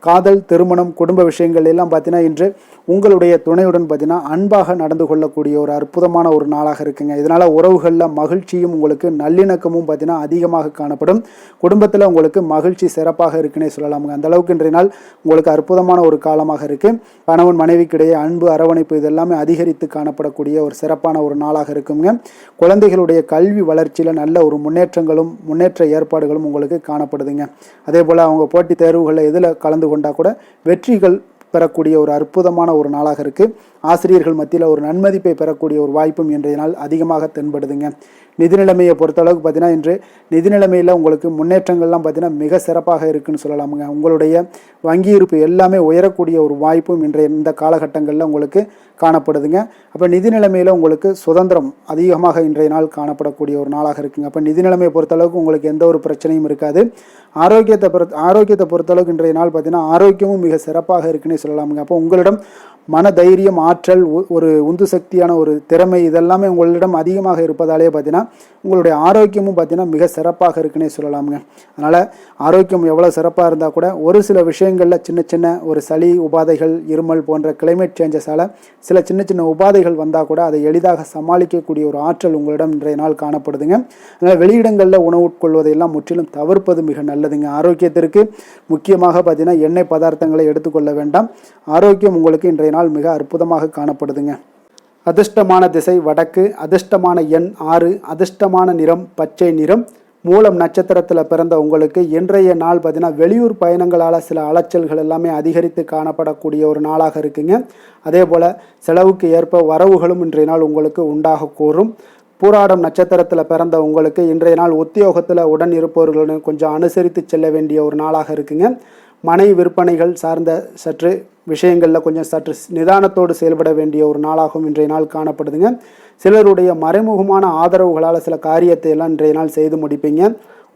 காதல், திருமணம், குடும்ப விஷயங்கள் எல்லாம் பார்த்தீங்கன்னா இன்று உங்களுடைய துணையுடன் பார்த்தீங்கன்னா அன்பாக நடந்து கொள்ளக்கூடிய ஒரு அற்புதமான ஒரு நாளாக இருக்குங்க. இதனால் உறவுகளில் மகிழ்ச்சியும் உங்களுக்கு நல்லிணக்கமும் பார்த்தீங்கன்னா அதிகமாக காணப்படும். குடும்பத்தில் உங்களுக்கு மகிழ்ச்சி சிறப்பாக இருக்குன்னே சொல்லலாமுங்க. அந்த அளவுக்கு இன்றைய நாள் உங்களுக்கு அற்புதமான ஒரு காலமாக இருக்குது. கணவன் மனைவிக்கிடையே அன்பு, அரவணைப்பு இதெல்லாமே அதிகரித்து காணப்படக்கூடிய ஒரு சிறப்பான ஒரு நாளாக இருக்குங்க. குழந்தைகளுடைய கல்வி வளர்ச்சியில் நல்ல ஒரு முன்னேற்ற ஏற்பாடுகளும் உங்களுக்கு காணப்படுதுங்க. அதே போல் அவங்க போட்டித் தேர்வுகளில் எதில் கலந்து கொண்டா கூட வெற்றிகள் பெறக்கூடிய ஒரு அற்புதமான ஒரு நாளாக இருக்குது. ஆசிரியர்கள் மத்தியில் ஒரு நன்மதிப்பை பெறக்கூடிய ஒரு வாய்ப்பும் இன்றைய நாள் அதிகமாக தென்படுதுங்க. நிதி நிலைமையை பொறுத்தளவுக்கு பார்த்தீங்கன்னா இன்று நிதி நிலைமையில் உங்களுக்கு முன்னேற்றங்கள்லாம் பார்த்தீங்கன்னா மிக சிறப்பாக இருக்குன்னு சொல்லலாமுங்க. உங்களுடைய வங்கி இருப்பு எல்லாமே உயரக்கூடிய ஒரு வாய்ப்பும் இன்றைய இந்த காலகட்டங்களில் உங்களுக்கு காணப்படுதுங்க. அப்போ நிதி நிலைமையில் உங்களுக்கு சுதந்திரம் அதிகமாக இன்றைய நாள் காணப்படக்கூடிய ஒரு நாளாக இருக்குங்க. அப்போ நிதி நிலைமையை பொறுத்தளவுக்கு உங்களுக்கு எந்த ஒரு பிரச்சனையும் இருக்காது. ஆரோக்கியத்தை பொறுத்தளவுக்கு இன்றைய நாள் பார்த்தீங்கன்னா ஆரோக்கியமும் மிக சிறப்பாக இருக்குன்னே சொல்லலாமுங்க. அப்போ உங்களிடம் மன தைரியம், ஆற்றல், ஒரு உந்து சக்தியான ஒரு திறமை இதெல்லாமே உங்களிடம் அதிகமாக இருப்பதாலே பார்த்தீங்கன்னா உங்களுடைய ஆரோக்கியமும் பார்த்தீங்கன்னா மிக சிறப்பாக இருக்குன்னே சொல்லலாமுங்க. அதனால் ஆரோக்கியம் எவ்வளோ சிறப்பாக இருந்தால் கூட ஒரு சில விஷயங்களில் சின்ன சின்ன ஒரு சளி உபாதைகள், இருமல் போன்ற கிளைமேட் சேஞ்சஸால் சில சின்ன சின்ன உபாதைகள் வந்தால் கூட அதை எளிதாக சமாளிக்கக்கூடிய ஒரு ஆற்றல் உங்களிடம் இன்றைய நாள் காணப்படுதுங்க. அதனால் வெளியிடங்களில் உணவு உட்கொள்வதையெல்லாம் முற்றிலும் தவிர்ப்பது மிக நல்லதுங்க. ஆரோக்கியத்திற்கு முக்கியமாக பார்த்தீங்கன்னா எண்ணெய் பதார்த்தங்களை எடுத்துக்கொள்ள வேண்டாம். ஆரோக்கியம் உங்களுக்கு இன்றைய நாள் மிக அற்புதமாக காணப்படுதுங்க. அதிர்ஷ்டமான திசை வடக்கு, அதிர்ஷ்டமான எண் 6, அதிர்ஷ்டமான நிறம் பச்சை நிறம். மூலம் நட்சத்திரத்தில் பிறந்த உங்களுக்கு இன்றைய நாள் பார்த்தீங்கன்னா வெளியூர் பயணங்களால் சில அலைச்சல்கள் எல்லாமே அதிகரித்து காணப்படக்கூடிய ஒரு நாளாக இருக்குங்க. அதே போல் செலவுக்கு ஏற்ப வரவுகளும் இன்றைய நாள் உங்களுக்கு உண்டாக கூறும். பூராடம் நட்சத்திரத்தில் பிறந்த உங்களுக்கு இன்றைய நாள் உத்தியோகத்தில் உடன் இருப்பவர்களுடன் கொஞ்சம் அனுசரித்து செல்ல வேண்டிய ஒரு நாளாக இருக்குங்க. மனை விற்பனைகள் சார்ந்த சற்று விஷயங்களில் கொஞ்சம் சற்று நிதானத்தோடு செயல்பட வேண்டிய ஒரு நாளாகவும் இன்றைய நாள் காணப்படுதுங்க. சிலருடைய மறைமுகமான ஆதரவுகளால் சில காரியத்தை எல்லாம் இன்றைய நாள் செய்து முடிப்பீங்க.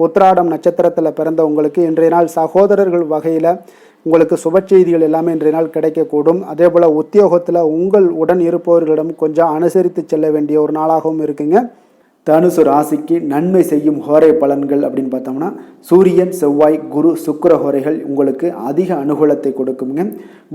உத்திராடம் நட்சத்திரத்தில் பிறந்த உங்களுக்கு இன்றைய நாள் சகோதரர்கள் வகையில் உங்களுக்கு சுப செய்திகள் எல்லாமே இன்றைய நாள் கிடைக்கக்கூடும். அதே போல் உத்தியோகத்தில் உங்கள் உடன் இருப்பவர்களிடம் கொஞ்சம் அனுசரித்து செல்ல வேண்டிய ஒரு நாளாகவும் இருக்குங்க. தனுசு ராசிக்கு நன்மை செய்யும் ஹோரை பலன்கள் அப்படின்னு பார்த்தோம்னா சூரியன், செவ்வாய், குரு, சுக்கிர ஹோரைகள் உங்களுக்கு அதிக அனுகூலத்தை கொடுக்குங்க.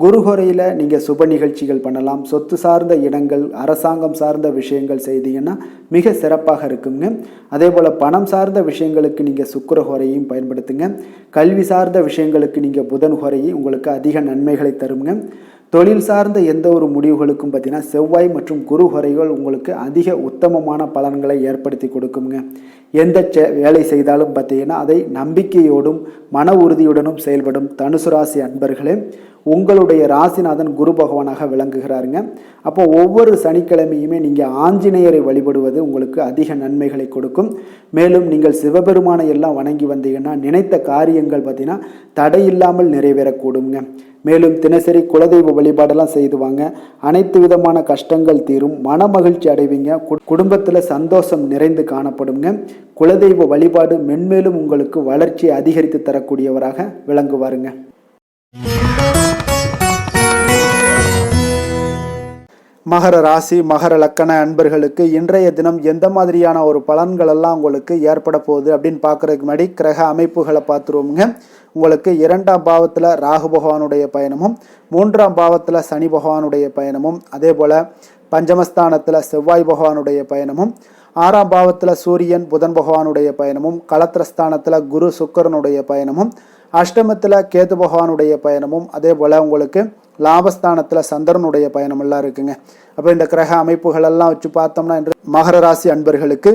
குரு ஹோரையில் நீங்கள் சுப நிகழ்ச்சிகள் பண்ணலாம். சொத்து சார்ந்த இடங்கள், அரசாங்கம் சார்ந்த விஷயங்கள் செய்தீங்கன்னா மிக சிறப்பாக இருக்குங்க. அதே போல் பணம் சார்ந்த விஷயங்களுக்கு நீங்கள் சுக்கிர ஹோரையும் பயன்படுத்துங்க. கல்வி சார்ந்த விஷயங்களுக்கு நீங்கள் புதன் ஹோரையும் உங்களுக்கு அதிக நன்மைகளை தருங்க. தொழில் சார்ந்த எந்த ஒரு முடிவுகளுக்கும் பார்த்தீங்கன்னா செவ்வாய் மற்றும் குரு ஹோரைகள் உங்களுக்கு அதிக உத்தமமான பலன்களை ஏற்படுத்தி கொடுக்குங்க. எந்த வேலை செய்தாலும் பார்த்தீங்கன்னா அதை நம்பிக்கையோடும் மன உறுதியுடனும் செயல்படும் தனுசு ராசி அன்பர்களே, உங்களுடைய ராசிநாதன் குரு பகவானாக விளங்குகிறாருங்க. அப்போ ஒவ்வொரு சனிக்கிழமையுமே நீங்கள் ஆஞ்சநேயரை வழிபடுவது உங்களுக்கு அதிக நன்மைகளை கொடுக்கும். மேலும் நீங்கள் சிவபெருமானை எல்லாம் வணங்கி வந்தீங்கன்னா நினைத்த காரியங்கள் பார்த்தீங்கன்னா தடையில்லாமல் நிறைவேறக்கூடுங்க. மேலும் தினசரி குலதெய்வ வழிபாடெல்லாம் செய்துவாங்க. அனைத்து விதமான கஷ்டங்கள் தீரும், மன மகிழ்ச்சி அடைவீங்க, குடும்பத்தில் சந்தோஷம் நிறைந்து காணப்படுங்க. குலதெய்வ வழிபாடு மென்மேலும் உங்களுக்கு வளர்ச்சியை அதிகரித்து தரக்கூடியவராக விளங்குவாருங்க. மகர ராசி, மகர லக்கண அன்பர்களுக்கு இன்றைய தினம் எந்த மாதிரியான ஒரு பலன்கள் எல்லாம் உங்களுக்கு ஏற்பட போகுது அப்படின்னு பார்க்குறதுக்கு முன்னாடி கிரக அமைப்புகளை பார்த்துருவோமுங்க. உங்களுக்கு 2ஆம் பாவத்தில் ராகு பகவானுடைய பயணமும், 3ஆம் பாவத்தில் சனி பகவானுடைய பயணமும், அதே போல் பஞ்சமஸ்தானத்தில் செவ்வாய் பகவானுடைய பயணமும், 6ஆம் பாவத்தில் சூரியன் புதன் பகவானுடைய பயணமும், களத்திரஸ்தானத்தில் குரு சுக்கிரனுடைய பயணமும், அஷ்டமத்தில் கேது பகவானுடைய பயணமும், அதே போல் உங்களுக்கு லாபஸ்தானத்தில் சந்திரனுடைய பயணம் எல்லாம் இருக்குங்க. அப்போ இந்த கிரக அமைப்புகள் எல்லாம் வச்சு பார்த்தோம்னா இன்று மகர ராசி அன்பர்களுக்கு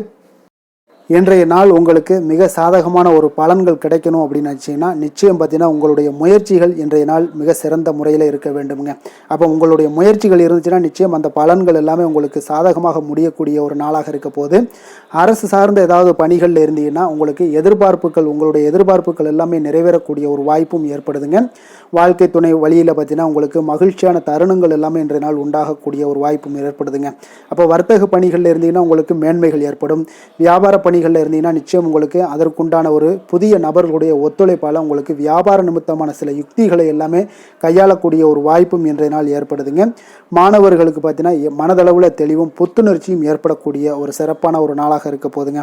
இன்றைய நாள் உங்களுக்கு மிக சாதகமான ஒரு பலன்கள் கிடைக்கணும் அப்படின்னு நினச்சிங்கன்னா நிச்சயம் பார்த்தீங்கன்னா உங்களுடைய முயற்சிகள் இன்றைய நாள் மிக சிறந்த முறையில் இருக்க வேண்டுமுங்க. அப்போ உங்களுடைய முயற்சிகள் இருந்துச்சுன்னா நிச்சயம் அந்த பலன்கள் எல்லாமே உங்களுக்கு சாதகமாக முடியக்கூடிய ஒரு நாளாக இருக்க போது. அரசு சார்ந்த ஏதாவது பணிகளில் இருந்தீங்கன்னா உங்களுக்கு உங்களுடைய எதிர்பார்ப்புகள் எல்லாமே நிறைவேறக்கூடிய ஒரு வாய்ப்பும் ஏற்படுதுங்க. வாழ்க்கை துணை வழியில் பார்த்தீங்கன்னா உங்களுக்கு மகிழ்ச்சியான தருணங்கள் எல்லாமே இன்றைய நாள் உண்டாகக்கூடிய ஒரு வாய்ப்பும் ஏற்படுதுங்க. அப்போ வர்த்தக பணிகளில் இருந்தீங்கன்னா உங்களுக்கு மேன்மைகள் ஏற்படும். வியாபார பணிகளில் இருந்தீங்கன்னா நிச்சயம் உங்களுக்கு அதற்குண்டான ஒரு புதிய நபர்களுடைய ஒத்துழைப்பால் உங்களுக்கு வியாபார நிமித்தமான சில யுக்திகளை எல்லாமே கையாளக்கூடிய ஒரு வாய்ப்பும் இன்றைய நாள் ஏற்படுதுங்க. மாணவர்களுக்கு பார்த்தீங்கன்னா மனதளவில் தெளிவும் புத்துணர்ச்சியும் ஏற்படக்கூடிய ஒரு சிறப்பான ஒரு நாளாக இருக்க போதுங்க.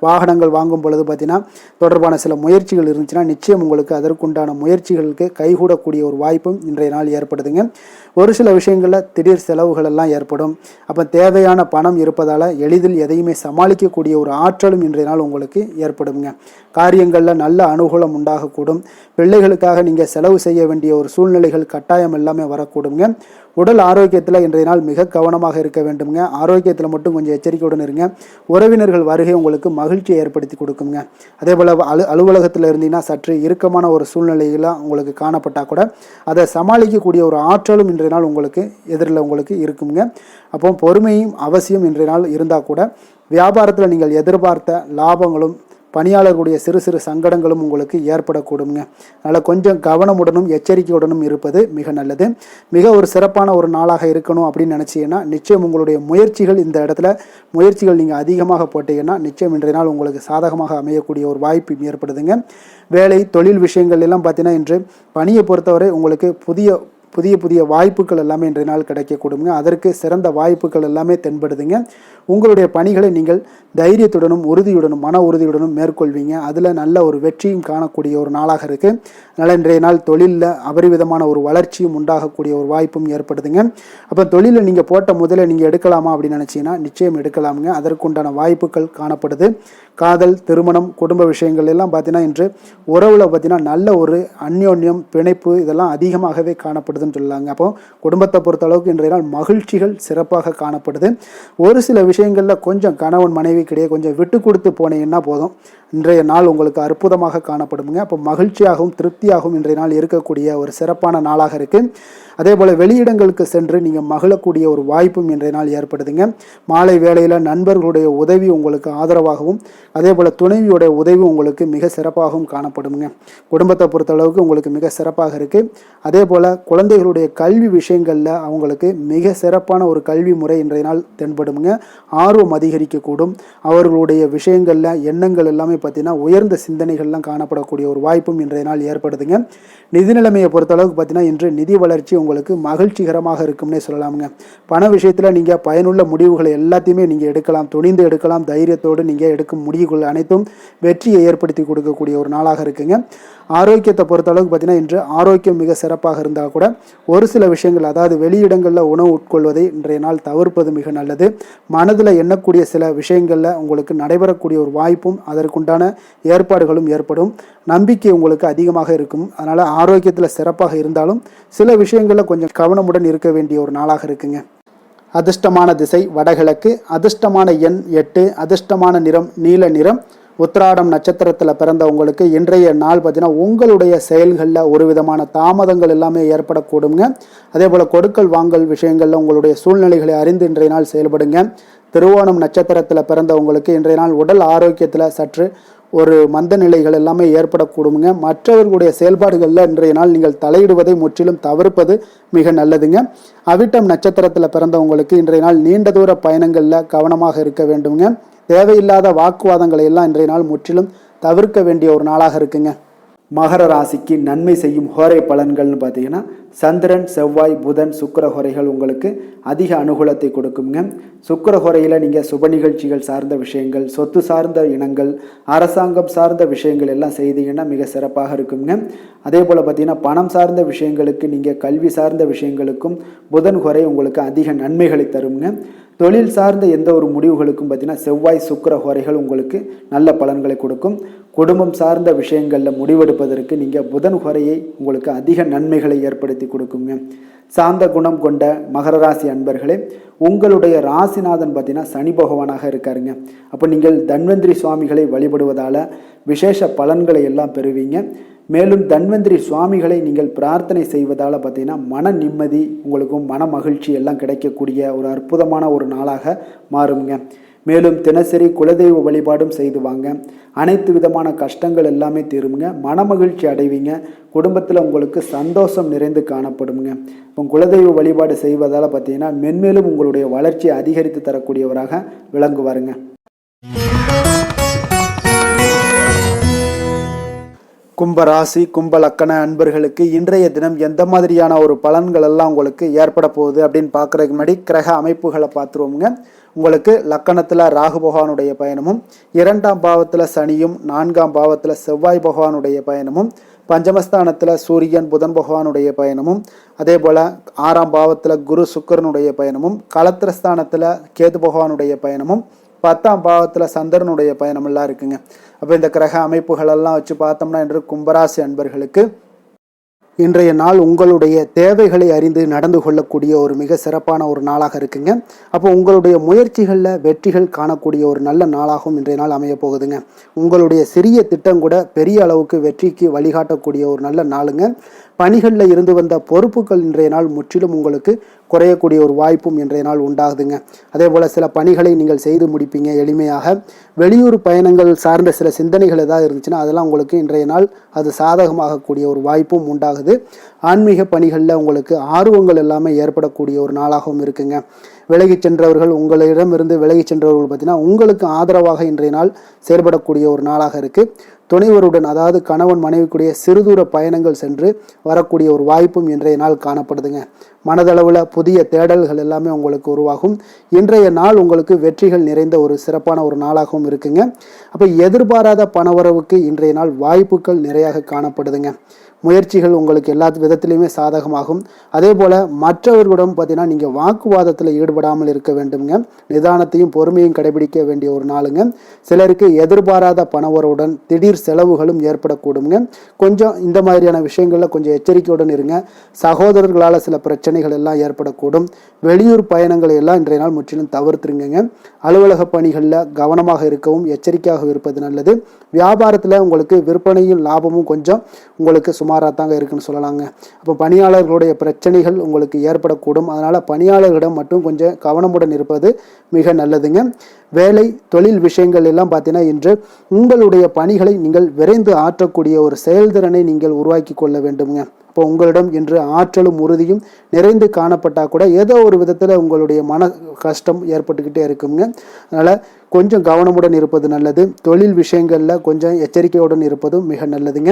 வாகனங்கள் வாங்கும் பொழுது பார்த்தீங்கன்னா தொடர்பான சில முயற்சிகள் இருந்துச்சுன்னா நிச்சயம் உங்களுக்கு அதற்குண்டான முயற்சிகளுக்கு கைகூடக்கூடிய ஒரு வாய்ப்பும் இன்றைய நாள் ஏற்படுதுங்க. ஒரு சில விஷயங்களில் திடீர் செலவுகள் எல்லாம் ஏற்படும். அப்போ தேவையான பணம் இருப்பதால் எளிதில் எதையுமே சமாளிக்கக்கூடிய ஒரு ஆற்றலும் இன்றைய நாள் உங்களுக்கு ஏற்படுங்க. காரியங்களில் நல்ல அனுகூலம் உண்டாகக்கூடும். பிள்ளைகளுக்காக நீங்கள் செலவு செய்ய வேண்டிய ஒரு சூழ்நிலைகள் கட்டாயம் எல்லாமே வரக்கூடுங்க. உடல் ஆரோக்கியத்தில் இன்றைய நாள் மிக கவனமாக இருக்க வேண்டுங்க. ஆரோக்கியத்தில் மட்டும் கொஞ்சம் எச்சரிக்கையுடன் இருங்க. உறவினர்கள் வருகை உங்களுக்கு மகிழ்ச்சியை ஏற்படுத்தி கொடுக்குங்க. அதே போல் அலுவலகத்தில் இருந்தீங்கன்னா சற்று இறுக்கமான ஒரு சூழ்நிலையெல்லாம் உங்களுக்கு காணப்பட்டால் கூட அதை சமாளிக்கக்கூடிய ஒரு ஆற்றலும் இன்றைய நாள் உங்களுக்கு எதிரில் உங்களுக்கு இருக்குங்க. அப்போ பொறுமையும் அவசியம் இன்றைய நாள் இருந்தால் கூட வியாபாரத்தில் நீங்கள் எதிர்பார்த்த லாபங்களும் பணியாளர்களுடைய சிறு சிறு சங்கடங்களும் உங்களுக்கு ஏற்படக்கூடுங்க. அதனால் கொஞ்சம் கவனமுடனும் எச்சரிக்கையுடனும் இருப்பது மிக நல்லது. மிக ஒரு சிறப்பான ஒரு நாளாக இருக்கணும் அப்படின்னு நினச்சிங்கன்னா நிச்சயம் உங்களுடைய முயற்சிகள் இந்த இடத்துல நீங்கள் அதிகமாக போட்டீங்கன்னா நிச்சயம் இன்றைய நாள் உங்களுக்கு சாதகமாக அமையக்கூடிய ஒரு வாய்ப்பு ஏற்படுதுங்க. வேலை தொழில் விஷயங்கள் எல்லாம் பார்த்தீங்கன்னா இன்று பணியை பொறுத்தவரை உங்களுக்கு புதிய வாய்ப்புகள் எல்லாமே இன்றைய நாள் கிடைக்கக்கூடுங்க. அதற்கு சிறந்த வாய்ப்புகள் எல்லாமே தென்படுதுங்க. உங்களுடைய பணிகளை நீங்கள் தைரியத்துடனும் உறுதியுடனும் மன உறுதியுடனும் மேற்கொள்வீங்க. அதில் நல்ல ஒரு வெற்றியும் காணக்கூடிய ஒரு நாளாக இருக்குது. அதனால் இன்றைய நாள் தொழிலில் அபரிவிதமான ஒரு வளர்ச்சியும் உண்டாகக்கூடிய ஒரு வாய்ப்பும் ஏற்படுதுங்க. அப்போ தொழிலில் நீங்கள் போட்ட முதல்ல நீங்கள் எடுக்கலாமா அப்படின்னு நினச்சிங்கன்னா நிச்சயம் எடுக்கலாமுங்க. அதற்குண்டான வாய்ப்புகள் காணப்படுது. காதல், திருமணம், குடும்ப விஷயங்கள் எல்லாம் பார்த்தீங்கன்னா இன்று உறவில் பார்த்தீங்கன்னா நல்ல ஒரு அந்யோன்யம், பிணைப்பு இதெல்லாம் அதிகமாகவே காணப்படுதுன்னு சொல்லலாங்க. அப்போ குடும்பத்தை பொறுத்த அளவுக்கு இன்றைய நாள் மகிழ்ச்சிகள் சிறப்பாக காணப்படுது. ஒரு சில விஷயங்களில் கொஞ்சம் கணவன் மனைவிக்கிடையே கொஞ்சம் விட்டு கொடுத்து போனீங்கன்னா போதும், இன்றைய நாள் உங்களுக்கு அற்புதமாக காணப்படுங்க. அப்போ மகிழ்ச்சியாகவும் திருப்தியாகவும் இன்றைய நாள் இருக்கக்கூடிய ஒரு சிறப்பான நாளாக இருக்குது. அதே போல் வெளியிடங்களுக்கு சென்று நீங்கள் மகிழக்கூடிய ஒரு வாய்ப்பும் இன்றைய நாள் ஏற்படுதுங்க. மாலை வேளையில் நண்பர்களுடைய உதவி உங்களுக்கு ஆதரவாகவும் அதே போல் துணைவியுடைய உதவி உங்களுக்கு மிக சிறப்பாகவும் காணப்படுங்க. குடும்பத்தை பொறுத்தளவுக்கு உங்களுக்கு மிக சிறப்பாக இருக்குது. அதே போல் குழந்தைகளுடைய கல்வி விஷயங்களில் அவங்களுக்கு மிக சிறப்பான ஒரு கல்வி முறை இன்றைய நாள் தென்படுங்க. ஆர்வம் அதிகரிக்கக்கூடும். அவர்களுடைய விஷயங்களில் எண்ணங்கள் எல்லாமே பார்த்தீங்கன்னா உயர்ந்த சிந்தனைகள்லாம் காணப்படக்கூடிய ஒரு வாய்ப்பும் இன்றைய நாள் ஏற்படுதுங்க. நிதி நிலைமையை பொறுத்தளவுக்கு பார்த்தீங்கன்னா இன்று நிதி வளர்ச்சி உங்களுக்கு மகிழ்ச்சிகரமாக இருக்கும்னே சொல்லலாமுங்க. பண விஷயத்தில் நீங்கள் பயனுள்ள முடிவுகளை எல்லாத்தையுமே நீங்கள் எடுக்கலாம், துணிந்து எடுக்கலாம். தைரியத்தோடு நீங்கள் எடுக்கும் முடிவுகள் அனைத்தும் வெற்றியை ஏற்படுத்தி கொடுக்கக்கூடிய ஒரு நாளாக இருக்குங்க. ஆரோக்கியத்தை பொறுத்தளவுக்கு பார்த்தீங்கன்னா இன்று ஆரோக்கியம் மிக சிறப்பாக இருந்தால் கூட ஒரு சில விஷயங்கள், அதாவது வெளியிடங்களில் உணவு உட்கொள்வதை இன்றைய நாள் தவிர்ப்பது மிக நல்லது. மனதில் எண்ணக்கூடிய சில விஷயங்களில் உங்களுக்கு நடைபெறக்கூடிய ஒரு வாய்ப்பும் அதற்குண்டான ஏற்பாடுகளும் ஏற்படும். நம்பிக்கை உங்களுக்கு அதிகமாக இருக்கும். அதனால் ஆரோக்கியத்தில் சிறப்பாக இருந்தாலும் சில விஷயங்களில் கொஞ்சம் கவனமுடன் இருக்க வேண்டிய ஒரு நாளாக இருக்குங்க. அதிர்ஷ்டமான திசை வடகிழக்கு, அதிர்ஷ்டமான எண் 8, அதிர்ஷ்டமான நிறம் நீல நிறம். உத்திராடம் நட்சத்திரத்தில் பிறந்த உங்களுக்கு இன்றைய நாள் பார்த்தீங்கன்னா உங்களுடைய செயல்களில் ஒரு விதமான தாமதங்கள் எல்லாமே ஏற்படக்கூடுங்க. அதே போல் கொடுக்கல் வாங்கல் விஷயங்களில் உங்களுடைய சூழ்நிலைகளை அறிந்து இன்றைய நாள் செயல்படுங்க. திருவோணம் நட்சத்திரத்தில் பிறந்த உங்களுக்கு இன்றைய நாள் உடல் ஆரோக்கியத்தில் சற்று ஒரு மந்த நிலைகள் எல்லாமே ஏற்படக்கூடுங்க. மற்றவர்களுடைய செயல்பாடுகளில் இன்றைய நாள் நீங்கள் தலையிடுவதை முற்றிலும் தவிர்ப்பது மிக நல்லதுங்க. அவிட்டம் நட்சத்திரத்தில் பிறந்தவங்களுக்கு இன்றைய நாள் நீண்ட தூர பயணங்களில் கவனமாக இருக்க வேண்டுங்க. தேவையில்லாத வாக்குவாதங்களை எல்லாம் இன்றைய நாள் முற்றிலும் தவிர்க்க வேண்டிய ஒரு நாளாக இருக்குங்க. மகர ராசிக்கு நன்மை செய்யும் ஹோரை பலன்கள்னு பார்த்தீங்கன்னா சந்திரன், செவ்வாய், புதன், சுக்கிர ஹோரைகள் உங்களுக்கு அதிக அனுகூலத்தை கொடுக்குங்க. சுக்கிர ஹோரையில் நீங்கள் சுப நிகழ்ச்சிகள் சார்ந்த விஷயங்கள், சொத்து சார்ந்த இனங்கள், அரசாங்கம் சார்ந்த விஷயங்கள் எல்லாம் செய்தீங்கன்னா மிக சிறப்பாக இருக்குங்க. அதே போல் பார்த்தீங்கன்னா பணம் சார்ந்த விஷயங்களுக்கு, நீங்கள் கல்வி சார்ந்த விஷயங்களுக்கும் புதன் ஹோரை உங்களுக்கு அதிக நன்மைகளை தருங்க. தொழில் சார்ந்த எந்த ஒரு முடிவுகளுக்கும் பார்த்தீங்கன்னா செவ்வாய், சுக்கிர ஹோரைகள் உங்களுக்கு நல்ல பலன்களை கொடுக்கும். குடும்பம் சார்ந்த விஷயங்களில் முடிவெடுப்பதற்கு நீங்கள் புதன் ஹோரையை உங்களுக்கு அதிக நன்மைகளை ஏற்படுத்தி கொடுக்குங்க. சாந்த குணம் கொண்ட மகர ராசி அன்பர்களே, உங்களுடைய ராசிநாதன் பார்த்தீங்கன்னா சனி பகவானாக இருக்காருங்க. அப்போ நீங்கள் தன்வந்திரி சுவாமிகளை வழிபடுவதால் விசேஷ பலன்களை எல்லாம் பெறுவீங்க. மேலும் தன்வந்திரி சுவாமிகளை நீங்கள் பிரார்த்தனை செய்வதால் பார்த்தீங்கன்னா மன நிம்மதி, உங்களுக்கும் மன மகிழ்ச்சி எல்லாம் கிடைக்கக்கூடிய ஒரு அற்புதமான ஒரு நாளாக மாறுங்க. மேலும் தினசரி குலதெய்வ வழிபாடும் செய்து வாங்க. அனைத்து விதமான கஷ்டங்கள் எல்லாமே தீருங்க. மனமகிழ்ச்சி அடைவீங்க. குடும்பத்தில் உங்களுக்கு சந்தோஷம் நிறைந்து காணப்படுங்க. இப்போ குலதெய்வ வழிபாடு செய்வதால் பார்த்தீங்கன்னா மென்மேலும் உங்களுடைய வளர்ச்சியை அதிகரித்து தரக்கூடியவராக விளங்குவாருங்க. கும்பராசி கும்ப லக்கண அன்பர்களுக்கு இன்றைய தினம் எந்த மாதிரியான ஒரு பலன்கள் எல்லாம் உங்களுக்கு ஏற்பட போகுது அப்படின்னு பார்க்குறதுக்கு முன்னாடி கிரக அமைப்புகளை பார்த்துருவோங்க. உங்களுக்கு லக்கணத்தில் ராகு பகவானுடைய பயணமும், 2ஆம் பாவத்தில் சனியும், 4ஆம் பாவத்தில் செவ்வாய் பகவானுடைய பயணமும், பஞ்சமஸ்தானத்தில் சூரியன் புதன் பகவானுடைய பயணமும், அதே போல் 6ஆம் பாவத்தில் குரு சுக்கிரனுடைய பயணமும், களத்திரஸ்தானத்தில் கேது பகவானுடைய பயணமும், 10ஆம் பாவத்தில் சந்திரனுடைய பயணமெல்லாம் இருக்குங்க. அப்போ இந்த கிரக அமைப்புகளெல்லாம் வச்சு பார்த்தோம்னா இன்று கும்பராசி அன்பர்களுக்கு இன்றைய நாள் உங்களுடைய தேவைகளை அறிந்து நடந்து கொள்ளக்கூடிய ஒரு மிக சிறப்பான ஒரு நாளாக இருக்குங்க. அப்போ உங்களுடைய முயற்சிகளில் வெற்றிகள் காணக்கூடிய ஒரு நல்ல நாளாகவும் இன்றைய நாள் அமைய போகுதுங்க. உங்களுடைய சிறிய திட்டம் கூட பெரிய அளவுக்கு வெற்றிக்கு வழிகாட்டக்கூடிய ஒரு நல்ல நாளுங்க. பணிகளில் இருந்து வந்த பொறுப்புகள் இன்றைய நாள் முற்றிலும் உங்களுக்கு குறையக்கூடிய ஒரு வாய்ப்பும் இன்றைய நாள் உண்டாகுதுங்க. அதே போல் சில பணிகளை நீங்கள் செய்து முடிப்பீங்க எளிமையாக. வெளியூர் பயணங்கள் சார்ந்த சில சிந்தனைகள் ஏதாவது இருந்துச்சுன்னா அதெல்லாம் உங்களுக்கு இன்றைய நாள் அது சாதகமாகக்கூடிய ஒரு வாய்ப்பும் உண்டாகுது. ஆன்மீக பணிகளில் உங்களுக்கு ஆர்வங்கள் எல்லாமே ஏற்படக்கூடிய ஒரு நாளாகவும் இருக்குங்க. விலகி சென்றவர்கள், உங்களிடமிருந்து விலகி சென்றவர்கள் பார்த்தீங்கன்னா உங்களுக்கு ஆதரவாக இன்றைய நாள் செயல்படக்கூடிய ஒரு நாளாக இருக்குது. துணைவருடன், அதாவது கணவன் மனைவிக்குரிய சிறுதூர பயணங்கள் சென்று வரக்கூடிய ஒரு வாய்ப்பும் இன்றைய நாள் காணப்படுதுங்க. மனதளவில் புதிய தேடல்கள் எல்லாமே உங்களுக்கு உருவாகும். இன்றைய நாள் உங்களுக்கு வெற்றிகள் நிறைந்த ஒரு சிறப்பான ஒரு நாளாகவும் இருக்குங்க. அப்போ எதிர்பாராத பணவரவுக்கு இன்றைய நாள் வாய்ப்புகள் நிறையாக காணப்படுதுங்க. முயற்சிகள் உங்களுக்கு எல்லா விதத்திலையுமே சாதகமாகும். அதே போல் மற்றவர்களிடம் பார்த்தீங்கன்னா நீங்கள் வாக்குவாதத்தில் ஈடுபடாமல் இருக்க வேண்டுங்க. நிதானத்தையும் பொறுமையும் கடைபிடிக்க வேண்டிய ஒரு நாளுங்க. சிலருக்கு எதிர்பாராத பணவரவுடன் திடீர் செலவுகளும் ஏற்படக்கூடுங்க. கொஞ்சம் இந்த மாதிரியான விஷயங்களில் கொஞ்சம் எச்சரிக்கையுடன் இருங்க. சகோதரர்களால் சில பிரச்சனைகள் எல்லாம் ஏற்படக்கூடும். வெளியூர் பயணங்களை எல்லாம் இன்றைய நாள் முற்றிலும் தவிர்த்துருங்க. அலுவலக பணிகளில் கவனமாக இருக்கவும் எச்சரிக்கையாக இருப்பது நல்லது. வியாபாரத்தில் உங்களுக்கு விற்பனையும் லாபமும் கொஞ்சம் உங்களுக்கு சுமாராக தாங்க இருக்குன்னு சொல்லலாங்க. அப்போ பணியாளர்களுடைய பிரச்சனைகள் உங்களுக்கு ஏற்படக்கூடும். அதனால் பணியாளர்களிடம் மட்டும் கொஞ்சம் கவனமுடன் இருப்பது மிக நல்லதுங்க. வேலை தொழில் விஷயங்கள் எல்லாம் பார்த்தீங்கன்னா இன்று உங்களுடைய பணிகளை நீங்கள் விரைந்து ஆற்றக்கூடிய ஒரு செயல்திறனை நீங்கள் உருவாக்கி கொள்ள வேண்டுங்க. இப்போ உங்களிடம் இன்று ஆற்றலும் உறுதியும் நிறைந்து காணப்பட்டால் கூட ஏதோ ஒரு விதத்தில் உங்களுடைய மன கஷ்டம் ஏற்பட்டுக்கிட்டே இருக்குங்க. அதனால் கொஞ்சம் கவனமுடன் இருப்பது நல்லது. தொழில் விஷயங்களில் கொஞ்சம் எச்சரிக்கையுடன் இருப்பதும் மிக நல்லதுங்க.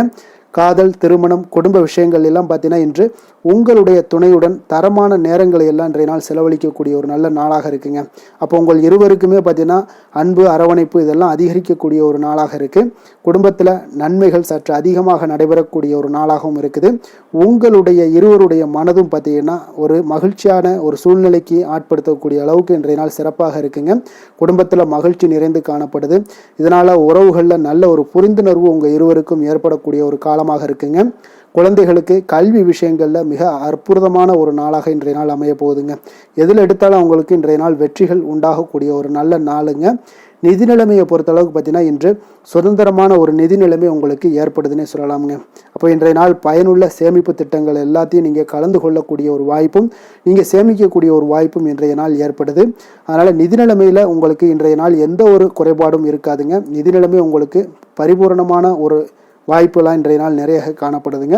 காதல், திருமணம், குடும்ப விஷயங்கள் எல்லாம் பார்த்தீங்கன்னா இன்று உங்களுடைய துணையுடன் தரமான நேரங்களை எல்லாம் இன்றைய நாள் செலவழிக்கக்கூடிய ஒரு நல்ல நாளாக இருக்குங்க. அப்போ உங்கள் இருவருக்குமே பார்த்தீங்கன்னா அன்பு, அரவணைப்பு இதெல்லாம் அதிகரிக்கக்கூடிய ஒரு நாளாக இருக்குது. குடும்பத்தில் நன்மைகள் சற்று அதிகமாக நடைபெறக்கூடிய ஒரு நாளாகவும் இருக்குது. உங்களுடைய இருவருடைய மனதும் பார்த்தீங்கன்னா ஒரு மகிழ்ச்சியான ஒரு சூழ்நிலைக்கு ஆட்படுத்தக்கூடிய அளவுக்கு இன்றைய நாள் சிறப்பாக இருக்குங்க. குடும்பத்தில் மகிழ்ச்சி நிறைந்து காணப்படுது. இதனால் உறவுகளில் நல்ல ஒரு புரிந்துணர்வு உங்கள் இருவருக்கும் ஏற்படக்கூடிய ஒரு காலமாக இருக்குங்க. குழந்தைகளுக்கு கல்வி விஷயங்களில் மிக அற்புதமான ஒரு நாளாக இன்றைய நாள் அமைய போகுதுங்க. எதில் எடுத்தாலும் அவங்களுக்கு இன்றைய நாள் வெற்றிகள் உண்டாகக்கூடிய ஒரு நல்ல நாளுங்க. நிதி நிலைமையை பொறுத்தளவுக்கு பார்த்தீங்கன்னா இன்று சுதந்திரமான ஒரு நிதி நிலைமை உங்களுக்கு ஏற்படுதுன்னே சொல்லலாமுங்க. அப்போ இன்றைய நாள் பயனுள்ள சேமிப்பு திட்டங்கள் எல்லாத்தையும் நீங்கள் கலந்து கொள்ளக்கூடிய ஒரு வாய்ப்பும் நீங்கள் சேமிக்கக்கூடிய ஒரு வாய்ப்பும் இன்றைய நாள் ஏற்படுது. அதனால் நிதி நிலைமையில் உங்களுக்கு இன்றைய நாள் எந்த ஒரு குறைபாடும் இருக்காதுங்க. நிதி நிலைமை உங்களுக்கு பரிபூர்ணமான ஒரு வாய்ப்புலாம் இன்றைய நாள் நிறைய காணப்படுதுங்க.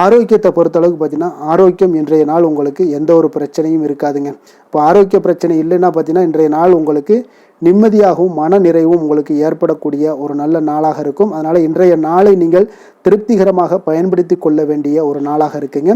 ஆரோக்கியத்தை பொறுத்தளவுக்கு பார்த்தீங்கன்னா ஆரோக்கியம் இன்றைய நாள் உங்களுக்கு எந்த ஒரு பிரச்சனையும் இருக்காதுங்க. இப்போ ஆரோக்கிய பிரச்சனை இல்லைன்னா பார்த்தீங்கன்னா இன்றைய நாள் உங்களுக்கு நிம்மதியாகவும் மன நிறைவும் உங்களுக்கு ஏற்படக்கூடிய ஒரு நல்ல நாளாக இருக்கும். அதனால் இன்றைய நாளை நீங்கள் திருப்திகரமாக பயன்படுத்தி கொள்ள வேண்டிய ஒரு நாளாக இருக்குங்க.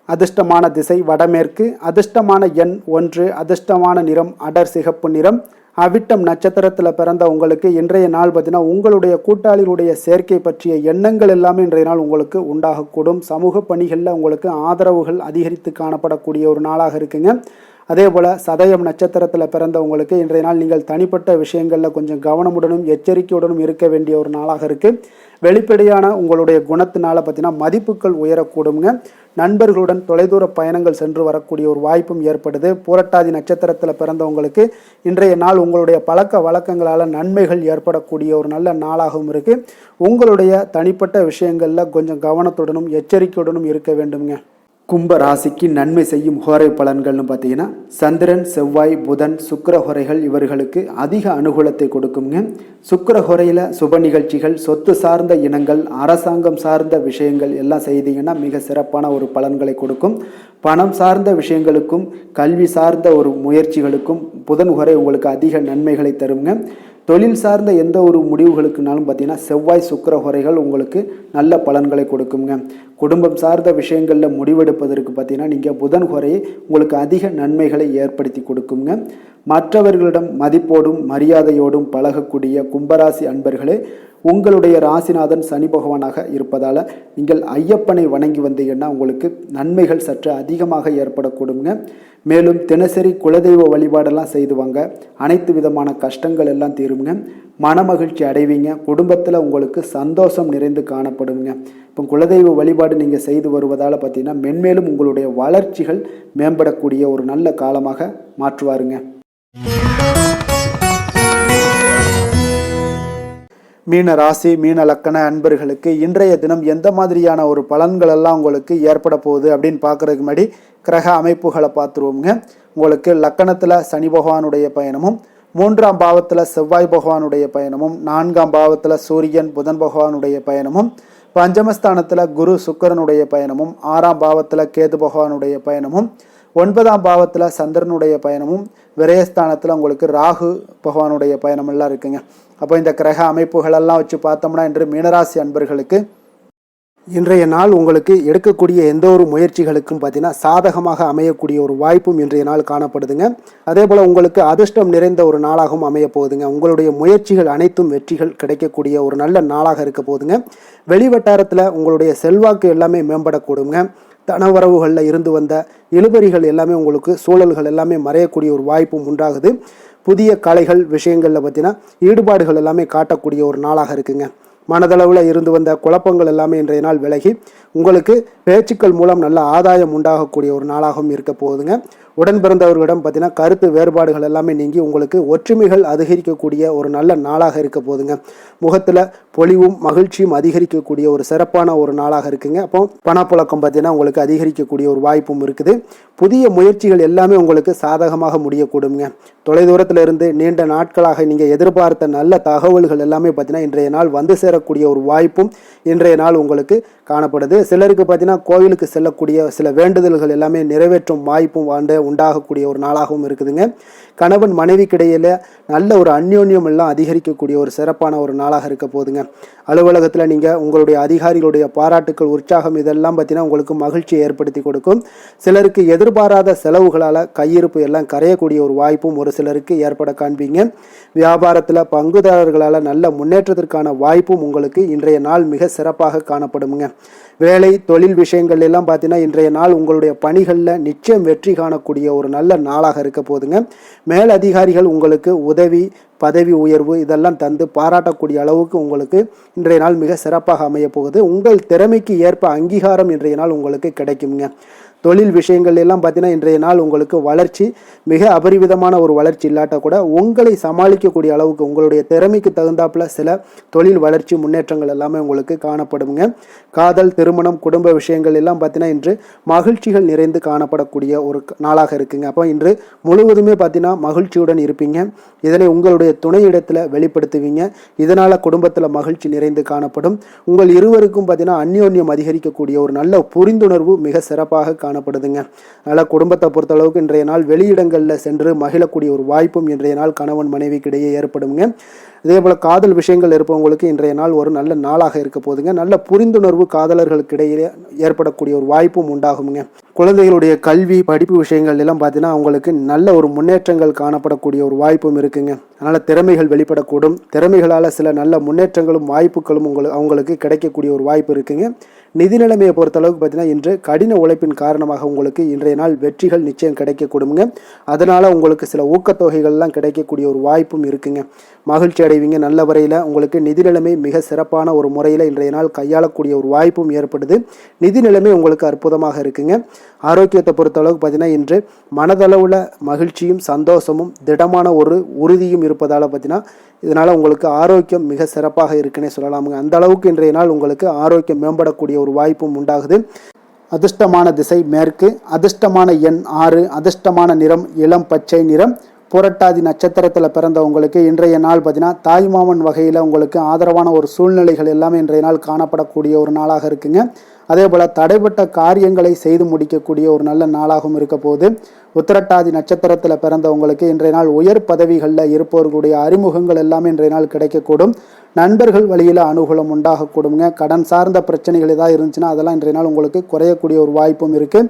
அதிர்ஷ்டமான திசை வடமேற்கு, அதிர்ஷ்டமான எண் 1, அதிர்ஷ்டமான நிறம் அடர் சிகப்பு நிறம். அவிட்டம் நட்சத்திரத்தில் பிறந்த உங்களுக்கு இன்றைய நாள் பார்த்தீங்கன்னா உங்களுடைய கூட்டாளிகளுடைய சேர்க்கை பற்றிய எண்ணங்கள் எல்லாமே இன்றைய நாள் உங்களுக்கு உண்டாகக்கூடும். சமூக பணிகளில் உங்களுக்கு ஆதரவுகள் அதிகரித்து காணப்படக்கூடிய ஒரு நாளாக இருக்குங்க. அதே போல் சதயம் நட்சத்திரத்தில் பிறந்த உங்களுக்கு இன்றைய நாள் நீங்கள் தனிப்பட்ட விஷயங்களில் கொஞ்சம் கவனமுடனும் எச்சரிக்கையுடனும் இருக்க வேண்டிய ஒரு நாளாக இருக்குது. வெளிப்படையான உங்களுடைய குணத்தினால பார்த்தீங்கன்னா மதிப்புகள் உயரக்கூடுங்க. நண்பர்களுடன் தொலைதூர பயணங்கள் சென்று வரக்கூடிய ஒரு வாய்ப்பும் ஏற்படுது. பூரட்டாதி நட்சத்திரத்தில் பிறந்தவங்களுக்கு இன்றைய நாள் உங்களுடைய பழக்க வழக்கங்களால் நன்மைகள் ஏற்படக்கூடிய ஒரு நல்ல நாளாகவும் இருக்குது. உங்களுடைய தனிப்பட்ட விஷயங்களில் கொஞ்சம் கவனத்துடனும் எச்சரிக்கையுடனும் இருக்க வேண்டுங்க. கும்ப ராசிக்கு நன்மை செய்யும் ஹோரை பலன்கள்னு பார்த்தீங்கன்னா சந்திரன், செவ்வாய், புதன், சுக்கிர ஹோரைகள் இவர்களுக்கு அதிக அனுகூலத்தை கொடுக்குங்க. சுக்கிர ஹோரையில் சுப நிகழ்ச்சிகள், சொத்து சார்ந்த இனங்கள், அரசாங்கம் சார்ந்த விஷயங்கள் எல்லாம் செய்தீங்கன்னா மிக சிறப்பான ஒரு பலன்களை கொடுக்கும். பணம் சார்ந்த விஷயங்களுக்கும் கல்வி சார்ந்த ஒரு முயற்சிகளுக்கும் புதன் ஹோரை உங்களுக்கு அதிக நன்மைகளை தருங்க. தொழில் சார்ந்த எந்த ஒரு முடிவுகளுக்குனாலும் பார்த்தீங்கன்னா செவ்வாய், சுக்கிர ஹோரைகள் உங்களுக்கு நல்ல பலன்களை கொடுக்குங்க. குடும்பம் சார்ந்த விஷயங்களில் முடிவெடுப்பதற்கு பார்த்தீங்கன்னா நீங்கள் புதன் ஹோரையை உங்களுக்கு அதிக நன்மைகளை ஏற்படுத்தி கொடுக்குங்க. மற்றவர்களிடம் மதிப்போடும் மரியாதையோடும் பழகக்கூடிய கும்பராசி அன்பர்களே, உங்களுடைய ராசிநாதன் சனி பகவானாக இருப்பதால் நீங்கள் ஐயப்பனை வணங்கி வந்தீங்கன்னா உங்களுக்கு நன்மைகள் சற்று அதிகமாக ஏற்படக்கூடுங்க. மேலும் தினசரி குலதெய்வ வழிபாடெல்லாம் செய்துவாங்க. அனைத்து விதமான கஷ்டங்கள் எல்லாம் தீருங்க. மனமகிழ்ச்சி அடைவீங்க. குடும்பத்தில் உங்களுக்கு சந்தோஷம் நிறைந்து காணப்படுங்க. இப்போ குலதெய்வ வழிபாடு நீங்கள் செய்து வருவதால் பார்த்தீங்கன்னா மென்மேலும் உங்களுடைய வளர்ச்சிகள் மேம்படக்கூடிய ஒரு நல்ல காலமாக மாற்றுவாருங்க. மீன ராசி மீன லக்கண அன்பர்களுக்கு இன்றைய தினம் எந்த மாதிரியான ஒரு பலன்கள் எல்லாம் உங்களுக்கு ஏற்பட போகுது அப்படின்னு பார்க்கறதுக்கு முன்னாடி கிரக அமைப்புகளை பார்த்துருவோங்க. உங்களுக்கு லக்கணத்தில் சனி பகவானுடைய பயணமும், 3ஆம் பாவத்தில் செவ்வாய் பகவானுடைய பயணமும், 4ஆம் பாவத்தில் சூரியன் புதன் பகவானுடைய பயணமும், பஞ்சமஸ்தானத்தில் குரு சுக்கிரனுடைய பயணமும், 6ஆம் பாவத்தில் கேது பகவானுடைய பயணமும், 9ஆம் பாவத்தில் சந்திரனுடைய பயணமும், விரயஸ்தானத்தில் உங்களுக்கு ராகு பகவானுடைய பயணம் எல்லாம் இருக்குங்க. அப்போ இந்த கிரக அமைப்புகளெல்லாம் வச்சு பார்த்தோம்னா இன்று மீனராசி அன்பர்களுக்கு இன்றைய நாள் உங்களுக்கு எடுக்கக்கூடிய எந்த ஒரு முயற்சிகளுக்கும் பார்த்தீங்கன்னா சாதகமாக அமையக்கூடிய ஒரு வாய்ப்பும் இன்றைய நாள் காணப்படுதுங்க. அதே போல் உங்களுக்கு அதிர்ஷ்டம் நிறைந்த ஒரு நாளாகவும் அமைய போகுதுங்க. உங்களுடைய முயற்சிகள் அனைத்தும் வெற்றிகள் கிடைக்கக்கூடிய ஒரு நல்ல நாளாக இருக்க போகுதுங்க. வெளிவட்டாரத்தில் உங்களுடைய செல்வாக்கு எல்லாமே மேம்படக்கூடுங்க. தனவரவுகளில் இருந்து வந்த இழுபறிகள் எல்லாமே உங்களுக்கு சூழல்கள் எல்லாமே மறையக்கூடிய ஒரு வாய்ப்பும் உண்டாகுது. புதிய கலைகள் விஷயங்களில் பார்த்தீங்கன்னா ஈடுபாடுகள் எல்லாமே காட்டக்கூடிய ஒரு நாளாக இருக்குங்க. மனதளவில் இருந்து வந்த குழப்பங்கள் எல்லாமே இன்றைய நாள் விலகி உங்களுக்கு பேச்சுக்கள் மூலம் நல்ல ஆதாயம் உண்டாகக்கூடிய ஒரு நாளாகவும் இருக்க போகுதுங்க. உடன் பிறந்தவர்களிடம் பார்த்தீங்கன்னா கருத்து வேறுபாடுகள் எல்லாமே நீங்கி உங்களுக்கு ஒற்றுமைகள் அதிகரிக்கக்கூடிய ஒரு நல்ல நாளாக இருக்க போகுதுங்க. முகத்தில் பொலிவும் மகிழ்ச்சியும் அதிகரிக்கக்கூடிய ஒரு சிறப்பான ஒரு நாளாக இருக்குங்க. அப்போ பணப்புழக்கம் பார்த்தீங்கன்னா உங்களுக்கு அதிகரிக்கக்கூடிய ஒரு வாய்ப்பும் இருக்குது. புதிய முயற்சிகள் எல்லாமே உங்களுக்கு சாதகமாக முடியக்கூடுங்க. தொலைதூரத்தில் இருந்து நீண்ட நாட்களாக நீங்கள் எதிர்பார்த்த நல்ல தகவல்கள் எல்லாமே பார்த்தீங்கன்னா இன்றைய நாள் வந்து சேரக்கூடிய ஒரு வாய்ப்பும் இன்றைய நாள் உங்களுக்கு காணப்படுது. சிலருக்கு பார்த்தீங்கன்னா கோவிலுக்கு செல்லக்கூடிய சில வேண்டுதல்கள் எல்லாமே நிறைவேற்றும் வாய்ப்பும் உண்டாகக்கூடிய ஒரு நாளாகவும் இருக்குதுங்க. கணவன் மனைவிக்கிடையில நல்ல ஒரு அந்யோன்யம் எல்லாம் அதிகரிக்கக்கூடிய ஒரு சிறப்பான ஒரு நாளாக இருக்க போகுதுங்க. அலுவலகத்தில் நீங்கள் உங்களுடைய அதிகாரிகளுடைய பாராட்டுக்கள் உற்சாகம் இதெல்லாம் பார்த்தீங்கன்னா உங்களுக்கு மகிழ்ச்சியை ஏற்படுத்தி கொடுக்கும். சிலருக்கு எதிர்பாராத செலவுகளால் கையிருப்பு எல்லாம் கரையக்கூடிய ஒரு வாய்ப்பும் ஒரு சிலருக்கு ஏற்பட காண்பீங்க. வியாபாரத்தில் பங்குதாரர்களால் நல்ல முன்னேற்றத்திற்கான வாய்ப்பும் உங்களுக்கு இன்றைய நாள் மிக சிறப்பாக காணப்படுங்க. வேலை தொழில் விஷயங்கள் எல்லாம் பார்த்தீங்கன்னா இன்றைய நாள் உங்களுடைய பணிகளில் நிச்சயம் வெற்றி காணக்கூடிய ஒரு நல்ல நாளாக இருக்க போதுங்க. மேல் அதிகாரிகள் உங்களுக்கு உதவி பதவி உயர்வு இதெல்லாம் தந்து பாராட்டக்கூடிய அளவுக்கு உங்களுக்கு இன்றைய நாள் மிக சிறப்பாக அமைய போகுது. உங்கள் திறமைக்கு ஏற்ப அங்கீகாரம் இன்றைய நாள் உங்களுக்கு கிடைக்குங்க. தொழில் விஷயங்கள் எல்லாம் பார்த்தீங்கன்னா இன்றைய நாள் உங்களுக்கு வளர்ச்சி மிக அபரிவிதமான ஒரு வளர்ச்சி இல்லாட்ட கூட உங்களை சமாளிக்கக்கூடிய அளவுக்கு உங்களுடைய திறமைக்கு தகுந்தாப்புல சில தொழில் வளர்ச்சி முன்னேற்றங்கள் எல்லாமே உங்களுக்கு காணப்படுங்க. காதல் திருமணம் குடும்ப விஷயங்கள் எல்லாம் பார்த்தீங்கன்னா இன்று மகிழ்ச்சிகள் நிறைந்து காணப்படக்கூடிய ஒரு நாளாக இருக்குங்க. அப்போ இன்று முழுவதுமே பார்த்தீங்கன்னா மகிழ்ச்சியுடன் இருப்பீங்க. இதனை உங்களுடைய துணையிடத்தில் வெளிப்படுத்துவீங்க. இதனால் குடும்பத்தில் மகிழ்ச்சி நிறைந்து காணப்படும். உங்கள் இருவருக்கும் பார்த்தீங்கன்னா அந்யோன்யம் அதிகரிக்கக்கூடிய ஒரு நல்ல புரிந்துணர்வு மிக சிறப்பாக காணப்படுதுங்க. அதனால் குடும்பத்தை பொறுத்தளவுக்கு இன்றைய நாள் வெளியிடங்களில் சென்று மகிழக்கூடிய ஒரு வாய்ப்பும் இன்றைய நாள் கணவன் மனைவிக்கிடையே ஏற்படுங்க. இதே போல் காதல் விஷயங்கள் இருப்பவங்களுக்கு இன்றைய நாள் ஒரு நல்ல நாளாக இருக்க போதுங்க. நல்ல புரிந்துணர்வு காதலர்களுக்கு இடையே ஏற்படக்கூடிய ஒரு வாய்ப்பும் உண்டாகுங்க. குழந்தைகளுடைய கல்வி படிப்பு விஷயங்கள் எல்லாம் பார்த்தீங்கன்னா அவங்களுக்கு நல்ல ஒரு முன்னேற்றங்கள் காணப்படக்கூடிய ஒரு வாய்ப்பும் இருக்குங்க. அதனால் திறமைகள் வெளிப்படக்கூடும். திறமைகளால் சில நல்ல முன்னேற்றங்களும் வாய்ப்புகளும் அவங்களுக்கு கிடைக்கக்கூடிய ஒரு வாய்ப்பு இருக்குங்க. நிதி நிலைமையை பொறுத்தளவுக்கு பார்த்தீங்கன்னா இன்று கடின உழைப்பின் காரணமாக உங்களுக்கு இன்றைய நாள் வெற்றிகள் நிச்சயம் கிடைக்கக்கூடுங்க. அதனால் உங்களுக்கு சில ஊக்கத்தொகைகள்லாம் கிடைக்கக்கூடிய ஒரு வாய்ப்பும் இருக்குங்க. மகிழ்ச்சி அடைவீங்க. நல்ல வரையில் உங்களுக்கு நிதி நிலைமை மிக சிறப்பான ஒரு முறையில் இன்றைய நாள் கையாளக்கூடிய ஒரு வாய்ப்பும் ஏற்படுது. நிதி நிலைமை உங்களுக்கு அற்புதமாக இருக்குங்க. ஆரோக்கியத்தை பொறுத்தளவுக்கு பார்த்தீங்கன்னா இன்று மனதளவில் மகிழ்ச்சியும் சந்தோஷமும் திடமான ஒரு உறுதியும் இருப்பதால் பார்த்தீங்கன்னா இதனால் உங்களுக்கு ஆரோக்கியம் மிக சிறப்பாக இருக்குன்னே சொல்லலாமுங்க. அந்த அளவுக்கு இன்றைய நாள் உங்களுக்கு ஆரோக்கியம் மேம்படக்கூடிய ஒரு வாய்ப்பும் உண்டாகுது. அதிர்ஷ்டமான திசை மேற்கு, அதிர்ஷ்டமான எண் 6, அதிர்ஷ்டமான நிறம் இளம் பச்சை நிறம். புரட்டாதி நட்சத்திரத்தில் பிறந்தவங்களுக்கு இன்றைய நாள் பார்த்தீங்கன்னா தாய்மாமன் வகையில் உங்களுக்கு ஆதரவான ஒரு சூழ்நிலைகள் எல்லாமே இன்றைய நாள் காணப்படக்கூடிய ஒரு நாளாக இருக்குங்க. அதே போல் தடைப்பட்ட காரியங்களை செய்து முடிக்கக்கூடிய ஒரு நல்ல நாளாகவும் இருக்க போது. உத்திரட்டாதி நட்சத்திரத்தில் பிறந்தவங்களுக்கு இன்றைய நாள் உயர் பதவிகளில் இருப்பவர்களுடைய அறிமுகங்கள் எல்லாமே இன்றைய நாள் கிடைக்கக்கூடும். நண்பர்கள் வழியில் அனுகூலம் உண்டாகக்கூடுங்க. கடன் சார்ந்த பிரச்சனைகள் ஏதாவது இருந்துச்சுன்னா அதெல்லாம் இன்றைய நாள் உங்களுக்கு குறையக்கூடிய ஒரு வாய்ப்பும் இருக்குது.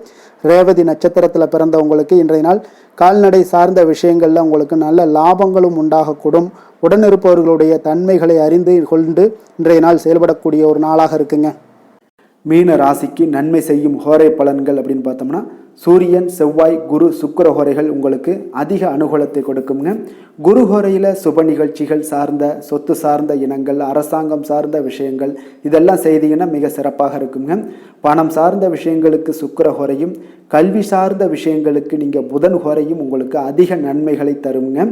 ரேவதி நட்சத்திரத்தில் பிறந்தவங்களுக்கு இன்றைய நாள் கால்நடை சார்ந்த விஷயங்களில் உங்களுக்கு நல்ல லாபங்களும் உண்டாகக்கூடும். உடனிருப்பவர்களுடைய தன்மைகளை அறிந்து கொண்டு இன்றைய நாள் செயல்படக்கூடிய ஒரு நாளாக இருக்குங்க. மீன ராசிக்கு நன்மை செய்யும் ஹோரை பலன்கள் அப்படின்னு பார்த்தோம்னா சூரியன் செவ்வாய் குரு சுக்கிர ஹோரைகள் உங்களுக்கு அதிக அனுகூலத்தை கொடுக்குங்க. குரு ஹோரையில் சுப நிகழ்ச்சிகள் சார்ந்த சொத்து சார்ந்த இனங்கள் அரசாங்கம் சார்ந்த விஷயங்கள் இதெல்லாம் செய்தீங்கன்னா மிக சிறப்பாக இருக்குங்க. பணம் சார்ந்த விஷயங்களுக்கு சுக்கிர ஹோரையும் கல்வி சார்ந்த விஷயங்களுக்கு நீங்கள் புதன் ஹோரையும் உங்களுக்கு அதிக நன்மைகளை தருங்க.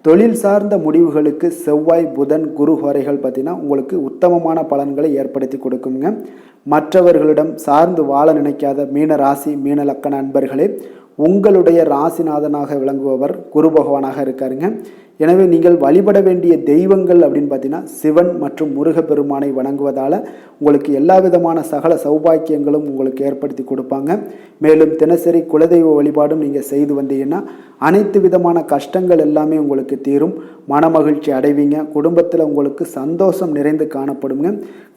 தொழில் சார்ந்த முடிவுகளுக்கு செவ்வாய் புதன் குரு ஹோரைகள் பார்த்தீங்கன்னா உங்களுக்கு உத்தமமான பலன்களை ஏற்படுத்தி கொடுக்குங்க. மற்றவர்களிடம் சார்ந்து வாழ நினைக்காத மீன ராசி மீன லக்கண அன்பர்களே, உங்களுடைய ராசிநாதனாக விளங்குபவர் குரு பகவானாக இருக்காருங்க. எனவே நீங்கள் வழிபட வேண்டிய தெய்வங்கள் அப்படின்னு பார்த்தீங்கன்னா சிவன் மற்றும் முருகப்பெருமானை வணங்குவதால் உங்களுக்கு எல்லா விதமான சகல சௌபாக்கியங்களும் உங்களுக்கு ஏற்படுத்தி கொடுப்பாங்க. மேலும் தினசரி குலதெய்வ வழிபாடும் நீங்கள் செய்து வந்தீங்கன்னா அனைத்து விதமான கஷ்டங்கள் எல்லாமே உங்களுக்கு தீரும், மனமகிழ்ச்சி அடைவீங்க, குடும்பத்தில் உங்களுக்கு சந்தோஷம் நிறைந்து காணப்படுங்க.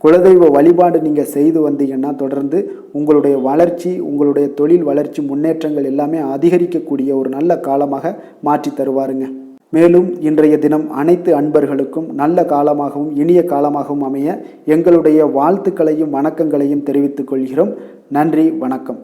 குலதெய்வ வழிபாடு நீங்கள் செய்து வந்தீங்கன்னா தொடர்ந்து உங்களுடைய வளர்ச்சி, உங்களுடைய தொழில் வளர்ச்சி, முன்னேற்றங்கள் எல்லாமே அதிகரிக்கக்கூடிய ஒரு நல்ல காலமாக மாற்றி தருவாருங்க. மேலும் இன்றைய தினம் அனைத்து அன்பர்களுக்கும் நல்ல காலமாகவும் இனிய காலமாகவும் அமைய எங்களுடைய வாழ்த்துக்களையும் வணக்கங்களையும் தெரிவித்துக் கொள்கிறோம். நன்றி, வணக்கம்.